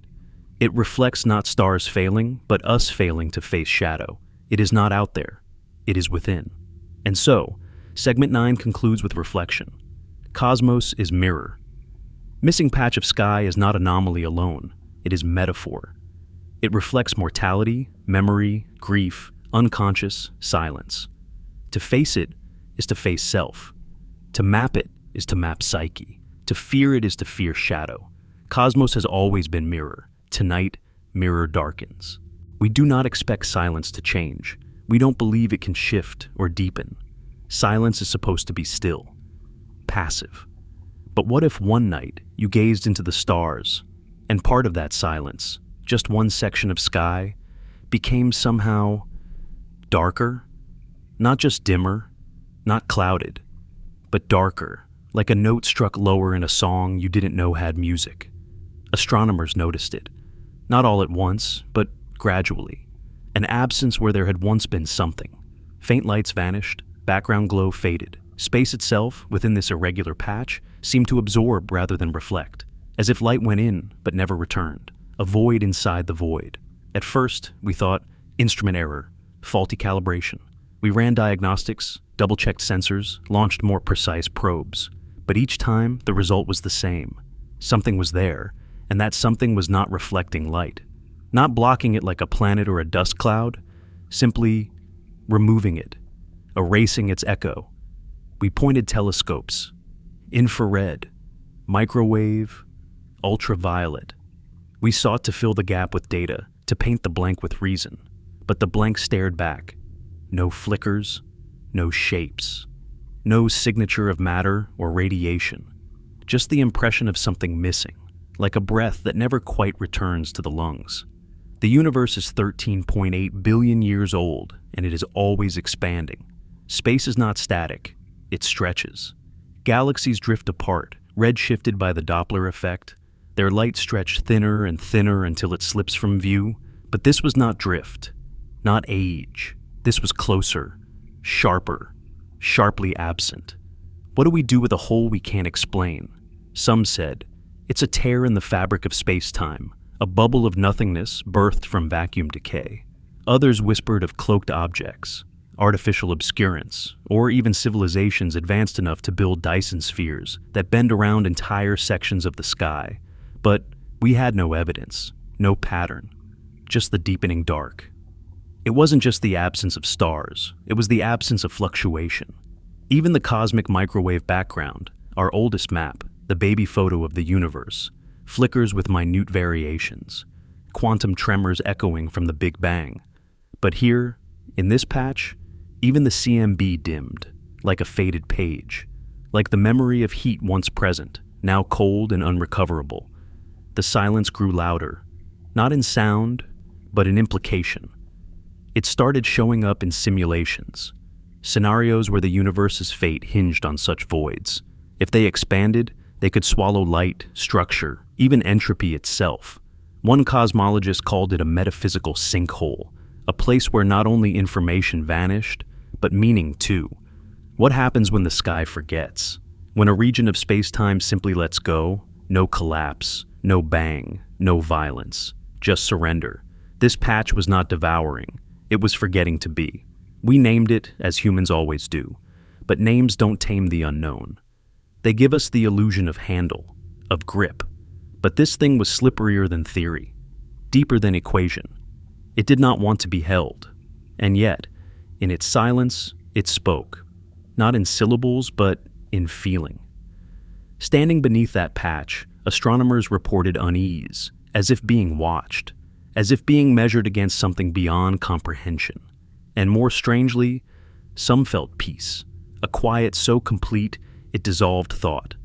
It reflects not stars failing, but us failing to face shadow. It is not out there. It is within. And so, segment 9 concludes with reflection. Cosmos is mirror. Missing patch of sky is not anomaly alone. It is metaphor. It reflects mortality, memory, grief, unconscious, silence. To face it is to face self. To map it is to map psyche. To fear it is to fear shadow. Cosmos has always been mirror. Tonight, mirror darkens. We do not expect silence to change. We don't believe it can shift or deepen. Silence is supposed to be still, passive. But what if one night you gazed into the stars, and part of that silence, just one section of sky, became somehow darker? Not just dimmer, not clouded, but darker, like a note struck lower in a song you didn't know had music. Astronomers noticed it, not all at once, but gradually. An absence where there had once been something. Faint lights vanished, background glow faded. Space itself, within this irregular patch, seemed to absorb rather than reflect, as if light went in but never returned, a void inside the void. At first, we thought, instrument error, faulty calibration. We ran diagnostics, double-checked sensors, launched more precise probes. But each time, the result was the same. Something was there, and that something was not reflecting light. Not blocking it like a planet or a dust cloud, simply removing it, erasing its echo. We pointed telescopes, infrared, microwave, ultraviolet. We sought to fill the gap with data, to paint the blank with reason. But the blank stared back. No flickers, no shapes, no signature of matter or radiation. just the impression of something missing, like a breath that never quite returns to the lungs. The universe is 13.8 billion years old, and it is always expanding. Space is not static, it stretches. Galaxies drift apart, redshifted by the Doppler effect. Their light stretched thinner and thinner until it slips from view. But this was not drift, not age. This was closer, sharper, sharply absent. What do we do with a hole we can't explain? Some said, it's a tear in the fabric of space-time, a bubble of nothingness birthed from vacuum decay. Others whispered of cloaked objects, artificial obscurance, or even civilizations advanced enough to build Dyson spheres that bend around entire sections of the sky. But we had no evidence, no pattern, just the deepening dark. It wasn't just the absence of stars, it was the absence of fluctuation. Even the cosmic microwave background, our oldest map, the baby photo of the universe, flickers with minute variations, quantum tremors echoing from the Big Bang. But here, in this patch, even the CMB dimmed, like a faded page, like the memory of heat once present, now cold and unrecoverable. The silence grew louder, not in sound, but in implication. It started showing up in simulations, scenarios where the universe's fate hinged on such voids. If they expanded, they could swallow light, structure, even entropy itself. One cosmologist called it a metaphysical sinkhole, a place where not only information vanished, but meaning too. What happens when the sky forgets? When a region of space-time simply lets go? No collapse, no bang, no violence, just surrender. This patch was not devouring, it was forgetting to be. We named it, as humans always do, but names don't tame the unknown. They give us the illusion of handle, of grip. But this thing was slipperier than theory, deeper than equation. It did not want to be held, and yet, in its silence, it spoke, not in syllables, but in feeling. Standing beneath that patch, astronomers reported unease, as if being watched, as if being measured against something beyond comprehension. And more strangely, some felt peace, a quiet so complete it dissolved thought.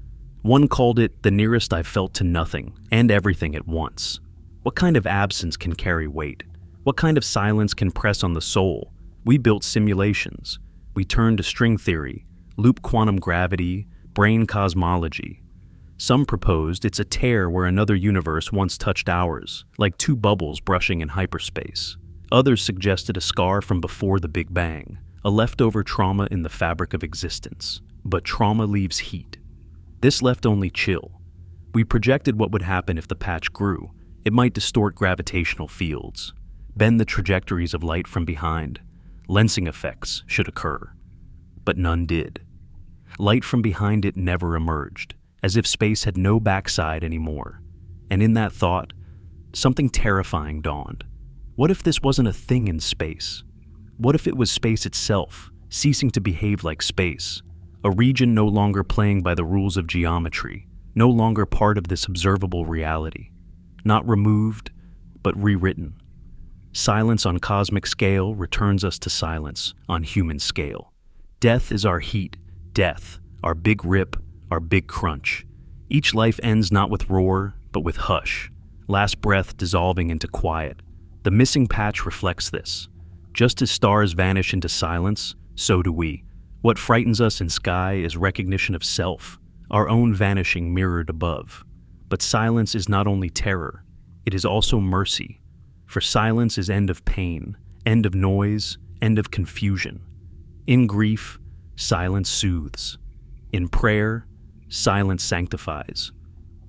One called it the nearest I've felt to nothing and everything at once. What kind of absence can carry weight? What kind of silence can press on the soul? We built simulations. We turned to string theory, loop quantum gravity, brain cosmology. Some proposed it's a tear where another universe once touched ours, like two bubbles brushing in hyperspace. Others suggested a scar from before the Big Bang, a leftover trauma in the fabric of existence. But trauma leaves heat. This left only chill. We projected what would happen if the patch grew. It might distort gravitational fields, bend the trajectories of light from behind. Lensing effects should occur. But none did. Light from behind it never emerged, as if space had no backside anymore. And in that thought, something terrifying dawned. What if this wasn't a thing in space? What if it was space itself, ceasing to behave like space? A region no longer playing by the rules of geometry, no longer part of this observable reality. Not removed, but rewritten. Silence on cosmic scale returns us to silence on human scale. Death is our heat, death, our big rip, our big crunch. Each life ends not with roar, but with hush, last breath dissolving into quiet. The missing patch reflects this. Just as stars vanish into silence, so do we. What frightens us in sky is recognition of self, our own vanishing mirrored above. But silence is not only terror, it is also mercy. For silence is end of pain, end of noise, end of confusion. In grief, silence soothes. In prayer, silence sanctifies.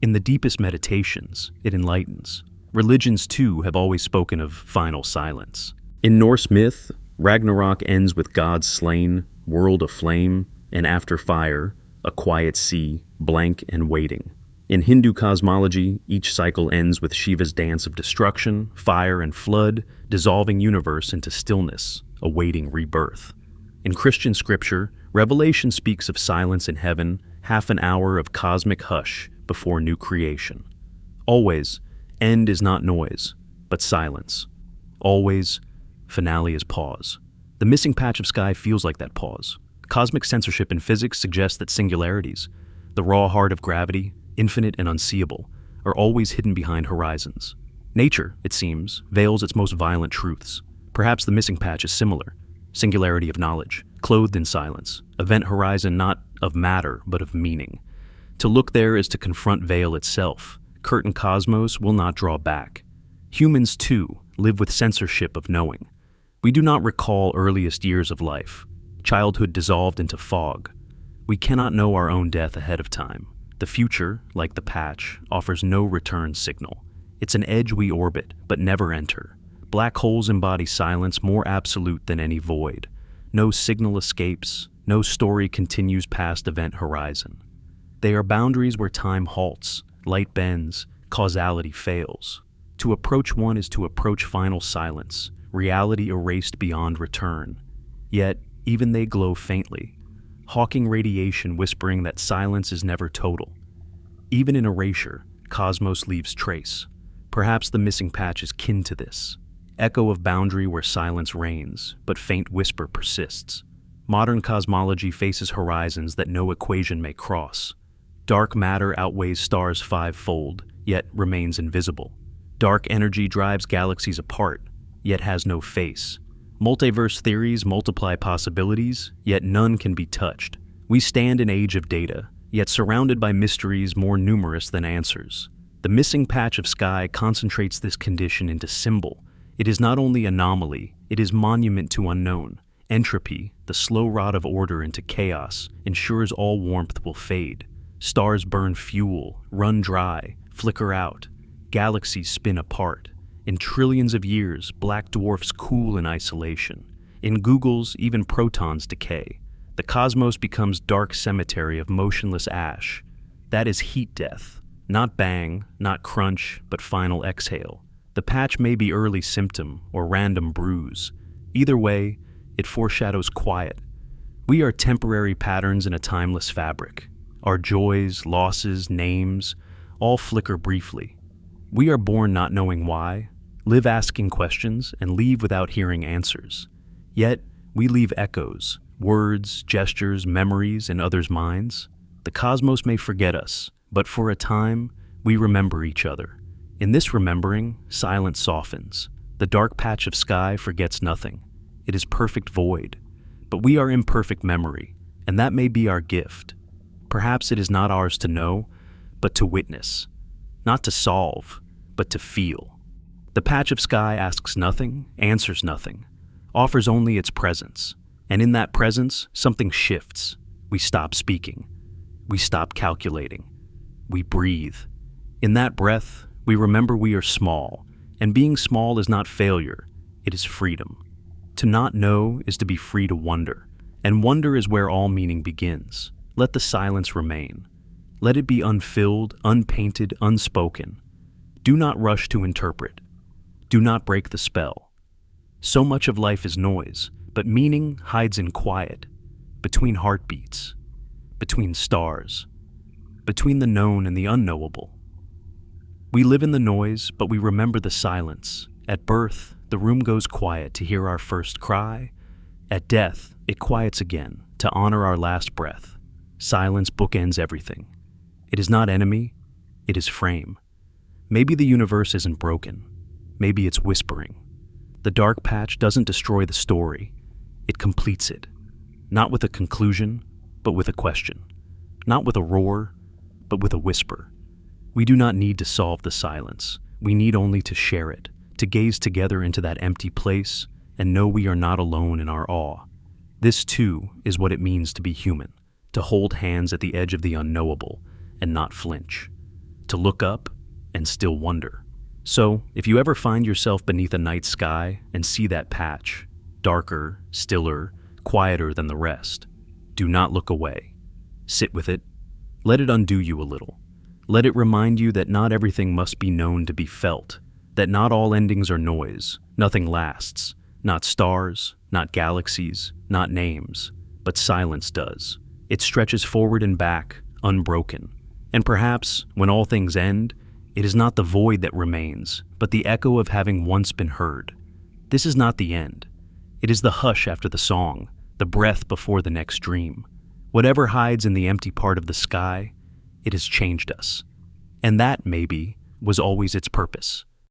In the deepest meditations, it enlightens. Religions, too, have always spoken of final silence. In Norse myth, Ragnarok ends with gods slain, world aflame, and after fire, a quiet sea, blank and waiting. In Hindu cosmology, each cycle ends with Shiva's dance of destruction, fire, and flood, dissolving universe into stillness, awaiting rebirth. In Christian scripture, Revelation speaks of silence in heaven, half an hour of cosmic hush before new creation. Always, end is not noise, but silence. Always, finale is pause. The missing patch of sky feels like that pause. Cosmic censorship in physics suggests that singularities, the raw heart of gravity, infinite and unseeable, are always hidden behind horizons. Nature, it seems, veils its most violent truths. Perhaps the missing patch is similar. Singularity of knowledge, clothed in silence, event horizon not of matter but of meaning. To look there is to confront veil itself. Curtain cosmos will not draw back. Humans, too, live with censorship of knowing. We do not recall earliest years of life. Childhood dissolved into fog. We cannot know our own death ahead of time. The future, like the patch, offers no return signal. It's an edge we orbit, but never enter. Black holes embody silence more absolute than any void. No signal escapes, no story continues past event horizon. They are boundaries where time halts, light bends, causality fails. To approach one is to approach final silence, reality erased beyond return. Yet, even they glow faintly, hawking radiation whispering that silence is never total. Even in erasure, cosmos leaves trace. Perhaps the missing patch is kin to this. Echo of boundary where silence reigns, but faint whisper persists. Modern cosmology faces horizons that no equation may cross. Dark matter outweighs stars fivefold, yet remains invisible. Dark energy drives galaxies apart, yet has no face. Multiverse theories multiply possibilities, yet none can be touched. We stand in age of data, yet surrounded by mysteries more numerous than answers. The missing patch of sky concentrates this condition into symbol. It is not only anomaly, it is monument to unknown. Entropy, the slow rot of order into chaos, ensures all warmth will fade. Stars burn fuel, run dry, flicker out. Galaxies spin apart. In trillions of years, black dwarfs cool in isolation. In Googles, even protons decay. The cosmos becomes dark cemetery of motionless ash. That is heat death. Not bang, not crunch, but final exhale. The patch may be early symptom or random bruise. Either way, it foreshadows quiet. We are temporary patterns in a timeless fabric. Our joys, losses, names, all flicker briefly. We are born not knowing why, live asking questions, and leave without hearing answers. Yet, we leave echoes, words, gestures, memories in others' minds. The cosmos may forget us, but for a time, we remember each other. In this remembering, silence softens. The dark patch of sky forgets nothing. It is perfect void. But we are imperfect memory, and that may be our gift. Perhaps it is not ours to know, but to witness. Not to solve, but to feel. The patch of sky asks nothing, answers nothing, offers only its presence. And in that presence, something shifts. We stop speaking. We stop calculating. We breathe. In that breath, we remember we are small, and being small is not failure, it is freedom. To not know is to be free to wonder, and wonder is where all meaning begins. Let the silence remain. Let it be unfilled, unpainted, unspoken. Do not rush to interpret. Do not break the spell. So much of life is noise, but meaning hides in quiet, between heartbeats, between stars, between the known and the unknowable. We live in the noise, but we remember the silence. At birth, the room goes quiet to hear our first cry. At death, it quiets again to honor our last breath. Silence bookends everything. It is not enemy, it is frame. Maybe the universe isn't broken. Maybe it's whispering. The dark patch doesn't destroy the story. It completes it. Not with a conclusion, but with a question. Not with a roar, but with a whisper. We do not need to solve the silence. We need only to share it, to gaze together into that empty place and know we are not alone in our awe. This, too, is what it means to be human, to hold hands at the edge of the unknowable and not flinch, to look up and still wonder. So, if you ever find yourself beneath a night sky and see that patch, darker, stiller, quieter than the rest, do not look away. Sit with it. Let it undo you a little. Let it remind you that not everything must be known to be felt, that not all endings are noise, nothing lasts, not stars, not galaxies, not names, but silence does. It stretches forward and back, unbroken. And perhaps, when all things end, it is not the void that remains, but the echo of having once been heard. This is not the end. It is the hush after the song, the breath before the next dream. Whatever hides in the empty part of the sky, it has changed us. And that, maybe, was always its purpose.